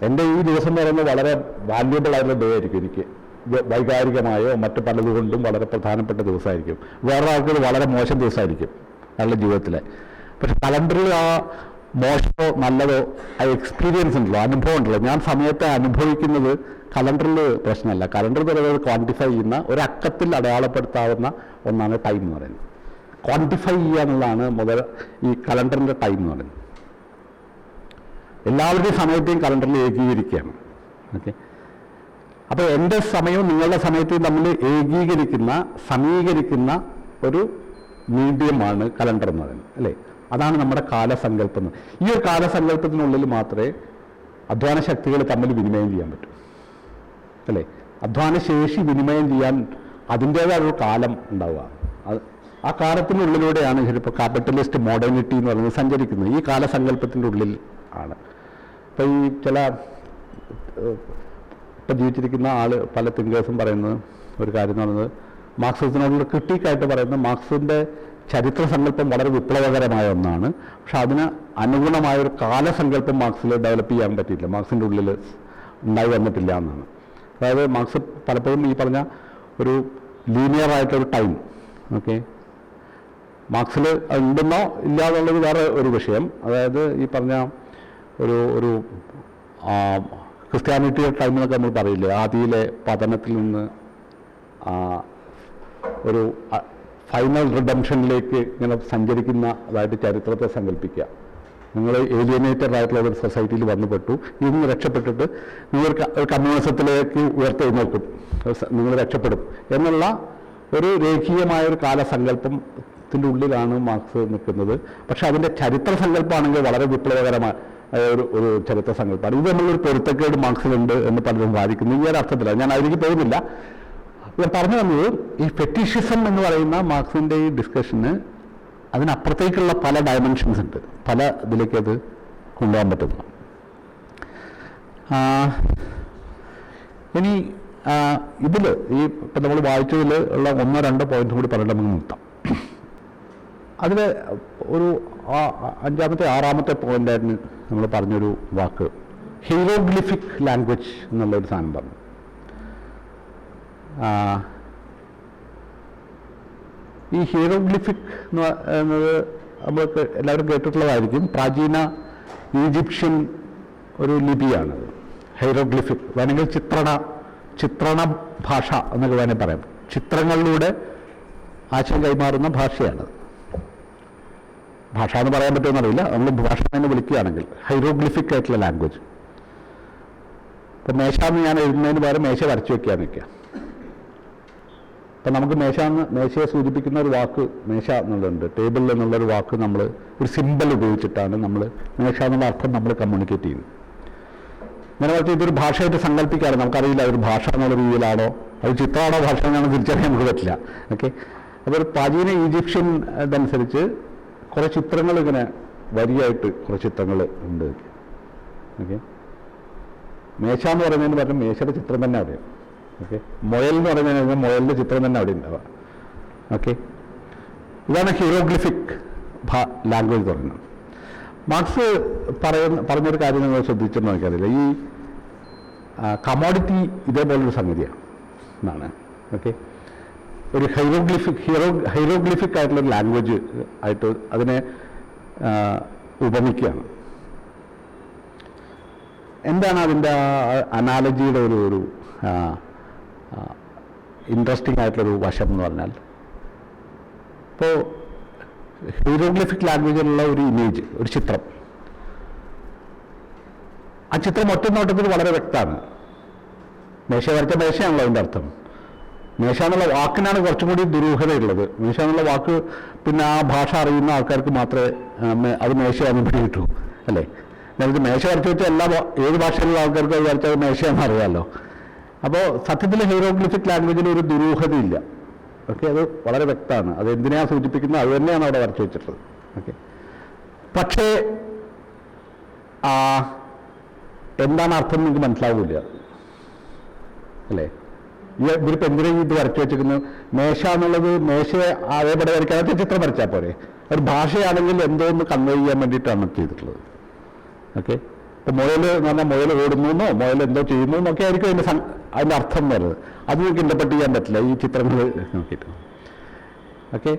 എൻ്റെ ഈ ദിവസം എന്ന് പറയുന്നത് വളരെ വാല്യുബിൾ ആയിട്ടുള്ള ഡേ ആയിരിക്കും എനിക്ക്, വൈകാരികമായോ മറ്റു പലതുകൊണ്ടും വളരെ പ്രധാനപ്പെട്ട ദിവസമായിരിക്കും. വേറൊരാൾക്ക് ഇത് വളരെ മോശം ദിവസമായിരിക്കും അയാളുടെ ജീവിതത്തിലെ. പക്ഷെ കലണ്ടറിൽ ആ മോശമോ നല്ലതോ ആ എക്സ്പീരിയൻസ് ഉണ്ടല്ലോ, അനുഭവം ഉണ്ടല്ലോ. ഞാൻ സമയത്തെ അനുഭവിക്കുന്നത് കലണ്ടറിൽ പ്രശ്നമല്ല. കലണ്ടർ പറയുന്നത് ക്വാണ്ടിഫൈ ചെയ്യുന്ന ഒരു അക്കത്തിൽ അടയാളപ്പെടുത്താവുന്ന ഒന്നാണ് ടൈം എന്ന് പറയുന്നത്. ക്വാണ്ടിഫൈ ചെയ്യുക എന്നുള്ളതാണ് മുതൽ ഈ കലണ്ടറിൻ്റെ ടൈം എന്ന് പറയുന്നത്. എല്ലാവരുടെയും സമയത്തെയും കലണ്ടറിൽ ഏകീകരിക്കുകയാണ്. ഓക്കെ, അപ്പോൾ എൻ്റെ സമയവും നിങ്ങളുടെ സമയത്തെയും തമ്മിൽ ഏകീകരിക്കുന്ന സമീകരിക്കുന്ന ഒരു മീഡിയമാണ് കലണ്ടർ എന്ന് പറയുന്നത് അല്ലേ. അതാണ് നമ്മുടെ കാലസങ്കല്പം. ഈ ഒരു കാലസങ്കല്പത്തിനുള്ളിൽ മാത്രമേ അധ്വാന ശക്തികൾ തമ്മിൽ വിനിമയം ചെയ്യാൻ പറ്റൂ അല്ലേ. അധ്വാന ശേഷി വിനിമയം ചെയ്യാൻ അതിൻ്റേതായ ഒരു കാലം ഉണ്ടാവുക. ആ കാലത്തിനുള്ളിലൂടെയാണ് ചിലപ്പോൾ ക്യാപിറ്റലിസ്റ്റ് മോഡേണിറ്റി എന്ന് പറയുന്നത് സഞ്ചരിക്കുന്നത്. ഈ കാലസങ്കല്പത്തിൻ്റെ ഉള്ളിൽ ആണ്. അപ്പോൾ ഈ ചില ഇപ്പം ജീവിച്ചിരിക്കുന്ന പല തിങ്കേഴ്സും പറയുന്നത് ഒരു കാര്യം എന്ന് പറയുന്നത്, മാർക്സിസത്തിനോടുള്ള ക്രിട്ടിക്കായിട്ട് പറയുന്നത് മാർക്സിൻ്റെ ചരിത്ര സങ്കല്പം വളരെ വിപ്ലവകരമായ ഒന്നാണ്. പക്ഷെ അതിന് അനുഗുണമായൊരു കാലസങ്കല്പം മാർക്സിൽ ഡെവലപ്പ് ചെയ്യാൻ പറ്റിയില്ല, മാർക്സിൻ്റെ ഉള്ളിൽ ഉണ്ടായി വന്നിട്ടില്ല എന്നാണ്. അതായത് മാർക്സ് പലപ്പോഴും ഈ പറഞ്ഞ ഒരു ലീനിയറായിട്ടൊരു ടൈം ഓക്കെ മാർക്സിൽ ഉണ്ടെന്നോ ഇല്ല എന്നുള്ളത് വേറെ ഒരു വിഷയം. അതായത് ഈ പറഞ്ഞ ഒരു ക്രിസ്ത്യാനിറ്റിയുടെ ടൈം എന്നൊക്കെ നമ്മൾ പറയില്ലേ, ആദിയിലെ പതനത്തിൽ നിന്ന് ഒരു ഫൈനൽ റിഡംഷനിലേക്ക് ഇങ്ങനെ സഞ്ചരിക്കുന്ന അതായിട്ട് ചരിത്രത്തെ സങ്കല്പിക്കുക. നിങ്ങൾ ഏലിയനേറ്റഡ് ആയിട്ടുള്ള ഒരു സൊസൈറ്റിയിൽ വന്നുപെട്ടു, ഇന്ന് രക്ഷപ്പെട്ടിട്ട് നിങ്ങൾ ഒരു കമ്മ്യൂണിസത്തിലേക്ക് ഉയർത്തെഴുന്നേൽക്കും, നിങ്ങൾ രക്ഷപ്പെടും എന്നുള്ള ഒരു രേഖീയമായ ഒരു കാലസങ്കല്പത്തിൻ്റെ ഉള്ളിലാണ് മാർക്സ് നിൽക്കുന്നത്. പക്ഷെ അതിൻ്റെ ചരിത്ര സങ്കല്പമാണെങ്കിൽ വളരെ വിപ്ലവകരമായ ഒരു ചരിത്ര സങ്കല്പമാണ്. ഇത് നമ്മളൊരു പൊരുത്തക്കേട് മാർക്സിലുണ്ട് എന്ന് പലരും വാദിക്കുന്നു. ഈ ഒരു അർത്ഥത്തിലാണ്, ഞാൻ അതിലേക്ക് പോകുന്നില്ല. ഞാൻ പറഞ്ഞു വന്നത് ഈ ഫെറ്റിഷിസം എന്ന് പറയുന്ന മാർക്സിൻ്റെ ഈ ഡിസ്കഷന് അതിനപ്പുറത്തേക്കുള്ള പല ഡയമെൻഷൻസ് ഉണ്ട്, പല ഇതിലേക്ക് അത് കൊണ്ടുപോകാൻ പറ്റുന്നു. ഇനി ഇതിൽ ഈ ഇപ്പം നമ്മൾ വായിച്ചതിൽ ഉള്ള 1-2 പോയിന്റ് കൂടി പറഞ്ഞിട്ട് നമുക്ക് നിർത്താം. അതിൽ ഒരു 5-ാമത്തെ 6-ാമത്തെ പോയിന്റായിരുന്നു നമ്മൾ പറഞ്ഞൊരു വാക്ക്, ഹീറോഗ്ലിഫിക് ലാംഗ്വേജ് എന്നുള്ളൊരു സാധനം പറഞ്ഞു. ഈ ഹീറോഗ്ലിഫിക് എന്നത് നമ്മൾക്ക് എല്ലാവരും കേട്ടിട്ടുള്ളതായിരിക്കും. പ്രാചീന ഈജിപ്ഷ്യൻ ഒരു ലിപിയാണത് ഹീറോഗ്ലിഫിക്. വേണമെങ്കിൽ ചിത്രണ ഭാഷ എന്നൊക്കെ വേണമെങ്കിൽ പറയാം. ചിത്രങ്ങളിലൂടെ ആശയം കൈമാറുന്ന ഭാഷയാണത്. ഭാഷ എന്ന് പറയാൻ പറ്റുമെന്നറിയില്ല, നമ്മൾ ഭാഷ എന്ന് വിളിക്കുകയാണെങ്കിൽ ഹൈറോഗ്ലിഫിക് ആയിട്ടുള്ള ലാംഗ്വേജ്. ഇപ്പം മേശ എന്ന് ഞാൻ എഴുതുന്നതിന് പകരം മേശ വരച്ചു വയ്ക്കാൻ നിൽക്കുക. അപ്പം നമുക്ക് മേശയെ സൂചിപ്പിക്കുന്ന ഒരു വാക്ക് മേശ എന്നുള്ളതുണ്ട്. ടേബിൾ എന്നുള്ളൊരു വാക്ക് നമ്മൾ ഒരു സിമ്പിൾ ഉപയോഗിച്ചിട്ടാണ് നമ്മൾ മേശ എന്നുള്ള അർത്ഥം നമ്മൾ കമ്മ്യൂണിക്കേറ്റ് ചെയ്യുന്നത്. ഇങ്ങനെ വെച്ചാൽ ഇതൊരു ഭാഷയായിട്ട് സങ്കല്പിക്കാറ് നമുക്കറിയില്ല ഒരു ഭാഷ എന്നുള്ള രീതിയിലാണോ അത് ചിത്രമാണോ ഭാഷ എന്നാണ് തിരിച്ചറിയാൻ നമുക്ക് പറ്റില്ല. ഓക്കെ, അപ്പോൾ ഒരു പ്രാചീന ഈജിപ്ഷ്യൻ ഇതനുസരിച്ച് കുറേ ചിത്രങ്ങൾ ഇങ്ങനെ വരിയായിട്ട് കുറേ ചിത്രങ്ങൾ ഉണ്ട്. ഓക്കെ, മേശ എന്ന് പറയുന്നതിന് പറഞ്ഞാൽ മേശയുടെ ചിത്രം തന്നെ അവിടെ. ഓക്കെ, മുയൽ എന്ന് പറയുന്നതിന് മുയലിൻ്റെ ചിത്രം തന്നെ അവിടെ ഉണ്ടാവുക. ഓക്കെ, ഇതാണ് ഹീറോഗ്ലിഫിക് ലാംഗ്വേജ് പറയുന്നത്. മാർക്സ് പറഞ്ഞൊരു കാര്യം നിങ്ങൾ ശ്രദ്ധിച്ചെന്ന് എനിക്കറിയില്ല, ഈ കമോഡിറ്റി ഇതേപോലൊരു സംഗതിയാണ് എന്നാണ്. ഓക്കെ, ഒരു ഹൈറോഗ്ലിഫിക് ആയിട്ടുള്ളൊരു ലാംഗ്വേജ് ആയിട്ട് അതിനെ ഉപമിക്കുകയാണ്. എന്താണ് അതിൻ്റെ അനാലജിയുടെ ഒരു ഇൻട്രസ്റ്റിംഗ് ആയിട്ടുള്ളൊരു വശം എന്ന് പറഞ്ഞാൽ, ഇപ്പോൾ ഹീറോഗ്ലിഫിക് ലാംഗ്വേജിലുള്ള ഒരു ഇമേജ്, ഒരു ചിത്രം, ആ ചിത്രം ഒറ്റ നോട്ടത്തിൽ വളരെ വ്യക്തമാണ്. മേശ വരച്ച മേശയാണല്ലോ അതിൻ്റെ അർത്ഥം. മേശ എന്നുള്ള വാക്കിനാണ് കുറച്ചും കൂടി ദുരൂഹതയുള്ളത്. മേശ എന്നുള്ള വാക്ക് പിന്നെ ആ ഭാഷ അറിയുന്ന ആൾക്കാർക്ക് മാത്രമേ അത് മേശയാണെന്ന് പിടികിട്ടൂ, അല്ലേ? നേരത്തെ മേശ വരച്ച് വെച്ചാൽ ഏത് ഭാഷയിലുള്ള ആൾക്കാർക്ക് അത് വരച്ചത് മേശയാണെന്ന് അറിയാമല്ലോ. അപ്പോൾ സത്യത്തിൽ ഹീറോഗ്ലിഫിക് ലാംഗ്വേജിൽ ഒരു ദുരൂഹതയില്ല. ഓക്കെ, അത് വളരെ വ്യക്തമാണ്. അത് എന്തിനാണ് സൂചിപ്പിക്കുന്നത് അത് തന്നെയാണ് അവിടെ വരച്ചു വെച്ചിട്ടുള്ളത്. ഓക്കെ, പക്ഷേ എന്താണ് അർത്ഥം നിങ്ങൾക്ക് മനസ്സിലാവില്ല, അല്ലേ? ഇവരിപ്പോൾ എന്തിനാണ് ഇത് വരച്ചു വെച്ചിരിക്കുന്നത്? മേശ എന്നുള്ളത് മേശയെ അതേപടി വരയ്ക്കാതെ ചിത്രം വരച്ചാൽ പോരെ. ഒരു ഭാഷയാണെങ്കിൽ എന്തോ ഒന്ന് കൺവേ ചെയ്യാൻ വേണ്ടിയിട്ടാണ് ചെയ്തിട്ടുള്ളത്. ഓക്കെ, ഇപ്പോൾ മുയൽ എന്ന് പറഞ്ഞാൽ മുയൽ ഓടുന്നു, മുയൽ എന്തോ ചെയ്യുന്നു എന്നൊക്കെ ആയിരിക്കും അതിൻ്റെ അർത്ഥം വരുന്നത്. അത് നിങ്ങൾക്ക് ഇൻ്റർപ്രറ്റ് ചെയ്യാൻ പറ്റില്ല ഈ ചിത്രങ്ങൾ നോക്കിയിട്ട്. ഓക്കെ,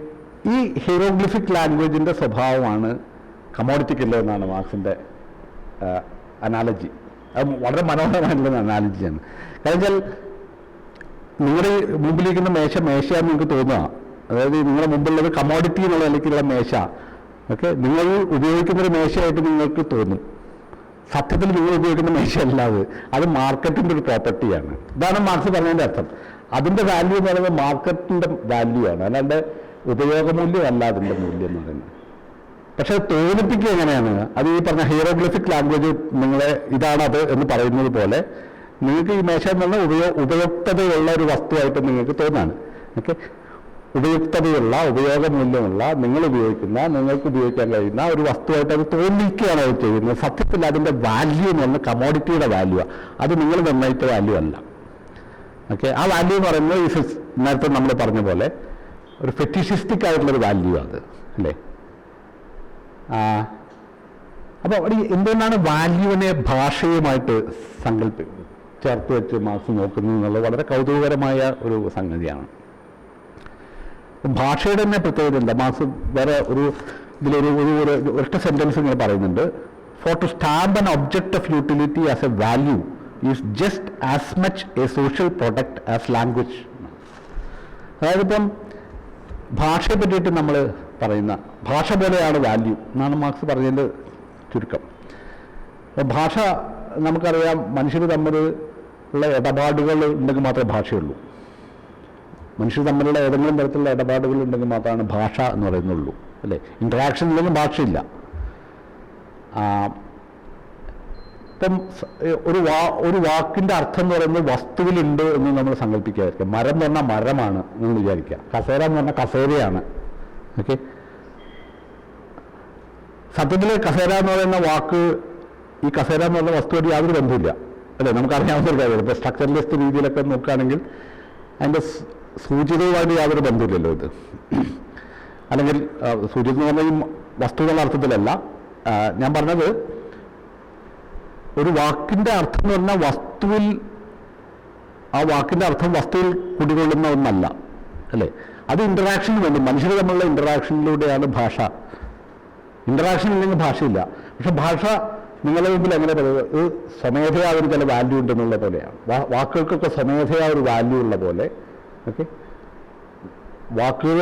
ഈ ഹീറോഗ്ലിഫിക് ലാംഗ്വേജിൻ്റെ സ്വഭാവമാണ് കമോഡിറ്റിക്കില്ല എന്നാണ് മാർക്സിൻ്റെ അനാലജി. അത് വളരെ മനോഹരമായിട്ടുള്ള അനാലജിയാണ്. കാരണം വെച്ചാൽ നിങ്ങളുടെ മുമ്പിലിരിക്കുന്ന മേശയാണെന്ന് നിങ്ങൾക്ക് തോന്നുക. അതായത് നിങ്ങളുടെ മുമ്പിലുള്ളത് കമോഡിറ്റി എന്നുള്ള നിലയ്ക്കുള്ള മേശ. ഓക്കെ, നിങ്ങൾ ഉപയോഗിക്കുന്നൊരു മേശയായിട്ട് നിങ്ങൾക്ക് തോന്നും. സത്യത്തിൽ നിങ്ങൾ ഉപയോഗിക്കുന്ന മേശയല്ല അത് മാർക്കറ്റിൻ്റെ ഒരു പ്രോപ്പർട്ടിയാണ്. ഇതാണ് മാർക്സ് പറഞ്ഞതിൻ്റെ അർത്ഥം. അതിൻ്റെ വാല്യൂ എന്ന് പറയുന്നത് മാർക്കറ്റിൻ്റെ വാല്യൂ ആണ്, അല്ലാണ്ട് ഉപയോഗമൂല്യമല്ല അതിൻ്റെ മൂല്യം എന്ന് പറയുന്നത്. പക്ഷെ തോന്നിപ്പിക്കുക എങ്ങനെയാണ്? അത് ഈ പറഞ്ഞ ഹീറോഗ്ലിഫിക് ലാംഗ്വേജ് നിങ്ങളെ ഇതാണത് എന്ന് പറയുന്നത് പോലെ നിങ്ങൾക്ക് ഈ മേശ എന്ന് പറഞ്ഞാൽ ഉപയുക്തതയുള്ള ഒരു വസ്തുവായിട്ട് നിങ്ങൾക്ക് തോന്നാണ്. ഓക്കെ, ഉപയുക്തതയുള്ള ഉപയോഗമൂല്യമുള്ള നിങ്ങൾക്ക് ഉപയോഗിക്കാൻ കഴിയുന്ന ഒരു വസ്തുവായിട്ട് അത് തോന്നിക്കുകയാണ് അത് ചെയ്യുന്നത്. സത്യത്തിൽ അതിൻ്റെ വാല്യൂ എന്ന് പറഞ്ഞാൽ കമോഡിറ്റിയുടെ വാല്യൂ, അത് നിങ്ങൾ നിർണ്ണയിച്ച വാല്യൂ അല്ല. ഓക്കെ, ആ വാല്യൂ എന്ന് പറയുന്നത് ഈ നേരത്തെ നമ്മൾ പറഞ്ഞ പോലെ ഒരു ഫെറ്റിഷിസ്റ്റിക് ആയിട്ടുള്ളൊരു വാല്യൂ അത്, അല്ലേ? അപ്പോൾ എന്തുകൊണ്ടാണ് വാല്യൂവിനെ ഭാഷയുമായിട്ട് ചേർത്ത് വെച്ച് മാർക്സ് നോക്കുന്നത് എന്നുള്ളത് വളരെ കൗതുകകരമായ ഒരു സംഗതിയാണ്. ഭാഷയുടെ തന്നെ പ്രത്യേകത എന്താ? മാർക്സ് വേറെ ഇതിലൊരു ഒറ്റ സെന്റൻസ് ഇങ്ങനെ പറയുന്നുണ്ട്. For to stamp an object of utility as a value is just as much a social product as language. അതായത് ഇപ്പം ഭാഷയെ പറ്റിയിട്ട് നമ്മൾ പറയുന്ന ഭാഷ പോലെയാണ് വാല്യൂ എന്നാണ് മാർക്സ് പറഞ്ഞതിൻ്റെ ചുരുക്കം. ഭാഷ നമുക്കറിയാം, മനുഷ്യർ തമ്മിൽ ഉള്ള ഇടപാടുകൾ ഉണ്ടെങ്കിൽ മാത്രമേ ഭാഷയുള്ളൂ. മനുഷ്യർ തമ്മിലുള്ള ഏതെങ്കിലും തരത്തിലുള്ള ഇടപാടുകൾ ഉണ്ടെങ്കിൽ മാത്രമാണ് ഭാഷ എന്ന് പറയുന്നുള്ളൂ, അല്ലേ? ഇൻട്രാക്ഷൻ ഇല്ലെങ്കിൽ ഭാഷയില്ല. ഇപ്പം ഒരു വാക്കിൻ്റെ അർത്ഥം എന്ന് പറയുന്നത് വസ്തുവിലുണ്ട് എന്ന് നമ്മൾ സങ്കല്പിക്കാതിരിക്കുക. മരം എന്ന് പറഞ്ഞാൽ മരമാണ് എന്ന് വിചാരിക്കുക. കസേര എന്ന് പറഞ്ഞാൽ കസേരയാണ്. ഓക്കെ, സത്യത്തിൽ കസേര എന്ന് പറയുന്ന വാക്ക് ഈ കസേര എന്ന് പറയുന്ന വസ്തുവായിട്ട് യാതൊരു ബന്ധമില്ല, അല്ലേ? നമുക്കറിയാവുന്ന ഒരു കാര്യമാണ്. ഇപ്പോൾ സ്ട്രക്ചറലിസ്റ്റ് രീതിയിലൊക്കെ നോക്കുകയാണെങ്കിൽ അതിൻ്റെ സൂചിതയുമായിട്ട് യാതൊരു ബന്ധമില്ലല്ലോ ഇത്. അല്ലെങ്കിൽ സൂചിത എന്ന് പറഞ്ഞാൽ ഈ വസ്തുക്കളുടെ അർത്ഥത്തിലല്ല ഞാൻ പറഞ്ഞത്. ഒരു വാക്കിൻ്റെ അർത്ഥം എന്ന് പറഞ്ഞാൽ ആ വാക്കിൻ്റെ അർത്ഥം വസ്തുവിൽ കുടികൊള്ളുന്ന ഒന്നല്ല, അല്ലേ? അത് ഇൻ്ററാക്ഷന് വേണ്ടി മനുഷ്യർ തമ്മിലുള്ള ഇൻ്ററാക്ഷനിലൂടെയാണ് ഭാഷ. ഇൻ്ററാക്ഷൻ ഇല്ലെങ്കിൽ ഭാഷയില്ല. പക്ഷെ ഭാഷ നിങ്ങളുടെ മുമ്പിൽ എങ്ങനെ പറയുന്നത് സ്വമേധയാ ഒരു ചില വാല്യൂ ഉണ്ടെന്നുള്ള പോലെയാണ്. വാക്കുകൾക്കൊക്കെ സ്വമേധയാ ഒരു വാല്യൂ ഉള്ള പോലെ. ഓക്കെ, വാക്കുകൾ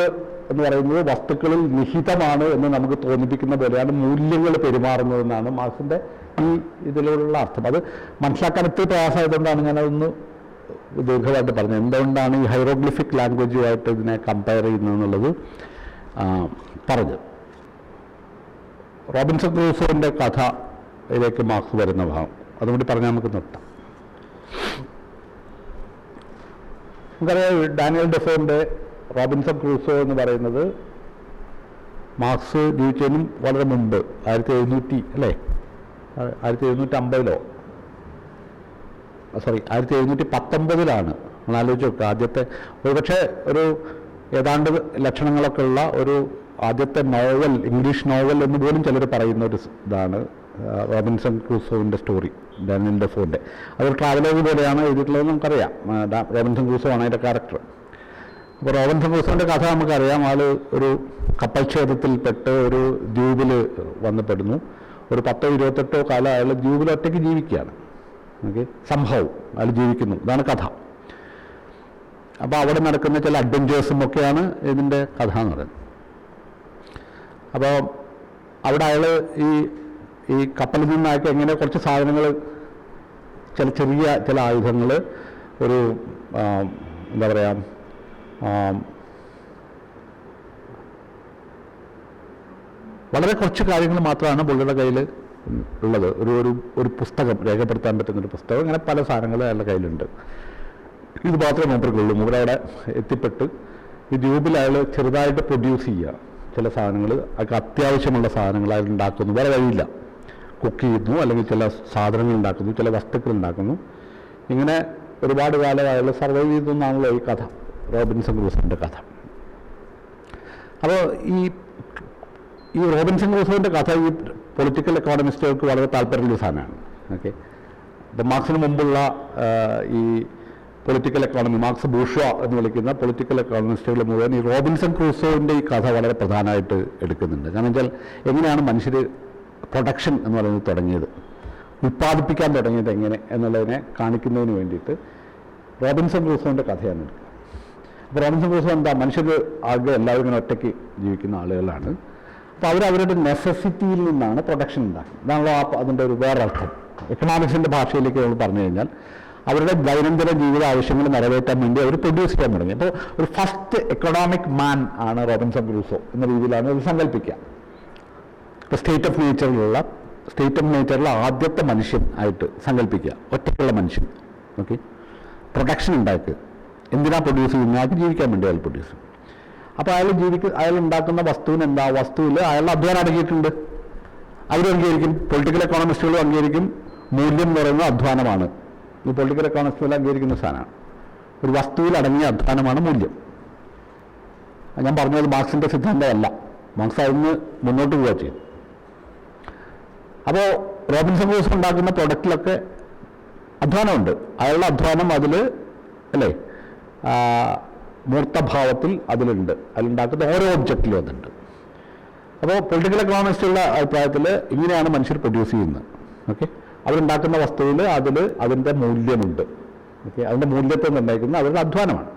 എന്ന് പറയുന്നത് വസ്തുക്കളിൽ നിഹിതമാണ് എന്ന് നമുക്ക് തോന്നിപ്പിക്കുന്ന പോലെയാണ് മൂല്യങ്ങൾ പെരുമാറുന്നതെന്നാണ് മാർക്സിൻ്റെ ഈ ഇതിലുള്ള അർത്ഥം. അത് മനസ്സിലാക്കാൻ ഇത്തിരി പ്രയാസമായതുകൊണ്ടാണ് ഞാനതൊന്ന് ദീർഘമായിട്ട് പറഞ്ഞത്. എന്തുകൊണ്ടാണ് ഈ ഹൈറോഗ്ലിഫിക് ലാംഗ്വേജുമായിട്ട് ഇതിനെ കമ്പയർ ചെയ്യുന്നതെന്നുള്ളത് പറഞ്ഞു. റോബിൻസൺ ക്രൂസോൻ്റെ കഥയിലേക്ക് മാർക്സ് വരുന്ന ഭാഗം അതുകൂടി പറഞ്ഞാൽ നമുക്ക് നിർത്താം. നമുക്കറിയാം, ഡാനിയൽ ഡെഫോൻ്റെ റോബിൻസൺ ക്രൂസോ എന്ന് പറയുന്നത് മാർക്സ് ജീവിച്ചതിനും വളരെ മുമ്പ് 1750 1719 ഒന്നാലോചിച്ച് നോക്കുക. ആദ്യത്തെ ഒരുപക്ഷെ ഏതാണ്ട് ലക്ഷണങ്ങളൊക്കെ ഉള്ള ആദ്യത്തെ നോവൽ, ഇംഗ്ലീഷ് നോവൽ എന്ന് പോലും ചിലർ പറയുന്ന ഒരു ഇതാണ് റോബിൻസൺ ക്രൂസോവിൻ്റെ സ്റ്റോറി, ഡാനിയൽ ഡെഫോൻ്റെ. അതൊരു ട്രാവലേജ് പോലെയാണ് എഴുതിയിട്ടുള്ളത് നമുക്കറിയാം. റോബിൻസൺ ക്രൂസോ ആണ് അതിൻ്റെ ക്യാരക്ടർ. അപ്പോൾ റോബിൻസൺ ക്രൂസോൻ്റെ കഥ നമുക്കറിയാം. ഒരു കപ്പൽ ക്ഷേത്രത്തിൽപ്പെട്ട് ഒരു ദ്വീപിൽ വന്നപ്പെടുന്നു. ഒരു 10-28 കാലം അയാൾ ദ്വീപിൽ ഒറ്റയ്ക്ക് ജീവിക്കുകയാണ്. ഓക്കെ, സംഭവം അയാൾ ജീവിക്കുന്നു. ഇതാണ് കഥ. അപ്പോൾ അവിടെ നടക്കുന്ന ചില അഡ്വഞ്ചേഴ്സും ഒക്കെയാണ് ഇതിൻ്റെ കഥ എന്ന് പറയുന്നത്. അപ്പോൾ അവിടെ അയാൾ ഈ കപ്പലിൽ നിന്നൊക്കെ എങ്ങനെ കുറച്ച് സാധനങ്ങൾ, ചില ആയുധങ്ങൾ, ഒരു എന്താ പറയുക, വളരെ കുറച്ച് കാര്യങ്ങൾ മാത്രമാണ് പുള്ളിയുടെ കയ്യിൽ ഉള്ളത്. ഒരു പുസ്തകം, രേഖപ്പെടുത്താൻ പറ്റുന്നൊരു പുസ്തകം. അങ്ങനെ പല സാധനങ്ങൾ അയാളുടെ കയ്യിലുണ്ട്. ഇത് മാത്രമേ മൂപ്പർക്കുള്ളൂ. മൂപ്പരവിടെ എത്തിപ്പെട്ട് ഈ ദ്വീപിൽ അയാൾ ചെറുതായിട്ട് പ്രൊഡ്യൂസ് ചെയ്യുക ചില സാധനങ്ങൾ, അതൊക്കെ അത്യാവശ്യമുള്ള സാധനങ്ങൾ അയാൾ ഉണ്ടാക്കുന്നു. വേറെ വഴിയില്ല. കുക്ക് ചെയ്യുന്നു, അല്ലെങ്കിൽ ചില സാധനങ്ങൾ ഉണ്ടാക്കുന്നു, ചില വസ്തുക്കൾ ഉണ്ടാക്കുന്നു. ഇങ്ങനെ ഒരുപാട് കാലം അയാൾ സർവൈവ് ചെയ്തെന്നാണല്ലോ ഈ കഥ, റോബിൻസൺ ക്രൂസോൻ്റെ കഥ. അപ്പോൾ ഈ റോബിൻസൺ ക്രൂസോൻ്റെ കഥ ഈ പൊളിറ്റിക്കൽ എക്കോണമിസ്റ്റുകൾക്ക് വളരെ താല്പര്യമുള്ള സാധനമാണ്. ഓക്കെ, അപ്പോൾ മാർക്സിന് മുമ്പുള്ള ഈ പൊളിറ്റിക്കൽ എക്കോണമി, മാർക്സ് ബൂർഷ്വ എന്ന് വിളിക്കുന്ന പൊളിറ്റിക്കൽ എക്കോണമിസ്റ്റുകൾ മുഴുവൻ ഈ റോബിൻസൺ ക്രൂസോൻ്റെ ഈ കഥ വളരെ പ്രധാനമായിട്ട് എടുക്കുന്നുണ്ട്. കാരണം വെച്ചാൽ എങ്ങനെയാണ് മനുഷ്യർ പ്രൊഡക്ഷൻ എന്ന് പറയുന്നത് തുടങ്ങിയത്, ഉൽപ്പാദിപ്പിക്കാൻ തുടങ്ങിയത് എങ്ങനെ എന്നുള്ളതിനെ കാണിക്കുന്നതിന് വേണ്ടിയിട്ട് റോബിൻസൺ ക്രൂസോൻ്റെ കഥയാണ് എടുക്കുക. അപ്പോൾ റോബിൻസൺ ക്രൂസോ എന്താ, മനുഷ്യർ ആകെ എല്ലാവരും ഇങ്ങനെ ഒറ്റയ്ക്ക് ജീവിക്കുന്ന ആളുകളാണ്. അപ്പോൾ അവരവരുടെ നെസസിറ്റിയിൽ നിന്നാണ് പ്രൊഡക്ഷൻ ഉണ്ടാക്കുന്നത്. ഇതാണല്ലോ അതിൻ്റെ ഒരു വേറൊരർത്ഥം. എക്കണോമിക്സിൻ്റെ ഭാഷയിലേക്ക് നമ്മൾ പറഞ്ഞു കഴിഞ്ഞാൽ അവരുടെ ദൈനംദിന ജീവിത ആവശ്യങ്ങൾ നിറവേറ്റാൻ വേണ്ടി അവർ പ്രൊഡ്യൂസ് ചെയ്യാൻ തുടങ്ങി. അപ്പോൾ ഒരു ഫസ്റ്റ് എക്കണോമിക് മാൻ ആണ് റോബിൻസൺ ക്രൂസോ എന്ന രീതിയിലാണ് ഇത് സങ്കല്പിക്കുക. ഇപ്പോൾ സ്റ്റേറ്റ് ഓഫ് നേച്ചറിലുള്ള ആദ്യത്തെ മനുഷ്യൻ ആയിട്ട് സങ്കല്പിക്കുക, ഒറ്റയ്ക്കുള്ള മനുഷ്യൻ. ഓക്കെ, പ്രൊഡക്ഷൻ ഉണ്ടാക്കുക. എന്തിനാ പ്രൊഡ്യൂസ് ചെയ്യുന്നത്? അയാൾക്ക് ജീവിക്കാൻ വേണ്ടി അയാൾ പ്രൊഡ്യൂസ് ചെയ്യും. അപ്പോൾ അയാൾ ഉണ്ടാക്കുന്ന വസ്തുവിന് എന്താ, വസ്തുവിൽ അയാളുടെ അധ്വാനം അടങ്ങിയിട്ടുണ്ട്. അവരും അംഗീകരിക്കും, പൊളിറ്റിക്കൽ എക്കോണമിസ്റ്റുകളും അംഗീകരിക്കും, മൂല്യം എന്ന് പറയുന്നത് അധ്വാനമാണ്. ഈ പൊളിറ്റിക്കൽ എക്കോണമിസ്റ്റുകൾ അംഗീകരിക്കുന്ന സാധനമാണ്. ഒരു വസ്തുവിൽ അടങ്ങിയ അധ്വാനമാണ് മൂല്യം. ഞാൻ പറഞ്ഞത് മാർക്സിൻ്റെ സിദ്ധാന്തമല്ല, മാർക്സ് അതിന് മുന്നോട്ട് പോവുക ചെയ്യും. അപ്പോൾ റോബിൻസൺ ക്രൂസോ ഉണ്ടാക്കുന്ന പ്രൊഡക്റ്റിലൊക്കെ അധ്വാനമുണ്ട്. അയാളുടെ അധ്വാനം അതിൽ അല്ലേ മൂർത്തഭാവത്തിൽ അതിലുണ്ട്. അതിലുണ്ടാക്കുന്ന ഓരോ ഒബ്ജക്റ്റിലും അതുണ്ട്. അപ്പോൾ പൊളിറ്റിക്കൽ എക്കോണമിസ്റ്റുകളുടെ അഭിപ്രായത്തിൽ ഇങ്ങനെയാണ് മനുഷ്യർ പ്രൊഡ്യൂസ് ചെയ്യുന്നത്. ഓക്കെ, അവരുണ്ടാക്കുന്ന വസ്തുവിൽ അതിൻ്റെ മൂല്യമുണ്ട്. ഓക്കെ, അതിൻ്റെ മൂല്യത്തെ നിർണ്ണയിക്കുന്നത് അവരുടെ അധ്വാനമാണ്.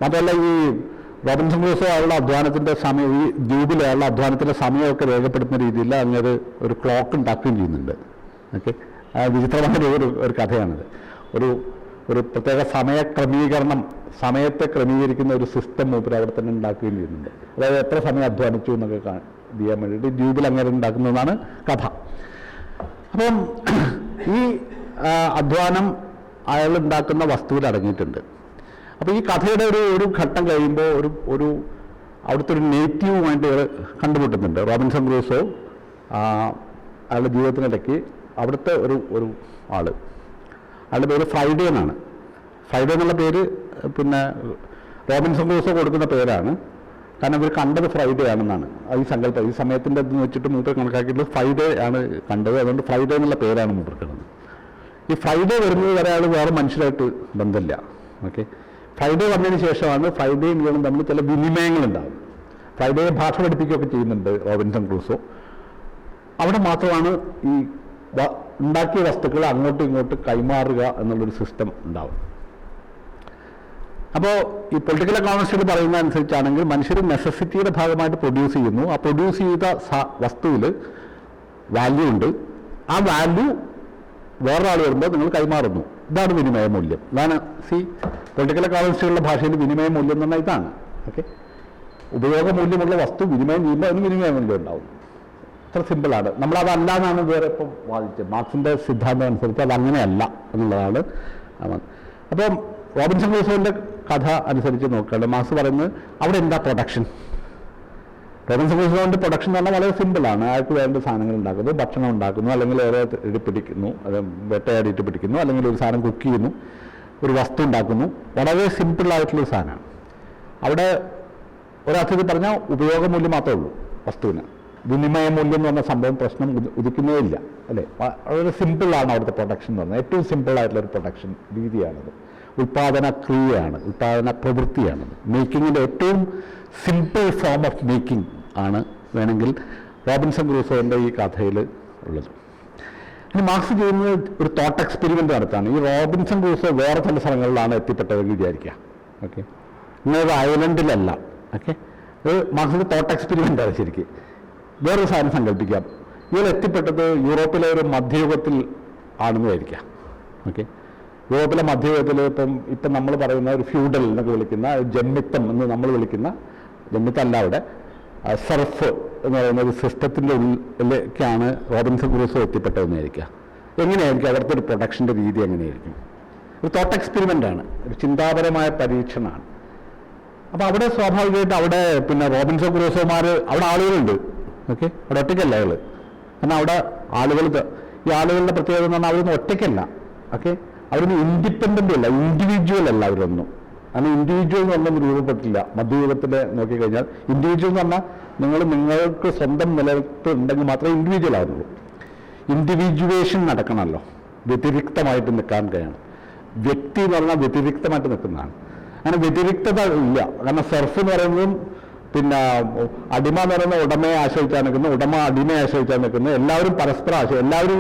മാത്രമല്ല ഈ റോബിൻസൺ ക്രൂസോ അയാളുടെ അധ്വാനത്തിൻ്റെ സമയം, ഈ ദ്വീപിൽ അയാളുടെ അധ്വാനത്തിൻ്റെ സമയമൊക്കെ രേഖപ്പെടുത്തുന്ന രീതിയിൽ അങ്ങനെ ഒരു ക്ലോക്ക് ഉണ്ടാക്കുകയും ചെയ്യുന്നുണ്ട്. ഓക്കെ, വിചിത്രമായ ഒരു കഥയാണിത്. ഒരു പ്രത്യേക സമയത്തെ ക്രമീകരിക്കുന്ന ഒരു സിസ്റ്റം മൂപ്പർ അവിടെ തന്നെ ഉണ്ടാക്കുകയും ചെയ്യുന്നുണ്ട്. അതായത് എത്ര സമയം അധ്വാനിച്ചു എന്നൊക്കെ ചെയ്യാൻ വേണ്ടിയിട്ട് ദ്വീപിൽ അങ്ങനെ ഉണ്ടാക്കുന്നതാണ് കഥ. അപ്പം ഈ അധ്വാനം അയാൾ ഉണ്ടാക്കുന്ന വസ്തുവിൽ അടങ്ങിയിട്ടുണ്ട്. അപ്പോൾ ഈ കഥയുടെ ഒരു ഘട്ടം കഴിയുമ്പോൾ അവിടുത്തെ ഒരു നേറ്റീവുമായിട്ട് ഇയാൾ കണ്ടുമുട്ടുന്നുണ്ട്. റോബിൻസൺ ക്രൂസോ അയാളുടെ ജീവിതത്തിനിടയ്ക്ക് അവിടുത്തെ ഒരു ആള്, അയാളുടെ പേര് ഫ്രൈഡേ എന്നാണ്. ഫ്രൈഡേ എന്നുള്ള പേര് പിന്നെ റോബിൻസൺ ക്രൂസോ കൊടുക്കുന്ന പേരാണ്. കാരണം ഇവർ കണ്ടത് ഫ്രൈഡേ ആണെന്നാണ് ഈ സങ്കല്പം. ഈ സമയത്തിൻ്റെ ഇതെന്ന് വെച്ചിട്ട് മൂപ്പർ കണക്കാക്കിയിട്ട് ഫ്രൈഡേ ആണ് കണ്ടത്. അതുകൊണ്ട് ഫ്രൈഡേ എന്നുള്ള പേരാണ് മൂപ്പർക്കുന്നത്. ഈ ഫ്രൈഡേ വരുന്നത് വരെ അയാൾ വേറെ മനുഷ്യരായിട്ട് ബന്ധമില്ല. ഓക്കെ, ഫ്രൈഡേ വന്നതിന് ശേഷമാണ് ഫ്രൈഡേയും ഇയാളും തമ്മിൽ ചില വിനിമയങ്ങളുണ്ടാകും. ഫ്രൈഡേയെ ഭാഷ പഠിപ്പിക്കുകയൊക്കെ ചെയ്യുന്നുണ്ട് റോബിൻസൺ ക്രൂസോ. അവിടെ മാത്രമാണ് ഈ ഉണ്ടാക്കിയ വസ്തുക്കൾ അങ്ങോട്ടും ഇങ്ങോട്ടും കൈമാറുക എന്നുള്ളൊരു സിസ്റ്റം ഉണ്ടാവും. അപ്പോൾ ഈ പൊളിറ്റിക്കൽ എക്കോണമിസ്റ്റുകൾ പറയുന്ന അനുസരിച്ചാണെങ്കിൽ മനുഷ്യർ നെസസിറ്റിയുടെ ഭാഗമായിട്ട് പ്രൊഡ്യൂസ് ചെയ്യുന്നു. ആ പ്രൊഡ്യൂസ് ചെയ്ത വസ്തുവിൽ വാല്യൂ ഉണ്ട്. ആ വാല്യൂ വേറൊരാൾ വരുമ്പോൾ നിങ്ങൾ കൈമാറുന്നു. ഇതാണ് വിനിമയ മൂല്യം. ഇതാണ് പൊളിറ്റിക്കൽ എക്കോണമിസ്റ്റുകളുടെ ഭാഷയിൽ വിനിമയ മൂല്യം എന്ന് പറഞ്ഞാൽ ഇതാണ്. ഓക്കെ, ഉപയോഗമൂല്യമുള്ള വസ്തു വിനിമയം ചെയ്യുമ്പോൾ അതിന് വിനിമയ മൂല്യം ഉണ്ടാവും. അത്ര സിമ്പിളാണ്. നമ്മളതല്ല എന്നാണ് വേറെ ഇപ്പം വാദിച്ചത്. മാർക്സിൻ്റെ സിദ്ധാന്തം അനുസരിച്ച് അതങ്ങനെയല്ല എന്നുള്ളതാണ്. അപ്പം റോബിൻസൺ ക്രൂസോൻ്റെ കഥ അനുസരിച്ച് നോക്കുകയാണ്. മാർക്സ് പറയുന്നത് അവിടെ എന്താ പ്രൊഡക്ഷൻ. റോബിൻസൺ ക്രൂസോൻ്റെ പ്രൊഡക്ഷൻ എന്ന് പറഞ്ഞാൽ വളരെ സിമ്പിളാണ്. അയാൾക്ക് വേണ്ട സാധനങ്ങൾ ഉണ്ടാക്കുന്നു, ഭക്ഷണം ഉണ്ടാക്കുന്നു, അല്ലെങ്കിൽ ഓരോ പിടിക്കുന്നു, വേട്ടയാടിയിട്ട് പിടിക്കുന്നു, അല്ലെങ്കിൽ ഒരു സാധനം കുക്ക് ചെയ്യുന്നു, ഒരു വസ്തു ഉണ്ടാക്കുന്നു. വളരെ സിമ്പിളായിട്ടുള്ളൊരു സാധനമാണ്. അവിടെ ഒരർത്ഥത്തിൽ പറഞ്ഞാൽ ഉപയോഗമൂല്യം മാത്രമേ ഉള്ളൂ വസ്തുവിന്. വിനിമയ മൂല്യം എന്ന് പറഞ്ഞ സംഭവം പ്രശ്നം ഉദിക്കുന്നേ ഇല്ല അല്ലേ. വളരെ സിമ്പിളാണ് അവിടുത്തെ പ്രൊഡക്ഷൻ എന്ന് പറഞ്ഞാൽ. ഏറ്റവും സിമ്പിളായിട്ടുള്ളൊരു പ്രൊഡക്ഷൻ രീതിയാണത്. ഉൽപാദന ക്രിയയാണ്, ഉൽപാദന പ്രവൃത്തിയാണത്. മേക്കിങ്ങിൻ്റെ ഏറ്റവും സിമ്പിൾ ഫോം ഓഫ് മേക്കിംഗ് ആണ് വേണമെങ്കിൽ റോബിൻസൺ ക്രൂസോൻ്റെ ഈ കഥയിൽ ഉള്ളത്. ഇനി മാർക്സ് ചെയ്യുന്നത് ഒരു തോട്ട് എക്സ്പെരിമെൻ്റ് നടത്താണ്. ഈ റോബിൻസൺ ക്രൂസോ വേറെ ചില സ്ഥലങ്ങളിലാണ് എത്തിപ്പെട്ടതെന്ന് വിചാരിക്കുക. ഓക്കെ, ഇങ്ങനൊരു ഐലൻഡിലല്ല. ഓക്കെ, ഇത് മാർക്സിൻ്റെ തോട്ട് എക്സ്പെരിമെൻ്റാണ് ശരിക്കും. വേറൊരു സാധനം സങ്കല്പിക്കാം. ഇയാൾ എത്തിപ്പെട്ടത് യൂറോപ്പിലെ ഒരു മധ്യയുഗത്തിൽ ആണെന്ന് വിചാരിക്കാം. ഓക്കെ, യൂറോപ്പിലെ മധ്യയുഗത്തിൽ ഇപ്പം നമ്മൾ പറയുന്ന ഒരു ഫ്യൂഡൽ എന്നൊക്കെ വിളിക്കുന്ന ജന്മിത്തം എന്ന് നമ്മൾ വിളിക്കുന്ന ജന്മിത്തല്ല അവിടെ സർഫ് എന്ന് പറയുന്ന ഒരു സിസ്റ്റത്തിൻ്റെ ഉള്ളിലേക്കാണ് റോബിൻസൺ ക്രൂസോ എത്തിപ്പെട്ടതെന്ന് വിചാരിക്കുക. എങ്ങനെയായിരിക്കും അവിടുത്തെ ഒരു പ്രൊഡക്ഷൻ്റെ രീതി എങ്ങനെയായിരിക്കും? ഒരു തോട്ട് എക്സ്പെരിമെൻ്റ് ആണ്, ഒരു ചിന്താപരമായ പരീക്ഷണമാണ്. അപ്പോൾ അവിടെ സ്വാഭാവികമായിട്ട് അവിടെ പിന്നെ റോബിൻസൺ ക്രൂസോമാർ അവിടെ ആളുകളുണ്ട്. ഓക്കെ, അവിടെ ഒറ്റയ്ക്കല്ല അയാൾ. കാരണം അവിടെ ആളുകൾ, ഈ ആളുകളുടെ പ്രത്യേകത എന്ന് പറഞ്ഞാൽ അവരൊന്നും ഒറ്റയ്ക്കല്ല. ഓക്കെ, അവരൊന്നും ഇൻഡിപെൻഡൻ്റ് അല്ല, ഇൻഡിവിജ്വൽ അല്ല അവരൊന്നും. കാരണം ഇൻഡിവിജ്വൽ എന്ന് പറഞ്ഞൊന്നും രൂപപ്പെട്ടില്ല മധ്യയുഗത്തിൽ നോക്കിക്കഴിഞ്ഞാൽ. ഇൻഡിവിജ്വൽ എന്ന് പറഞ്ഞാൽ നിങ്ങൾക്ക് സ്വന്തം നിലനിൽപ്പ് ഉണ്ടെങ്കിൽ മാത്രമേ ഇൻഡിവിജ്വൽ ആവുന്നുള്ളൂ. ഇൻഡിവിജ്വേഷൻ നടക്കണമല്ലോ, വ്യതിരിക്തമായിട്ട് നിൽക്കാൻ കഴിയണം. വ്യക്തി എന്ന് പറഞ്ഞാൽ വ്യതിരിക്തമായിട്ട് നിൽക്കുന്നതാണ്. അങ്ങനെ വ്യതിരിക്തത ഇല്ല. കാരണം സെർഫ് എന്ന് പറയുന്നതും പിന്നെ അടിമ എന്ന് പറയുന്ന ഉടമയെ ആശ്രയിച്ചാണ് നിൽക്കുന്നത്, ഉടമ അടിമയെ ആശ്രയിച്ചാണ് നിൽക്കുന്നത്. എല്ലാവരും പരസ്പരം എല്ലാവരും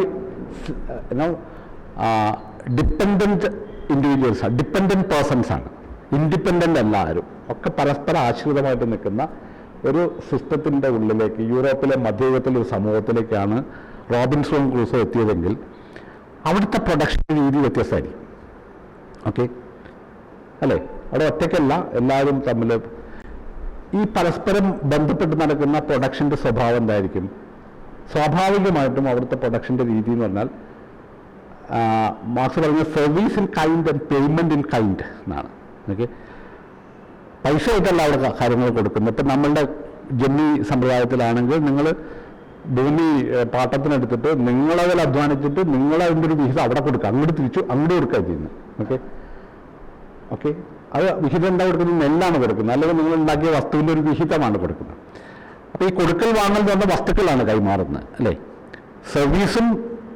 ഡിപ്പെൻഡൻറ്റ് ഇൻഡിവിജ്വൽസാണ്, ഡിപ്പെൻഡൻറ്റ് പേഴ്സൺസാണ്. ഇൻഡിപെൻഡൻ്റ് എല്ലാവരും ഒക്കെ പരസ്പരം ആശ്രിതമായിട്ട് നിൽക്കുന്ന ഒരു സിസ്റ്റത്തിൻ്റെ ഉള്ളിലേക്ക്, യൂറോപ്പിലെ മധ്യയുഗത്തിലെ ഒരു സമൂഹത്തിലേക്കാണ് റോബിൻസൺ ക്രൂസോ എത്തിയതെങ്കിൽ അവിടുത്തെ പ്രൊഡക്ഷൻ രീതി വ്യത്യസ്തമായിരിക്കും. ഓക്കെ അല്ലേ? അവിടെ ഒറ്റയ്ക്കല്ല, എല്ലാവരും തമ്മിൽ ഈ പരസ്പരം ബന്ധപ്പെട്ട് നടക്കുന്ന പ്രൊഡക്ഷൻ്റെ സ്വഭാവം എന്തായിരിക്കും? സ്വാഭാവികമായിട്ടും അവിടുത്തെ പ്രൊഡക്ഷൻ്റെ രീതി എന്ന് പറഞ്ഞാൽ മാർക്സ് പറഞ്ഞ service in kind and payment in kind എന്നാണ്. ഓക്കെ, പൈസ ആയിട്ടല്ല അവിടെ കാര്യങ്ങൾ കൊടുക്കുന്നത്. ഇപ്പം നമ്മളുടെ ജന്മി സമ്പ്രദായത്തിലാണെങ്കിൽ നിങ്ങൾ ഭൂമി പാട്ടത്തിനെടുത്തിട്ട് നിങ്ങളതിൽ അധ്വാനിച്ചിട്ട് നിങ്ങളതിൻ്റെ ഒരു വിഹിതം അവിടെ കൊടുക്കുക, അങ്ങോട്ട് തിരിച്ചു അങ്ങോട്ട് കൊടുക്കുക ചെയ്യുന്നത്. ഓക്കെ ഓക്കെ, അത് വിഹിതം എന്താ കൊടുക്കുന്നത്? നെല്ലാണ് കൊടുക്കുന്നത്, അല്ലെങ്കിൽ നിങ്ങൾ ഉണ്ടാക്കിയ വസ്തുവിൻ്റെ ഒരു വിഹിതമാണ് കൊടുക്കുന്നത്. അപ്പോൾ ഈ കൊടുക്കൽ വാങ്ങൽ എന്ന് പറഞ്ഞ വസ്തുക്കളാണ് കൈമാറുന്നത് അല്ലേ? സർവീസും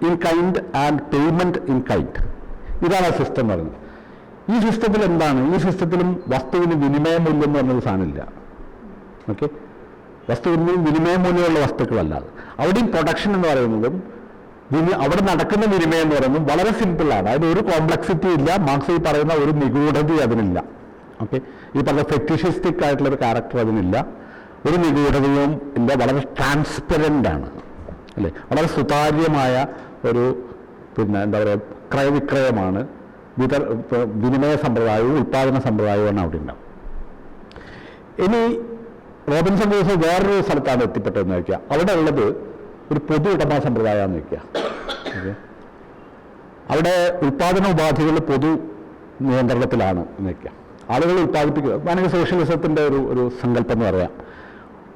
in kind and payment in kind, ഇതാണ് ആ സിസ്റ്റം എന്ന് പറയുന്നത്. ഈ സിസ്റ്റത്തിൽ എന്താണ്? ഈ സിസ്റ്റത്തിലും വസ്തുവിന് വിനിമയ മൂല്യം എന്ന് പറഞ്ഞൊരു സാധനമില്ല. ഓക്കെ, വസ്തുവിന് വിനിമയ മൂല്യമുള്ള വസ്തുക്കളല്ലാതെ. അവിടെയും പ്രൊഡക്ഷൻ എന്ന് പറയുന്നതും അവിടെ നടക്കുന്ന വിനിമയം എന്ന് പറയുന്നത് വളരെ സിമ്പിളാണ്. അതിന് ഒരു കോംപ്ലക്സിറ്റി ഇല്ല. മാർക്സ് ഈ പറയുന്ന ഒരു നിഗൂഢത അതിനില്ല. ഓക്കെ, ഈ പറഞ്ഞ ഫെറ്റിഷിസ്റ്റിക് ആയിട്ടുള്ളൊരു ക്യാരക്ടർ അതിനില്ല, ഒരു നിഗൂഢതയും ഇല്ല. വളരെ ട്രാൻസ്പെറൻ്റ് ആണ് അല്ലേ? വളരെ സുതാര്യമായ ഒരു പിന്നെ എന്താ പറയുക ക്രയവിക്രയമാണ്, വിനിമയ സമ്പ്രദായവും ഉൽപ്പാദന സമ്പ്രദായവുമാണ് അവിടെ ഉണ്ടാവും. ഇനി റോബിൻസൺ ക്രൂസോ വേറൊരു സ്ഥലത്താണ് എത്തിപ്പെട്ടതെന്ന് വയ്ക്കുക. അവിടെ ഉള്ളത് ഒരു പൊതു ഉടമ സമ്പ്രദായമാണെന്ന് വയ്ക്കുക. അവിടെ ഉൽപ്പാദന ഉപാധികൾ പൊതു നിയന്ത്രണത്തിലാണ് എന്ന് വയ്ക്കുക. ആളുകൾ ഉൽപ്പാദിപ്പിക്കുക. വേണമെങ്കിൽ സോഷ്യലിസത്തിൻ്റെ ഒരു സങ്കല്പം എന്ന് പറയാം.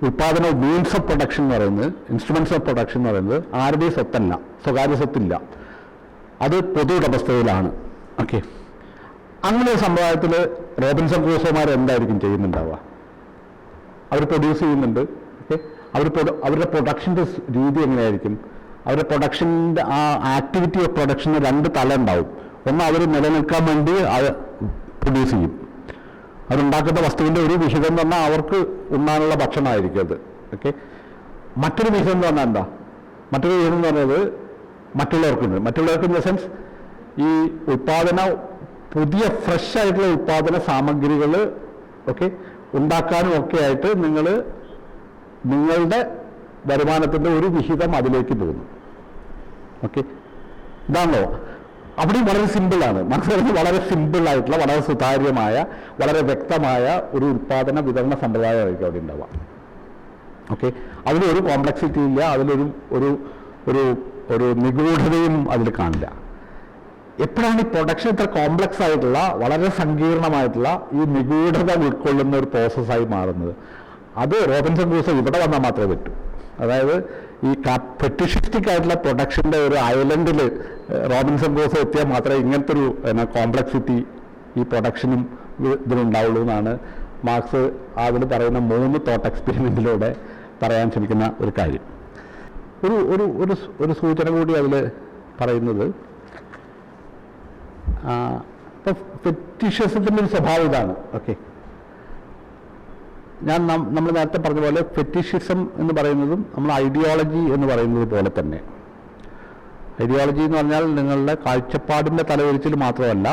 ഉൽപ്പാദന മീൻസ് ഓഫ് പ്രൊഡക്ഷൻ എന്ന് പറയുന്നത്, ഇൻസ്ട്രുമെൻറ്റ്സ് ഓഫ് പ്രൊഡക്ഷൻ എന്ന് പറയുന്നത് ആരുടെയും സ്വത്തല്ല, സ്വകാര്യ സ്വത്തില്ല, അത് പൊതു ഉടമസ്ഥതയിലാണ്. ഓക്കെ, അങ്ങനെ ഒരു സമ്പ്രദായത്തിൽ റോബിൻസൺ ക്രൂസോമാർ എന്തായിരിക്കും ചെയ്യുന്നുണ്ടാവുക? അവർ പ്രൊഡ്യൂസ് ചെയ്യുന്നുണ്ട്. ഓക്കെ, അവരുടെ പ്രൊഡക്ഷൻ്റെ രീതി എങ്ങനെയായിരിക്കും? അവരുടെ പ്രൊഡക്ഷൻ്റെ ആ ആക്ടിവിറ്റി ഓഫ് പ്രൊഡക്ഷന് രണ്ട് തല ഉണ്ടാവും. ഒന്ന് അവർ നിലനിൽക്കാൻ വേണ്ടി അത് പ്രൊഡ്യൂസ് ചെയ്യും. അവരുണ്ടാക്കുന്ന വസ്തുവിൻ്റെ ഒരു വിഹിതം എന്ന് പറഞ്ഞാൽ അവർക്ക് ഉണ്ണാനുള്ള ഭക്ഷണമായിരിക്കും അത്. ഓക്കെ, മറ്റൊരു വിഹിതം എന്ന് പറഞ്ഞാൽ എന്താ? മറ്റൊരു വിഹിതം എന്ന് പറഞ്ഞത് മറ്റുള്ളവർക്കുണ്ട്. മറ്റുള്ളവർക്ക് ഇൻ ദ സെൻസ് ഈ പുതിയ ഫ്രഷ് ആയിട്ടുള്ള ഉൽപ്പാദന സാമഗ്രികൾ ഓക്കെ ഉണ്ടാക്കാനും ഒക്കെ ആയിട്ട് നിങ്ങളുടെ വരുമാനത്തിൻ്റെ ഒരു വിഹിതം അതിലേക്ക് പോകുന്നു. ഓക്കെ, ഇതാണല്ലോ. അവിടെയും വളരെ സിമ്പിളാണ്. മനസ്സിലാക്കുന്നത് വളരെ സിമ്പിളായിട്ടുള്ള, വളരെ സുതാര്യമായ, വളരെ വ്യക്തമായ ഒരു ഉൽപ്പാദന വിതരണ സമ്പ്രദായമായിരിക്കും അവിടെ ഉണ്ടാവുക. ഓക്കെ, അതിലൊരു കോംപ്ലക്സിറ്റി ഇല്ല, അതിലൊരു ഒരു ഒരു ഒരു നിഗൂഢതയും അതിൽ കാണില്ല. എപ്പോഴാണ് ഈ പ്രൊഡക്ഷൻ ഇത്ര കോംപ്ലക്സ് ആയിട്ടുള്ള, വളരെ സങ്കീർണമായിട്ടുള്ള ഈ നിഗൂഢത ഉൾക്കൊള്ളുന്ന ഒരു പ്രോസസ്സായി മാറുന്നത്? അത് റോബിൻസൺ ക്രൂസോ ഇവിടെ വന്നാൽ മാത്രമേ പറ്റൂ. അതായത് ഈ ഫെറ്റിഷിസ്റ്റിക് ആയിട്ടുള്ള പ്രൊഡക്ഷൻ്റെ ഒരു ഐലൻഡിൽ റോബിൻസൺ ക്രൂസോ എത്തിയാൽ മാത്രമേ ഇങ്ങനത്തെ ഒരു കോംപ്ലക്സിറ്റി ഈ പ്രൊഡക്ഷനും ഇതിനുണ്ടാവുള്ളൂ എന്നാണ് മാർക്സ് അതിൽ പറയുന്ന 3 തോട്ട് എക്സ്പെരിമെൻറ്റിലൂടെ പറയാൻ ശ്രമിക്കുന്ന ഒരു കാര്യം. ഒരു സൂചന കൂടി അതിൽ പറയുന്നത്, ഇപ്പോൾ ഫെറ്റിഷിസത്തിൻ്റെ ഒരു സ്വഭാവം ഇതാണ്. ഓക്കെ, നമ്മൾ നേരത്തെ പറഞ്ഞ പോലെ ഫെറ്റിഷിസം എന്ന് പറയുന്നതും നമ്മൾ ഐഡിയോളജി എന്ന് പറയുന്നത് പോലെ തന്നെ. ഐഡിയോളജി എന്ന് പറഞ്ഞാൽ നിങ്ങളുടെ കാഴ്ചപ്പാടിൻ്റെ തലവരിച്ചിൽ മാത്രമല്ല,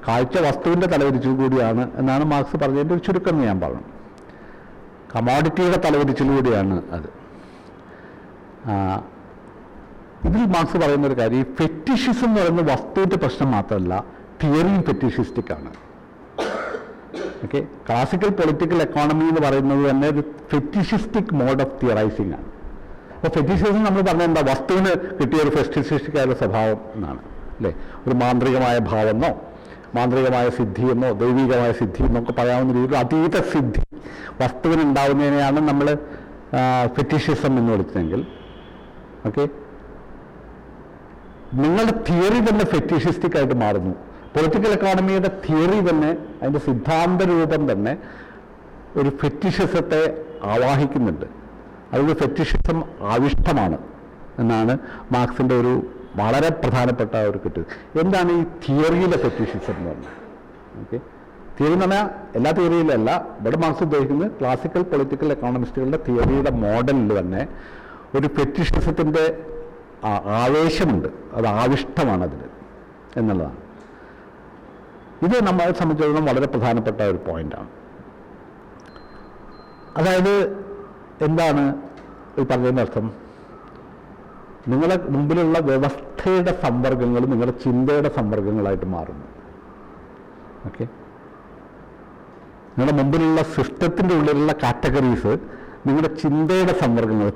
കാഴ്ച വസ്തുവിൻ്റെ തലവരിച്ചിൽ കൂടിയാണ് എന്നാണ് മാർക്സ് പറഞ്ഞതിൻ്റെ ഒരു ചുരുക്കം എന്ന് ഞാൻ പറഞ്ഞു. കമോഡിറ്റിയുടെ തലവരിച്ചിൽ കൂടിയാണ് അത്. ഇതിൽ മാർക്സ് പറയുന്ന ഒരു കാര്യം, ഈ ഫെറ്റിഷിസം എന്ന് പറയുന്ന വസ്തുവിൻ്റെ പ്രശ്നം മാത്രമല്ല, തിയറിയും ഫെറ്റിഷിസ്റ്റിക് ആണ്. ഓക്കെ, ക്ലാസിക്കൽ പൊളിറ്റിക്കൽ എക്കോണമി എന്ന് പറയുന്നത് തന്നെ ഒരു ഫെറ്റിഷിസ്റ്റിക് മോഡ് ഓഫ് തിയറൈസിങ് ആണ്. അപ്പോൾ ഫെറ്റിഷിസം നമ്മൾ പറഞ്ഞാൽ എന്താ, വസ്തുവിന് കിട്ടിയ ഒരു ഫെറ്റിഷിസ്റ്റിക് ആയ സ്വഭാവം എന്നാണ് അല്ലേ. ഒരു മാന്ത്രികമായ ഭാവമെന്നോ മാന്ത്രികമായ സിദ്ധിയെന്നോ ദൈവികമായ സിദ്ധി എന്നൊക്കെ പറയാവുന്ന രീതിയിൽ അതീത സിദ്ധി വസ്തുവിനുണ്ടാവുന്നതിനെയാണ് നമ്മൾ ഫെറ്റിഷിസം എന്ന് വിളിച്ചതെങ്കിൽ, ഓക്കെ, നിങ്ങളുടെ തിയറി തന്നെ ഫെറ്റിഷിസ്റ്റിക് ആയിട്ട് മാറുന്നു. പൊളിറ്റിക്കൽ എക്കോണമിയുടെ തിയറി തന്നെ, അതിൻ്റെ സിദ്ധാന്ത രൂപം തന്നെ ഒരു ഫെറ്റിഷിസത്തെ ആവാഹിക്കുന്നുണ്ട്. അതുകൊണ്ട് ഫെറ്റിഷിസം ആവിഷ്ടമാണ് എന്നാണ് മാർക്സിൻ്റെ ഒരു വളരെ പ്രധാനപ്പെട്ട ഒരു കിട്ട്. എന്താണ് ഈ തിയറിയിലെ ഫെറ്റിഷിസം എന്ന് പറഞ്ഞാൽ? ഓക്കെ, തിയറി എന്ന് പറഞ്ഞാൽ എല്ലാ തിയറിയിലല്ല, ഇവിടെ മാർക്സ് ഉദ്ദേശിക്കുന്നത് ക്ലാസിക്കൽ പൊളിറ്റിക്കൽ എക്കോണമിസ്റ്റുകളുടെ തിയറിയുടെ മോഡലിൽ തന്നെ ഒരു ഫെറ്റിഷിസത്തിൻ്റെ ആവേശമുണ്ട്, അത് ആവിഷ്ടമാണ് അതിൽ എന്നുള്ളതാണ്. ഇത് നമ്മളെ സംബന്ധിച്ചിടത്തോളം വളരെ പ്രധാനപ്പെട്ട ഒരു പോയിന്റാണ്. അതായത് എന്താണ് ഈ പറഞ്ഞതിൻ്റെ അർത്ഥം? നിങ്ങളുടെ മുമ്പിലുള്ള വ്യവസ്ഥയുടെ സമ്പർക്കങ്ങൾ നിങ്ങളുടെ ചിന്തയുടെ സമ്പർക്കങ്ങളായിട്ട് മാറുന്നു. ഓക്കെ, നിങ്ങളുടെ മുമ്പിലുള്ള സിസ്റ്റത്തിൻ്റെ ഉള്ളിലുള്ള കാറ്റഗറീസ് നിങ്ങളുടെ ചിന്തയുടെ സമ്പർക്കങ്ങൾ,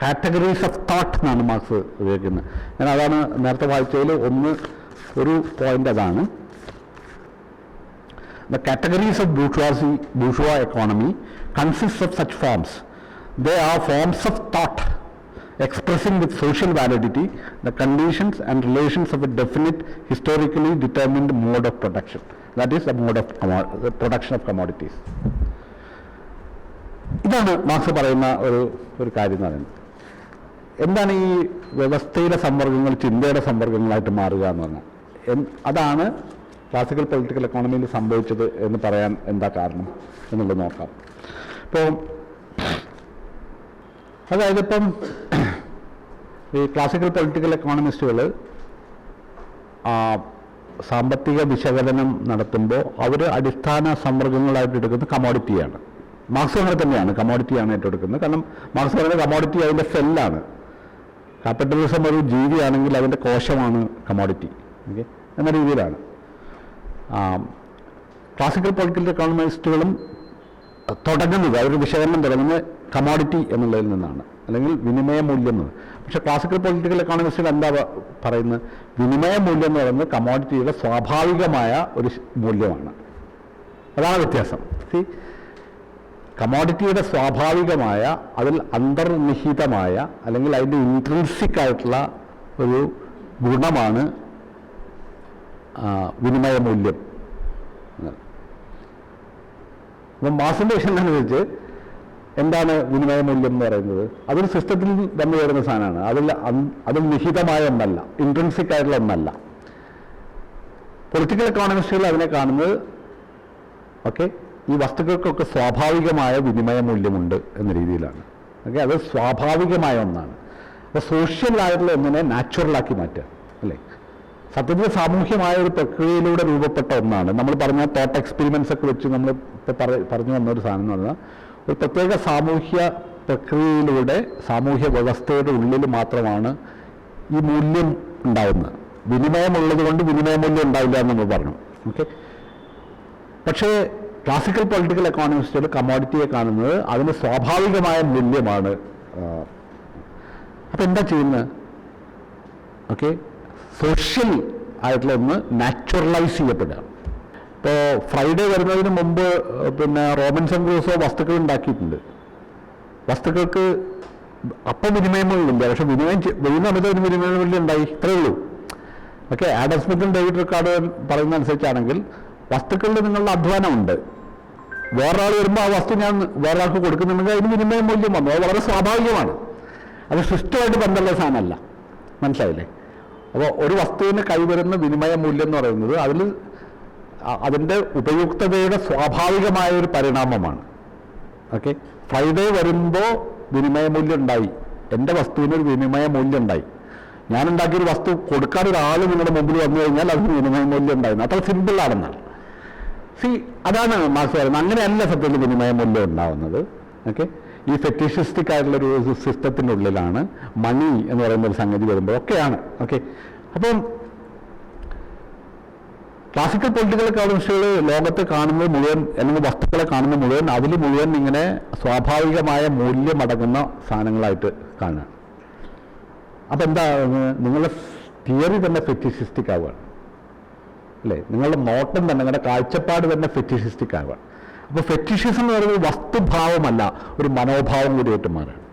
കാറ്റഗറീസ് ഓഫ് തോട്ട് എന്നാണ് മാർക്സ് ഉപയോഗിക്കുന്നത്. ഞാൻ അതാണ് നേരത്തെ വായിച്ചതിൽ ഒരു പോയിന്റ് അതാണ്. The categories of bourgeois economy consist of such forms. They are forms of thought expressing with social validity the conditions and relations of a definite historically determined mode of production. That is the mode of the production of commodities. ഇതാണ് മാർക്സ് പറയുന്ന ഒരു കാര്യം എന്ന് പറയുന്നത്. എന്താണ് ഈ വ്യവസ്ഥയുടെ സമ്പർക്കങ്ങൾ ചിന്തയുടെ സമ്പർക്കങ്ങളായിട്ട് മാറുക എന്ന് പറഞ്ഞാൽ? അതാണ് ക്ലാസിക്കൽ പൊളിറ്റിക്കൽ എക്കോണമിയിൽ സംഭവിച്ചത് എന്ന് പറയാൻ എന്താ കാരണം എന്നുള്ളത് നോക്കാം. ഇപ്പോൾ അതായത് ഇപ്പം ഈ ക്ലാസിക്കൽ പൊളിറ്റിക്കൽ എക്കോണമിസ്റ്റുകൾ സാമ്പത്തിക വിശകലനം നടത്തുമ്പോൾ അവർ അടിസ്ഥാന സമ്പർക്കങ്ങളായിട്ട് എടുക്കുന്നത് കമോഡിറ്റിയാണ്. മാർക്സ് അങ്ങനെ തന്നെയാണ്, കമോഡിറ്റിയാണ് ഏറ്റെടുക്കുന്നത്. കാരണം മാർക്സ് പറയുന്നത് കമോഡിറ്റി അതിൻ്റെ സെല്ലാണ്. ക്യാപിറ്റലിസം ഒരു ജീവിയാണെങ്കിൽ അതിൻ്റെ കോശമാണ് കമോഡിറ്റി. ഓക്കെ, എന്ന രീതിയിലാണ് ക്ലാസിക്കൽ പൊളിറ്റിക്കൽ എക്കോണമിസ്റ്റുകളും തുടങ്ങുന്നത്. അവർ വിശകലനം തുടങ്ങുന്നത് കമോഡിറ്റി എന്നുള്ളതിൽ നിന്നാണ്, അല്ലെങ്കിൽ വിനിമയ മൂല്യം എന്ന്. പക്ഷേ ക്ലാസിക്കൽ പൊളിറ്റിക്കൽ എക്കോണമിസ്റ്റുകൾ എന്താ പറയുന്നത്? വിനിമയ മൂല്യം എന്ന് പറയുന്നത് കമോഡിറ്റിയുടെ സ്വാഭാവികമായ ഒരു മൂല്യമാണ്. അതാണ് വ്യത്യാസം. കമോഡിറ്റിയുടെ സ്വാഭാവികമായ, അതിൽ അന്തർനിഹിതമായ അല്ലെങ്കിൽ അതിൻ്റെ ഇൻട്രിൻസിക് ആയിട്ടുള്ള ഒരു ഗുണമാണ് വിനിമയ മൂല്യം. അപ്പം മാർക്സിൻ്റെ വിഷയം വെച്ച് എന്താണ് വിനിമയ മൂല്യം എന്ന് പറയുന്നത്? അതൊരു സിസ്റ്റത്തിൽ വന്നു വരുന്ന സാധനമാണ്. അതിൽ നിഹിതമായ ഒന്നല്ല, ഇൻട്രിൻസിക് ആയിട്ടുള്ള ഒന്നല്ല. പൊളിറ്റിക്കൽ എക്കോണമിസ്റ്റുകൾ അതിനെ കാണുന്നത് ഓക്കെ ഈ വസ്തുക്കൾക്കൊക്കെ സ്വാഭാവികമായ വിനിമയ മൂല്യമുണ്ട് എന്ന രീതിയിലാണ്. ഓക്കെ, അത് സ്വാഭാവികമായ ഒന്നാണ്. അപ്പോൾ സോഷ്യൽ ആയിട്ടുള്ള ഒന്നിനെ നാച്ചുറലാക്കി മാറ്റുക അല്ലേ. സത്യത്തിൽ സാമൂഹ്യമായ ഒരു പ്രക്രിയയിലൂടെ രൂപപ്പെട്ട ഒന്നാണ്. നമ്മൾ പറഞ്ഞ തോട്ട് എക്സ്പെരിമെൻറ്റ്സ് ഒക്കെ വെച്ച് നമ്മൾ ഇപ്പോൾ പറഞ്ഞു വന്നൊരു സാധനം എന്ന് പറഞ്ഞാൽ ഒരു പ്രത്യേക സാമൂഹ്യ പ്രക്രിയയിലൂടെ സാമൂഹ്യ വ്യവസ്ഥയുടെ ഉള്ളിൽ മാത്രമാണ് ഈ മൂല്യം ഉണ്ടാവുന്നത്. വിനിമയമുള്ളത് കൊണ്ട് വിനിമയ മൂല്യം ഉണ്ടാവില്ല എന്ന് നമ്മൾ പറഞ്ഞു. ഓക്കെ, പക്ഷേ ക്ലാസിക്കൽ പൊളിറ്റിക്കൽ എക്കോണമിസ്റ്റുകൾ കമോഡിറ്റിയെ കാണുന്നത് അതിന് സ്വാഭാവികമായ മൂല്യമാണ്. അപ്പം എന്താ ചെയ്യുന്നത്? ഓക്കെ, സോഷ്യൽ ആയിട്ടുള്ള ഒന്ന് നാച്ചുറലൈസ് ചെയ്യപ്പെടുക. ഇപ്പോൾ ഫ്രൈഡേ വരുന്നതിന് മുമ്പ് റോബിൻസൺ ക്രൂസോ വസ്തുക്കൾ ഉണ്ടാക്കിയിട്ടുണ്ട്. വസ്തുക്കൾക്ക് അപ്പം വിനിമയമൊന്നുമില്ല, പക്ഷെ വിനിമയം വരുന്ന സമയത്ത് ഒരു വിനിമയമൂല്യം ഉണ്ടായി, ഇത്രയേ ഉള്ളൂ. ഓക്കെ, ആഡം സ്മിത്തും ഡേവിഡ് റിക്കാർഡോ പറയുന്ന അനുസരിച്ചാണെങ്കിൽ വസ്തുക്കളിൽ നിങ്ങളുടെ അധ്വാനമുണ്ട്. വേറൊരാൾ വരുമ്പോൾ ആ വസ്തു ഞാൻ വേറൊരാൾക്ക് കൊടുക്കുന്നുണ്ടെങ്കിൽ അതിന് വിനിമയ മൂല്യം വന്നു. അത് വളരെ സ്വാഭാവികമാണ്. അത് സിസ്റ്റമായിട്ട് ബന്ധമുള്ള സാധനമല്ല. മനസ്സിലായില്ലേ? അപ്പോൾ ഒരു വസ്തുവിന് കൈവരുന്ന വിനിമയ മൂല്യം എന്ന് പറയുന്നത് അതിൻ്റെ ഉപയുക്തതയുടെ സ്വാഭാവികമായ ഒരു പരിണാമമാണ്. ഓക്കെ, ഫ്രൈഡേ വരുമ്പോൾ വിനിമയ മൂല്യം ഉണ്ടായി, എൻ്റെ വസ്തുവിനൊരു വിനിമയ മൂല്യം ഉണ്ടായി. ഞാനുണ്ടാക്കിയൊരു വസ്തു കൊടുക്കാൻ ഒരാൾ നിങ്ങളുടെ മുമ്പിൽ വന്നു കഴിഞ്ഞാൽ അതിന് വിനിമയ മൂല്യം ഉണ്ടായിരുന്നു. അത്ര സിമ്പിളാണെന്നാണ്. അതാണ് മാർക്സ് പറയുന്നത്. അങ്ങനെയല്ല സത്യത്തിൽ വിനിമയ മൂല്യം ഉണ്ടാവുന്നത്. ഓക്കെ, ഈ ഫെറ്റിഷിസ്റ്റിക് ആയിട്ടുള്ളൊരു സിസ്റ്റത്തിൻ്റെ ഉള്ളിലാണ് മണി എന്ന് പറയുന്ന ഒരു സംഗതി വരുമ്പോൾ ഒക്കെയാണ്. ഓക്കെ, അപ്പം ക്ലാസിക്കൽ പൊളിറ്റിക്കൽ എക്കോണമിസ്റ്റുകൾ ലോകത്ത് കാണുന്നത് മുഴുവൻ, അല്ലെങ്കിൽ വസ്തുക്കളെ കാണുന്നത് മുഴുവൻ, അതിൽ മുഴുവൻ ഇങ്ങനെ സ്വാഭാവികമായ മൂല്യമടങ്ങുന്ന സാധനങ്ങളായിട്ട് കാണുക. അപ്പം എന്താ, നിങ്ങളുടെ തിയറി തന്നെ ഫെറ്റിഷിസ്റ്റിക് ആവുകയാണ് അല്ലേ? നിങ്ങളുടെ നോട്ടം തന്നെ, നിങ്ങളുടെ കാഴ്ചപ്പാട് തന്നെ ഫെറ്റിഷിസ്റ്റിക് ആവുകയാണ്. അപ്പോൾ ഫെറ്റിഷിസം എന്ന് പറയുന്നത് വസ്തുഭാവമല്ല, ഒരു മനോഭാവം കൂടിയായിട്ട് മാറുകയാണ്.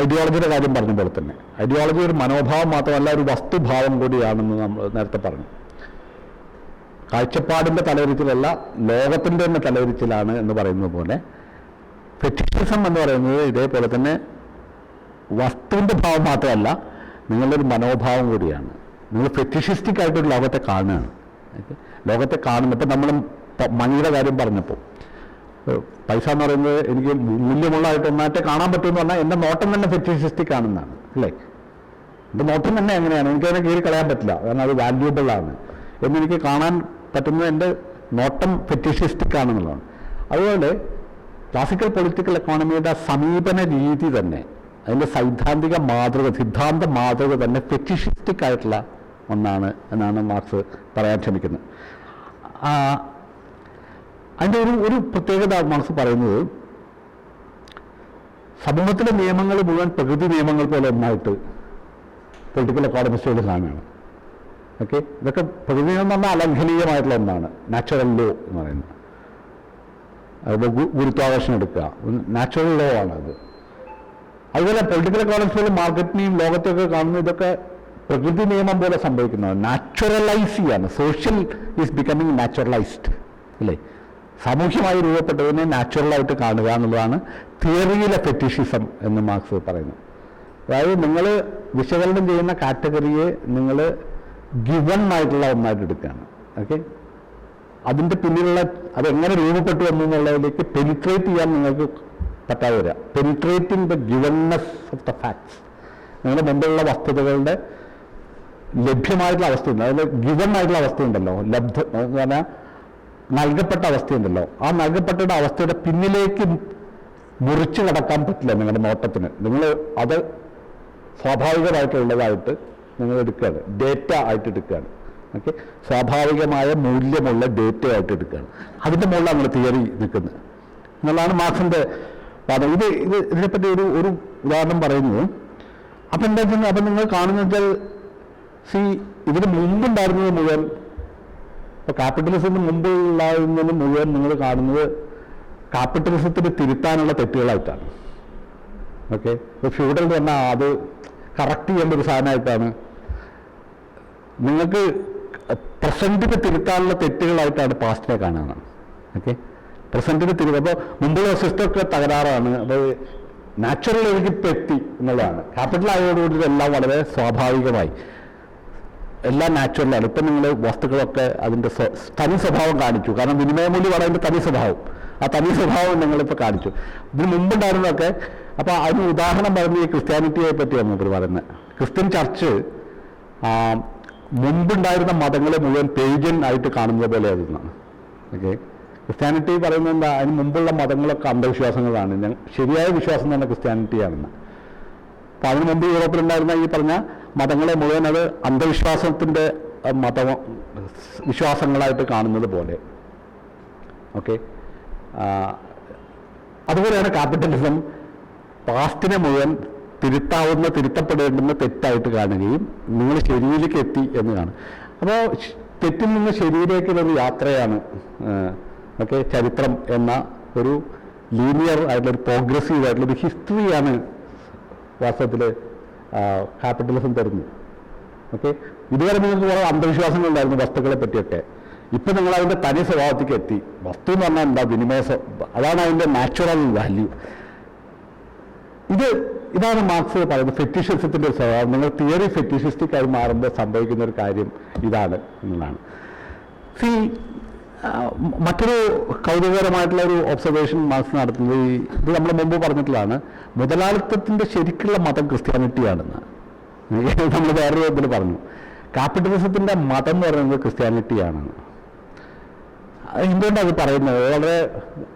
ഐഡിയോളജിയുടെ കാര്യം പറഞ്ഞ പോലെ തന്നെ ഐഡിയോളജി ഒരു മനോഭാവം മാത്രമല്ല, ഒരു വസ്തുഭാവം കൂടിയാണെന്ന് നമ്മൾ നേരത്തെ പറഞ്ഞു. കാഴ്ചപ്പാടിൻ്റെ തലവരിച്ചിലല്ല, ലോകത്തിൻ്റെ തന്നെ തലവരിച്ചിലാണ് എന്ന് പറയുന്നത് പോലെ ഫെറ്റിഷിസം എന്ന് പറയുന്നത് ഇതേപോലെ തന്നെ വസ്തുവിൻ്റെ ഭാവം മാത്രമല്ല, നിങ്ങളുടെ ഒരു മനോഭാവം കൂടിയാണ്. നിങ്ങൾ ഫെറ്റിഷിസ്റ്റിക് ആയിട്ടൊരു ലോകത്തെ കാണുകയാണ്. ലോകത്തെ കാണുന്നു. ഇപ്പം നമ്മൾ മണിയുടെ കാര്യം പറഞ്ഞപ്പോൾ, പൈസ എന്ന് പറയുന്നത് എനിക്ക് മൂല്യമുള്ളതായിട്ട് ഒന്നായിട്ട് കാണാൻ പറ്റുമെന്ന് പറഞ്ഞാൽ എൻ്റെ നോട്ടം തന്നെ ഫെറ്റിഷിസ്റ്റിക് ആണെന്നാണ് അല്ലേ? എൻ്റെ നോട്ടം തന്നെ എങ്ങനെയാണ്, എനിക്കതിനെ കീറി കളയാൻ പറ്റില്ല, കാരണം അത് വാല്യൂബിളാണ് എന്നെനിക്ക് കാണാൻ പറ്റുന്നത് എൻ്റെ നോട്ടം ഫെറ്റിഷിസ്റ്റിക് ആണെന്നുള്ളതാണ്. അതുപോലെ ക്ലാസിക്കൽ പൊളിറ്റിക്കൽ എക്കോണമിയുടെ സമീപന രീതി തന്നെ, അതിൻ്റെ സൈദ്ധാന്തിക മാതൃക, സിദ്ധാന്ത മാതൃക തന്നെ ഫെറ്റിഷിസ്റ്റിക് ആയിട്ടുള്ള ഒന്നാണ് എന്നാണ് മാർക്സ് പറയാൻ ശ്രമിക്കുന്നത്. അതിൻ്റെ ഒരു പ്രത്യേകത മാർക്സ് പറയുന്നത്, സമൂഹത്തിലെ നിയമങ്ങൾ മുഴുവൻ പ്രകൃതി നിയമങ്ങൾ പോലെ ഒന്നായിട്ട് പൊളിറ്റിക്കൽ എക്കോണമിസ്റ്റുകൾ കാണുകയാണ്. ഓക്കെ, ഇതൊക്കെ പ്രകൃതി നിയമം എന്ന് പറഞ്ഞാൽ അലംഘനീയമായിട്ടുള്ള ഒന്നാണ്, നാച്ചുറൽ ലോ എന്ന് പറയുന്നത്. അതിപ്പോൾ ഗുരുത്വാകർഷണം എടുക്കുക, നാച്ചുറൽ ലോ ആണ് അത്. അതുപോലെ പൊളിറ്റിക്കൽ എക്കോണമിസ്റ്റുകൾ മാർക്കറ്റിനെയും ലോകത്തെയൊക്കെ കാണുന്നത് ഇതൊക്കെ പ്രകൃതി നിയമം പോലെ സംഭവിക്കുന്നതാണ്, നാച്ചുറലൈസ് ചെയ്യാണ്. സോഷ്യൽ ഈസ് ബിക്കമിങ് നാച്ചുറലൈസ്ഡ് അല്ലേ? സാമൂഹ്യമായി രൂപപ്പെട്ടതിനെ നാച്ചുറലായിട്ട് കാണുക എന്നുള്ളതാണ് തിയറിയിലെ ഫെറ്റിഷിസം എന്ന് മാർക്സ് പറയുന്നത്. അതായത് നിങ്ങൾ വിശകലനം ചെയ്യുന്ന കാറ്റഗറിയെ നിങ്ങൾ ഗിവൺ ആയിട്ടുള്ള ഒന്നായിട്ട് എടുക്കുകയാണ്. ഓക്കെ, അതിൻ്റെ പിന്നിലുള്ള അതെങ്ങനെ രൂപപ്പെട്ടു എന്നുള്ളതിലേക്ക് പെനിട്രേറ്റ് ചെയ്യാൻ നിങ്ങൾക്ക് പറ്റാതെ വരിക. Penetrating the givenness of the facts, നിങ്ങളുടെ മുമ്പിലുള്ള വസ്തുതകളുടെ ലഭ്യമായിട്ടുള്ള അവസ്ഥയുണ്ട്, അതായത് ഗിവൺ ആയിട്ടുള്ള അവസ്ഥയുണ്ടല്ലോ, എന്ന് പറഞ്ഞാൽ നൽകപ്പെട്ട അവസ്ഥയുണ്ടല്ലോ, ആ നൽകപ്പെട്ട അവസ്ഥയുടെ പിന്നിലേക്ക് മുറിച്ചു കടക്കാൻ പറ്റില്ല നിങ്ങളുടെ നോട്ടത്തിന്. നിങ്ങൾ അത് സ്വാഭാവികമായിട്ടുള്ളതായിട്ട് നിങ്ങൾ എടുക്കുകയാണ്, ഡേറ്റ ആയിട്ട് എടുക്കുകയാണ്. ഓക്കെ, സ്വാഭാവികമായ മൂല്യമുള്ള ഡേറ്റ ആയിട്ട് എടുക്കുകയാണ്. അതിൻ്റെ മുകളിലാണ് നമ്മൾ തിയറി നിൽക്കുന്നത് എന്നുള്ളതാണ് മാർക്സിൻ്റെ വാദം. ഇതിനെപ്പറ്റി ഒരു ഉദാഹരണം പറയുന്നത്, അപ്പം എന്താ വെച്ചാൽ, അപ്പം നിങ്ങൾ കാണുന്നത് വെച്ചാൽ, ഇതിന് മുമ്പുണ്ടായിരുന്നത് മുഴുവൻ, ഇപ്പോൾ ക്യാപിറ്റലിസത്തിന് മുമ്പുണ്ടായിരുന്നതിന് മുഴുവൻ നിങ്ങൾ കാണുന്നത് ക്യാപിറ്റലിസത്തിന് തിരുത്താനുള്ള തെറ്റുകളായിട്ടാണ്. ഓക്കെ, ഇപ്പോൾ ഫ്യൂഡൽ എന്ന് പറഞ്ഞാൽ അത് കറക്റ്റ് ചെയ്യേണ്ട ഒരു സാധനമായിട്ടാണ്. നിങ്ങൾക്ക് പ്രസൻറ്റിനെ തിരുത്താനുള്ള തെറ്റുകളായിട്ടാണ് പാസ്റ്റിനെ കാണുന്നത്. ഓക്കെ, പ്രസൻറ്റിന് തിരുത്തുമ്പോൾ മുമ്പുള്ള സിസ്റ്റമൊക്കെ തകരാറാണ്, അപ്പോൾ നാച്ചുറൽ ഒഴുകിപ്പോൾ എത്തി എന്നുള്ളതാണ്. ക്യാപിറ്റൽ ആയതോടുകൂടി ഇതെല്ലാം വളരെ സ്വാഭാവികമായി, എല്ലാം നാച്ചുറലാണ്. ഇപ്പം നിങ്ങൾ വസ്തുക്കളൊക്കെ അതിൻ്റെ തനി സ്വഭാവം കാണിച്ചു, കാരണം വിനിമയമൂല്യം അതിൻ്റെ തനി സ്വഭാവം, ആ തനി സ്വഭാവം നിങ്ങളിപ്പോൾ കാണിച്ചു. ഇതിന് മുമ്പുണ്ടായിരുന്നതൊക്കെ, അപ്പോൾ അതിന് ഉദാഹരണം പറഞ്ഞ് ഈ ക്രിസ്ത്യാനിറ്റിയെ പറ്റിയാണ് മൂപ്പർ പറയുന്നത്. ക്രിസ്ത്യൻ ചർച്ച് മുമ്പുണ്ടായിരുന്ന മതങ്ങളെ മുഴുവൻ പേജൻ ആയിട്ട് കാണുന്നത് പോലെ അതെന്നാണ്. ഓക്കെ, ക്രിസ്ത്യാനിറ്റി പറയുന്നത് എന്താ, അതിന് മുമ്പുള്ള മതങ്ങളൊക്കെ അന്ധവിശ്വാസങ്ങളാണ്, ശരിയായ വിശ്വാസം തന്നെ ക്രിസ്ത്യാനിറ്റിയാണെന്ന്. അപ്പം അതിന് മുമ്പ് യൂറോപ്പിലുണ്ടായിരുന്ന ഈ പറഞ്ഞ മതങ്ങളെ മുഴുവൻ അത് അന്ധവിശ്വാസത്തിൻ്റെ വിശ്വാസങ്ങളായിട്ട് കാണുന്നത് പോലെ. ഓക്കെ, അതുപോലെയാണ് ക്യാപിറ്റലിസം പാസ്റ്റിനെ മുഴുവൻ തിരുത്തപ്പെടേണ്ടുന്ന തെറ്റായിട്ട് കാണുകയും നിങ്ങൾ ശരിയിലേക്ക് എത്തി എന്ന് കാണും. അപ്പോൾ തെറ്റിൽ നിന്ന് ശരിയിലേക്കുള്ളൊരു യാത്രയാണ് ഓക്കെ ചരിത്രം എന്ന ഒരു ലീനിയർ ആയിട്ടുള്ളൊരു പ്രോഗ്രസീവ് ആയിട്ടുള്ളൊരു ഹിസ്റ്ററിയാണ് വാസ്തവത്തിൽ ക്യാപിറ്റലിസം തരുന്നു. ഓക്കെ, ഇതുവരെ നിങ്ങൾക്ക് കുറേ അന്ധവിശ്വാസങ്ങളുണ്ടായിരുന്നു വസ്തുക്കളെ പറ്റിയൊക്കെ. ഇപ്പം നിങ്ങൾ അതിൻ്റെ തനി സ്വഭാവത്തേക്ക് എത്തി. വസ്തു എന്ന് പറഞ്ഞാൽ എന്താ, അതാണ് അതിൻ്റെ നാച്ചുറൽ വാല്യൂ. ഇതാണ് മാർക്സ് പറയുന്നത് ഫെറ്റിഷിസത്തിൻ്റെ ഒരു സ്വഭാവം. നിങ്ങൾ തിയറി ഫെറ്റിഷിസ്റ്റിക് ആയി മാറുമ്പോൾ സംഭവിക്കുന്ന ഒരു കാര്യം ഇതാണ് എന്നുള്ളതാണ്. മറ്റൊരു കൗതുകകരമായിട്ടുള്ള ഒരു ഒബ്സർവേഷൻ മാർക്സ് നടത്തുന്നത്, ഇത് നമ്മൾ മുമ്പ് പറഞ്ഞിട്ടുള്ളതാണ്, മുതലാളിത്തത്തിൻ്റെ ശരിക്കുള്ള മതം ക്രിസ്ത്യാനിറ്റിയാണെന്ന് നമ്മൾ വേറൊരു ഇതിൽ പറഞ്ഞു. ക്യാപിറ്റലിസത്തിൻ്റെ മതം എന്ന് പറയുന്നത് ക്രിസ്ത്യാനിറ്റിയാണെന്ന്. എന്തുകൊണ്ടാണ് അത് പറയുന്നത്? വളരെ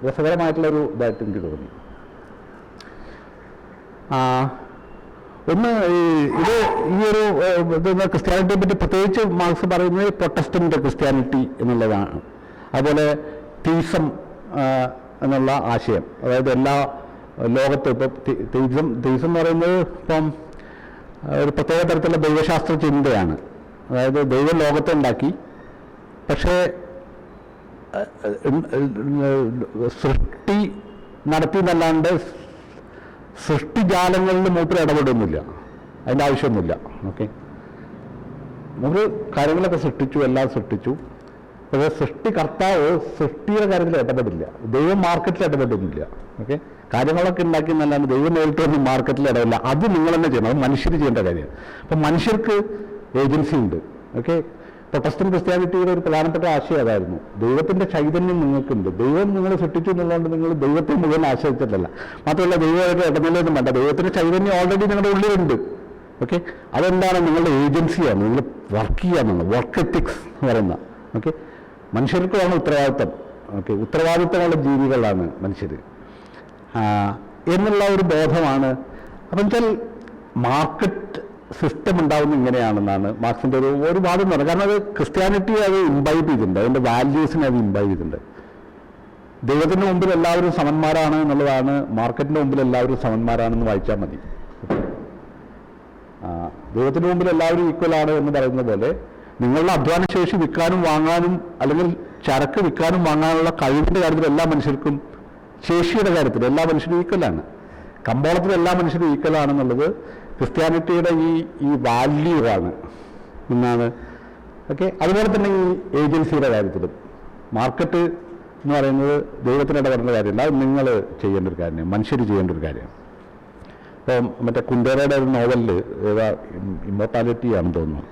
രസകരമായിട്ടുള്ളൊരു ഇതായിട്ട് എനിക്ക് തോന്നി. ഒന്ന് ഇത് ഈ ഒരു ക്രിസ്ത്യാനിറ്റിയെ പറ്റി പ്രത്യേകിച്ച് മാർക്സ് പറയുന്നത് പ്രൊട്ടസ്റ്റന്റ് ക്രിസ്ത്യാനിറ്റി എന്നുള്ളതാണ്. അതുപോലെ തീസം എന്നുള്ള ആശയം, അതായത് എല്ലാ ലോകത്തും ഇപ്പം തീസം എന്ന് പറയുന്നത് ഇപ്പം ഒരു പ്രത്യേക തരത്തിലുള്ള ദൈവശാസ്ത്ര ചിന്തയാണ്. അതായത് ദൈവം ലോകത്തെ ഉണ്ടാക്കി, പക്ഷേ സൃഷ്ടി നടത്തി എന്നല്ലാണ്ട് സൃഷ്ടിജാലങ്ങളിൽ മൂപ്പർ ഇടപെടുന്നില്ല, അതിൻ്റെ ആവശ്യമൊന്നുമില്ല. ഓക്കെ, മൂപ്പർ കാര്യങ്ങളൊക്കെ സൃഷ്ടിച്ചു, എല്ലാം സൃഷ്ടിച്ചു. പക്ഷേ സൃഷ്ടികർത്താവ് സൃഷ്ടിയുടെ കാര്യത്തിൽ ഇടപെടില്ല, ദൈവം മാർക്കറ്റിൽ ഇടപെടുന്നില്ല. ഓക്കെ, കാര്യങ്ങളൊക്കെ ഉണ്ടാക്കി എന്നല്ലാണ്ട് ദൈവം നേരിട്ടൊന്നും മാർക്കറ്റിൽ ഇടപെടില്ല. അത് നിങ്ങൾ തന്നെ ചെയ്യണം, അത് മനുഷ്യർ ചെയ്യേണ്ട കാര്യമാണ്. അപ്പം മനുഷ്യർക്ക് ഏജൻസി ഉണ്ട്. ഓക്കെ, പ്രൊട്ടസ്റ്റന്റ് ക്രിസ്ത്യാനിറ്റിയുടെ ഒരു പ്രധാനപ്പെട്ട ആശയം അതായിരുന്നു, ദൈവത്തിൻ്റെ ചൈതന്യം നിങ്ങൾക്കുണ്ട്. ദൈവം നിങ്ങൾ സൃഷ്ടിച്ചു എന്നുള്ളതുകൊണ്ട് നിങ്ങൾ ദൈവത്തെ മുഴുവൻ ആശ്രയിച്ചിട്ടല്ല. മാത്രമല്ല ദൈവമായിട്ട് ഇടനിലൊന്നും വേണ്ട, ദൈവത്തിൻ്റെ ചൈതന്യം ഓൾറെഡി നിങ്ങളുടെ ഉള്ളിലുണ്ട്. ഓക്കെ, അതെന്താണ്? നിങ്ങളുടെ ഏജൻസിയാണ്, നിങ്ങൾ വർക്ക് ചെയ്യാന്നുള്ളത്, വർക്ക് എത്തിക്സ് എന്ന് പറയുന്ന. ഓക്കെ, മനുഷ്യർക്കാണ് ഉത്തരവാദിത്വം. ഓക്കെ, ഉത്തരവാദിത്വമുള്ള ജീവികളാണ് മനുഷ്യർ എന്നുള്ള ഒരു ബോധമാണ്. അപ്പം വെച്ചാൽ മാർക്കറ്റ് സിസ്റ്റം ഉണ്ടാവുന്നത് ഇങ്ങനെയാണെന്നാണ് മാർക്സിൻ്റെ ഒരു വാദം എന്ന് പറയുന്നത്. കാരണം അത് ക്രിസ്ത്യാനിറ്റി അത് ഇംബൈബ് ചെയ്തിട്ടുണ്ട്, അതിൻ്റെ വാല്യൂസിനെ അത് ഇംബൈബ് ചെയ്തിട്ടുണ്ട്. ദൈവത്തിൻ്റെ മുമ്പിൽ എല്ലാവരും സമന്മാരാണ് എന്നുള്ളതാണ്, മാർക്കറ്റിൻ്റെ മുമ്പിൽ എല്ലാവരും സമന്മാരാണെന്ന് വായിച്ചാൽ മതി. ദൈവത്തിൻ്റെ മുമ്പിൽ എല്ലാവരും ഈക്വലാണ് എന്ന് പറയുന്ന പോലെ നിങ്ങളുടെ അധ്വാനശേഷി വിൽക്കാനും വാങ്ങാനും അല്ലെങ്കിൽ ചരക്ക് വിൽക്കാനും വാങ്ങാനുള്ള കഴിവിൻ്റെ കാര്യത്തിൽ എല്ലാ മനുഷ്യർക്കും, ശേഷിയുടെ കാര്യത്തിൽ എല്ലാ മനുഷ്യരും ഈക്വലാണ്, കമ്പോളത്തിൽ എല്ലാ മനുഷ്യരും ഈക്വലാണെന്നുള്ളത് ക്രിസ്ത്യാനിറ്റിയുടെ ഈ വാല്യൂ ആണ് എന്നാണ്. ഓക്കെ, അതുപോലെ തന്നെ ഈ ഏജൻസിയുടെ കാര്യത്തിലും മാർക്കറ്റ് എന്ന് പറയുന്നത് ദൈവത്തിന് ഇടപെടേണ്ട കാര്യമല്ല, അത് നിങ്ങൾ ചെയ്യേണ്ട ഒരു കാര്യമാണ്, മനുഷ്യർ ചെയ്യേണ്ട ഒരു കാര്യമാണ്. ഇപ്പം മറ്റേ കുണ്ടേരയുടെ ഒരു നോവലിൽ ഏതാ ഇമ്മോർട്ടാലിറ്റി ആണെന്ന് തോന്നുന്നു,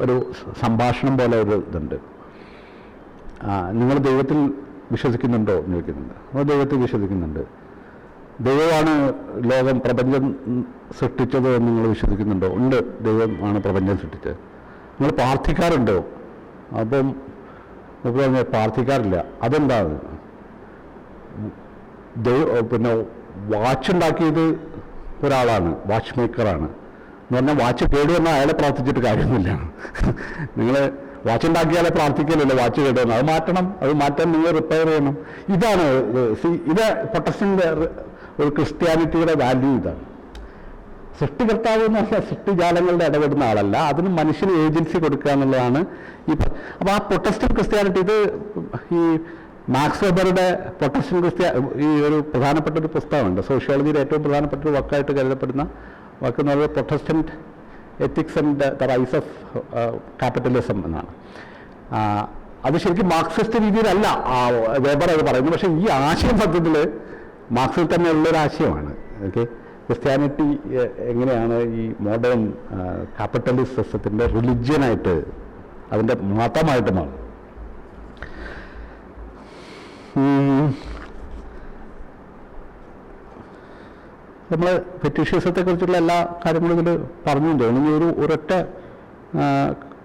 ഒരു സംഭാഷണം പോലെ ഒരു ഇതുണ്ട്. നിങ്ങൾ ദൈവത്തിൽ വിശ്വസിക്കുന്നുണ്ടോ എന്ന് ചോദിക്കുന്നുണ്ട്. അപ്പോൾ ദൈവത്തിൽ വിശ്വസിക്കുന്നുണ്ട്. ദൈവമാണ് ലോകം പ്രപഞ്ചം സൃഷ്ടിച്ചത് എന്ന് നിങ്ങൾ വിശ്വസിക്കുന്നുണ്ടോ? ഉണ്ട്, ദൈവമാണ് പ്രപഞ്ചം സൃഷ്ടിച്ചത്. നിങ്ങൾ പ്രാർത്ഥിക്കാറുണ്ടോ? അപ്പം നമുക്ക് പ്രാർത്ഥിക്കാറില്ല. അതെന്താണ്? പിന്നെ വാച്ച് ഉണ്ടാക്കിയത് ഒരാളാണ്, വാച്ച് മേക്കറാണ് എന്ന് പറഞ്ഞാൽ വാച്ച് കേട് വന്നാൽ അയാളെ പ്രാർത്ഥിച്ചിട്ട് കാര്യമൊന്നുമില്ല. നിങ്ങൾ വാച്ച് ഉണ്ടാക്കിയാലേ പ്രാർത്ഥിക്കലല്ലോ, വാച്ച് കേട് വന്നാൽ അത് മാറ്റണം, അത് മാറ്റാൻ നിങ്ങൾ റിപ്പയർ ചെയ്യണം. ഇതാണ് ഇത് പ്രൊട്ടസ്റ്റന്റ് ഒരു ക്രിസ്ത്യാനിറ്റിയുടെ വാല്യൂ. ഇതാണ് സൃഷ്ടികർത്താവ് എന്ന് പറഞ്ഞാൽ സൃഷ്ടിജാലങ്ങളുടെ ഇടപെടുന്ന ആളല്ല, അതിന് മനുഷ്യന് ഏജൻസി കൊടുക്കുക എന്നുള്ളതാണ് ഈ. അപ്പോൾ ആ പ്രൊട്ടസ്റ്റന്റ് ക്രിസ്ത്യാനിറ്റി, ഇത് ഈ മാക്സ് വെബറുടെ പ്രൊട്ടസ്റ്റന്റ് ഈ ഒരു പ്രധാനപ്പെട്ട ഒരു പുസ്തകമുണ്ട്, സോഷ്യോളജിയുടെ ഏറ്റവും പ്രധാനപ്പെട്ട ഒരു വർക്കായിട്ട് കരുതപ്പെടുന്ന വർക്ക് എന്ന് പറയുന്നത് Protestant ethics and the rise of capitalism എന്നാണ്. അത് ശരിക്കും മാർക്സിസ്റ്റ് രീതിയിലല്ല വെബർ അത് പറയുന്നത്, പക്ഷേ ഈ ആശയം സത്യത്തിൽ മാർക്സിൽ തന്നെ ഉള്ളൊരാശയമാണ്. ഓക്കെ, ക്രിസ്ത്യാനിറ്റി എങ്ങനെയാണ് ഈ മോഡേൺ ക്യാപിറ്റലിസ്റ്റ് സിസ്റ്റത്തിൻ്റെ റിലിജ്യനായിട്ട്, അതിൻ്റെ മതമായിട്ട് മാറും. നമ്മൾ ഫെറ്റിഷിസത്തെക്കുറിച്ചുള്ള എല്ലാ കാര്യങ്ങളും ഇതിൽ പറഞ്ഞു തോന്നുന്നു. ഒരൊറ്റ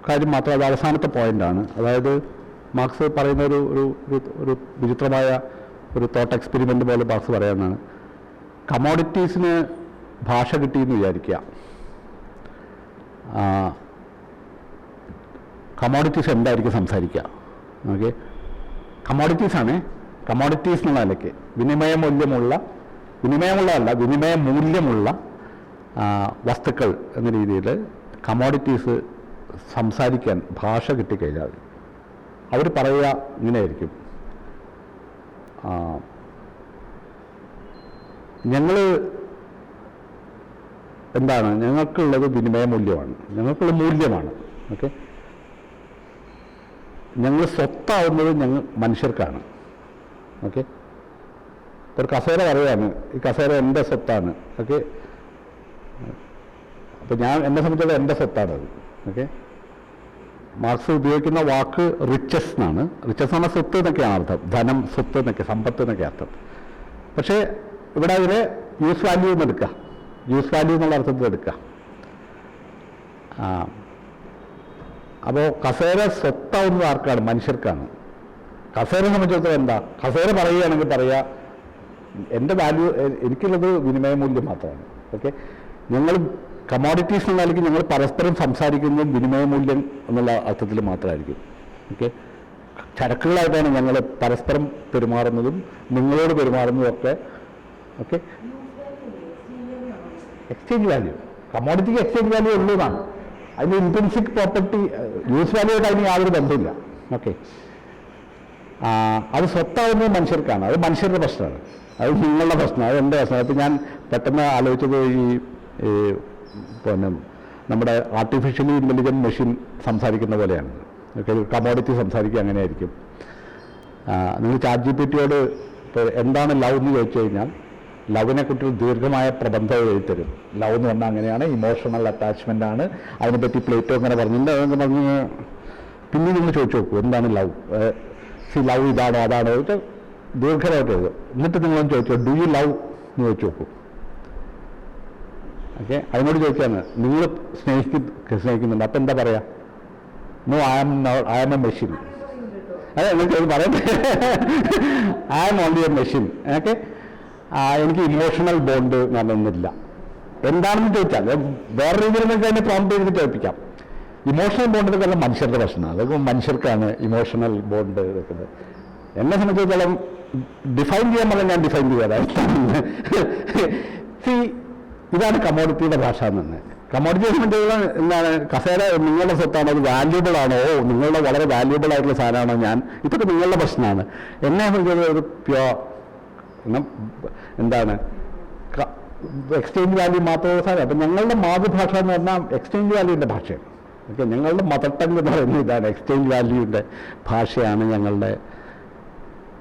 കാര്യം മാത്രം, അത് അവസാനത്തെ പോയിൻ്റാണ്. അതായത് മാർക്സ് പറയുന്ന ഒരു വിചിത്രമായ ഒരു തോട്ട് എക്സ്പെരിമെൻ്റ് പോലെ മാർക്സ് പറയാവുന്നതാണ്. കമോഡിറ്റീസിന് ഭാഷ കിട്ടിയെന്ന് വിചാരിക്കുക. കമോഡിറ്റീസ് എന്തായിരിക്കും സംസാരിക്കുക? ഓക്കെ, കമോഡിറ്റീസാണ്. കമോഡിറ്റീസ് എന്നുള്ള നിലയ്ക്ക് വിനിമയ മൂല്യമുള്ള വസ്തുക്കൾ എന്ന രീതിയിൽ കമോഡിറ്റീസ് സംസാരിക്കാൻ ഭാഷ കിട്ടിക്കഴിഞ്ഞാൽ അവർ പറയുക ഇങ്ങനെയായിരിക്കും: ഞങ്ങൾ എന്താണ്, ഞങ്ങൾക്കുള്ളത് വിനിമയ മൂല്യമാണ്, ഞങ്ങൾക്കുള്ള മൂല്യമാണ്. ഓക്കെ, ഞങ്ങൾ സ്വത്താവുന്നത് മനുഷ്യർക്കാണ്. ഓക്കെ, ഒരു കസേര പറയുകയാണ്, ഈ കസേര എൻ്റെ സ്വത്താണ്. ഓക്കെ, അപ്പോൾ എന്നെ സംബന്ധിച്ചുള്ള എൻ്റെ സ്വത്താണത്. ഓക്കെ, മാർക്സ് ഉപയോഗിക്കുന്ന വാക്ക് റിച്ചസ് എന്നാണ്. റിച്ചസ് എന്ന് പറഞ്ഞാൽ സ്വത്ത് എന്നൊക്കെയാണ് അർത്ഥം, ധനം, സ്വത്ത് എന്നൊക്കെ, സമ്പത്ത് എന്നൊക്കെ അർത്ഥം. പക്ഷേ ഇവിടെ അതിന് യൂസ് വാല്യൂ എന്ന് എടുക്കുക, യൂസ് വാല്യൂ എന്നുള്ള അർത്ഥത്തിൽ എടുക്കുക. അപ്പോൾ കസേര സ്വത്താവുന്നത് ആർക്കാണ്? മനുഷ്യർക്കാണ്. കസേര സംബന്ധിച്ചിടത്തോളം എന്താ? കസേര പറയുകയാണെങ്കിൽ പറയുക എൻ്റെ വാല്യൂ എനിക്കുള്ളത് വിനിമയ മൂല്യം മാത്രമാണ്. ഓക്കെ, ഞങ്ങൾ കമോഡിറ്റീസ് എന്ന നിലയ്ക്ക് ഞങ്ങൾ പരസ്പരം സംസാരിക്കുന്നതും വിനിമയ മൂല്യം എന്നുള്ള അർത്ഥത്തിൽ മാത്രമായിരിക്കും. ഓക്കെ, ചരക്കുകളായിട്ടാണ് ഞങ്ങൾ പരസ്പരം പെരുമാറുന്നതും നിങ്ങളോട് പെരുമാറുന്നതും ഒക്കെ. ഓക്കെ, എക്സ്ചേഞ്ച് വാല്യൂ, കമോഡിറ്റിക്ക് എക്സ്ചേഞ്ച് വാല്യൂ ഉള്ളതാണ്. അതിന് ഇൻട്രിൻസിക് പ്രോപ്പർട്ടി യൂസ് വാല്യൂ ആയിട്ട് അതിന് യാതൊരു ബന്ധമില്ല. ഓക്കെ, അത് സ്വത്താവുന്നത് മനുഷ്യർക്കാണ്, അത് മനുഷ്യരുടെ പ്രശ്നമാണ്, അത് നിങ്ങളുടെ പ്രശ്നം, അത് എൻ്റെ പ്രശ്നം. അപ്പം ഞാൻ പെട്ടെന്ന് ആലോചിച്ചത് പിന്നെ നമ്മുടെ ആർട്ടിഫിഷ്യലി ഇൻ്റലിജൻറ്റ് മെഷീൻ സംസാരിക്കുന്ന പോലെയാണ്. ഓക്കെ, കമോഡിറ്റി സംസാരിക്കുക അങ്ങനെയായിരിക്കും. നിങ്ങൾ ChatGPT-യോട് ഇപ്പോൾ എന്താണ് ലവ് എന്ന് ചോദിച്ചു കഴിഞ്ഞാൽ ലവിനെ കുറിച്ച് ദീർഘമായ പ്രബന്ധം എഴുതിത്തരും. ലവ് എന്ന് പറഞ്ഞാൽ അങ്ങനെയാണ്, ഇമോഷണൽ അറ്റാച്ച്മെൻ്റ് ആണ്, അതിനെപ്പറ്റി പ്ലേറ്റോ അങ്ങനെ പറഞ്ഞിട്ടുണ്ട്. അതൊക്കെ പറഞ്ഞ് പിന്നെ നിങ്ങൾ ചോദിച്ചു നോക്കൂ എന്താണ് ലവ്, ലവ് ഇതാണോ അതാണോ ചോദിച്ചാൽ ദീർഘമായിട്ട് എഴുതും. എന്നിട്ട് നിങ്ങളൊന്ന് ചോദിച്ചോ ഡു യു ലവ് എന്ന് ചോദിച്ചു നോക്കൂ. ഓക്കെ, അതിനോട് ചോദിക്കാണ് നിങ്ങൾ സ്നേഹിക്കുന്നുണ്ട്, അപ്പം എന്താ പറയുക? No, I am a machine. അതെ, നിങ്ങൾക്ക് പറയുന്നത് I am only a machine. Okay, എനിക്ക് ഇമോഷണൽ ബോണ്ട് എന്ന് പറഞ്ഞൊന്നുമില്ല. എന്താണെന്ന് ചോദിച്ചാൽ വേറെ രീതിയിൽ നിങ്ങൾക്ക് അതിനെ പ്രോംപ്റ്റ് ചെയ്തിട്ട് ചോദിപ്പിക്കാം. ഇമോഷണൽ ബോണ്ട് എന്നൊക്കെ മനുഷ്യരുടെ പ്രശ്നമാണ്, അതൊക്കെ മനുഷ്യർക്കാണ് ഇമോഷണൽ ബോണ്ട് വെക്കുന്നത്. എന്നെ സംബന്ധിച്ചിടത്തോളം ഡിഫൈൻ ചെയ്യാൻ പറഞ്ഞാൽ ഞാൻ ഡിഫൈൻ ചെയ്യാതെ ഇതാണ് കമോഡിറ്റിയുടെ ഭാഷ എന്ന്. കമോഡിറ്റിയെ സംബന്ധിച്ചിടത്തോളം എന്താണ്, കസേര നിങ്ങളുടെ സ്വത്താണോ, അത് വാല്യൂബിൾ ആണോ, നിങ്ങളുടെ വളരെ വാല്യൂബിൾ ആയിട്ടുള്ള സാധനമാണോ, ഞാൻ ഇതൊക്കെ നിങ്ങളുടെ പ്രശ്നമാണ്. എന്നെ സംബന്ധിച്ചിടത്തോളം ഒരു പ്യോർ എന്താണ് എക്സ്ചേഞ്ച് വാല്യൂ മാത്രമുള്ള സാധനം. അപ്പം ഞങ്ങളുടെ മാതൃഭാഷ എന്ന് പറഞ്ഞാൽ എക്സ്ചേഞ്ച് വാല്യൂവിൻ്റെ ഭാഷയാണ്. ഓക്കെ, ഞങ്ങളുടെ മദർ ടങ് എന്ന് പറയുന്നത് ഇതാണ്, എക്സ്ചേഞ്ച് വാല്യൂവിൻ്റെ ഭാഷയാണ് ഞങ്ങളുടെ.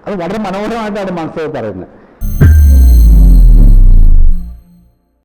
അത് വളരെ മനോഹരമായിട്ടാണ് മനസ്സിൽ പറയുന്നത്.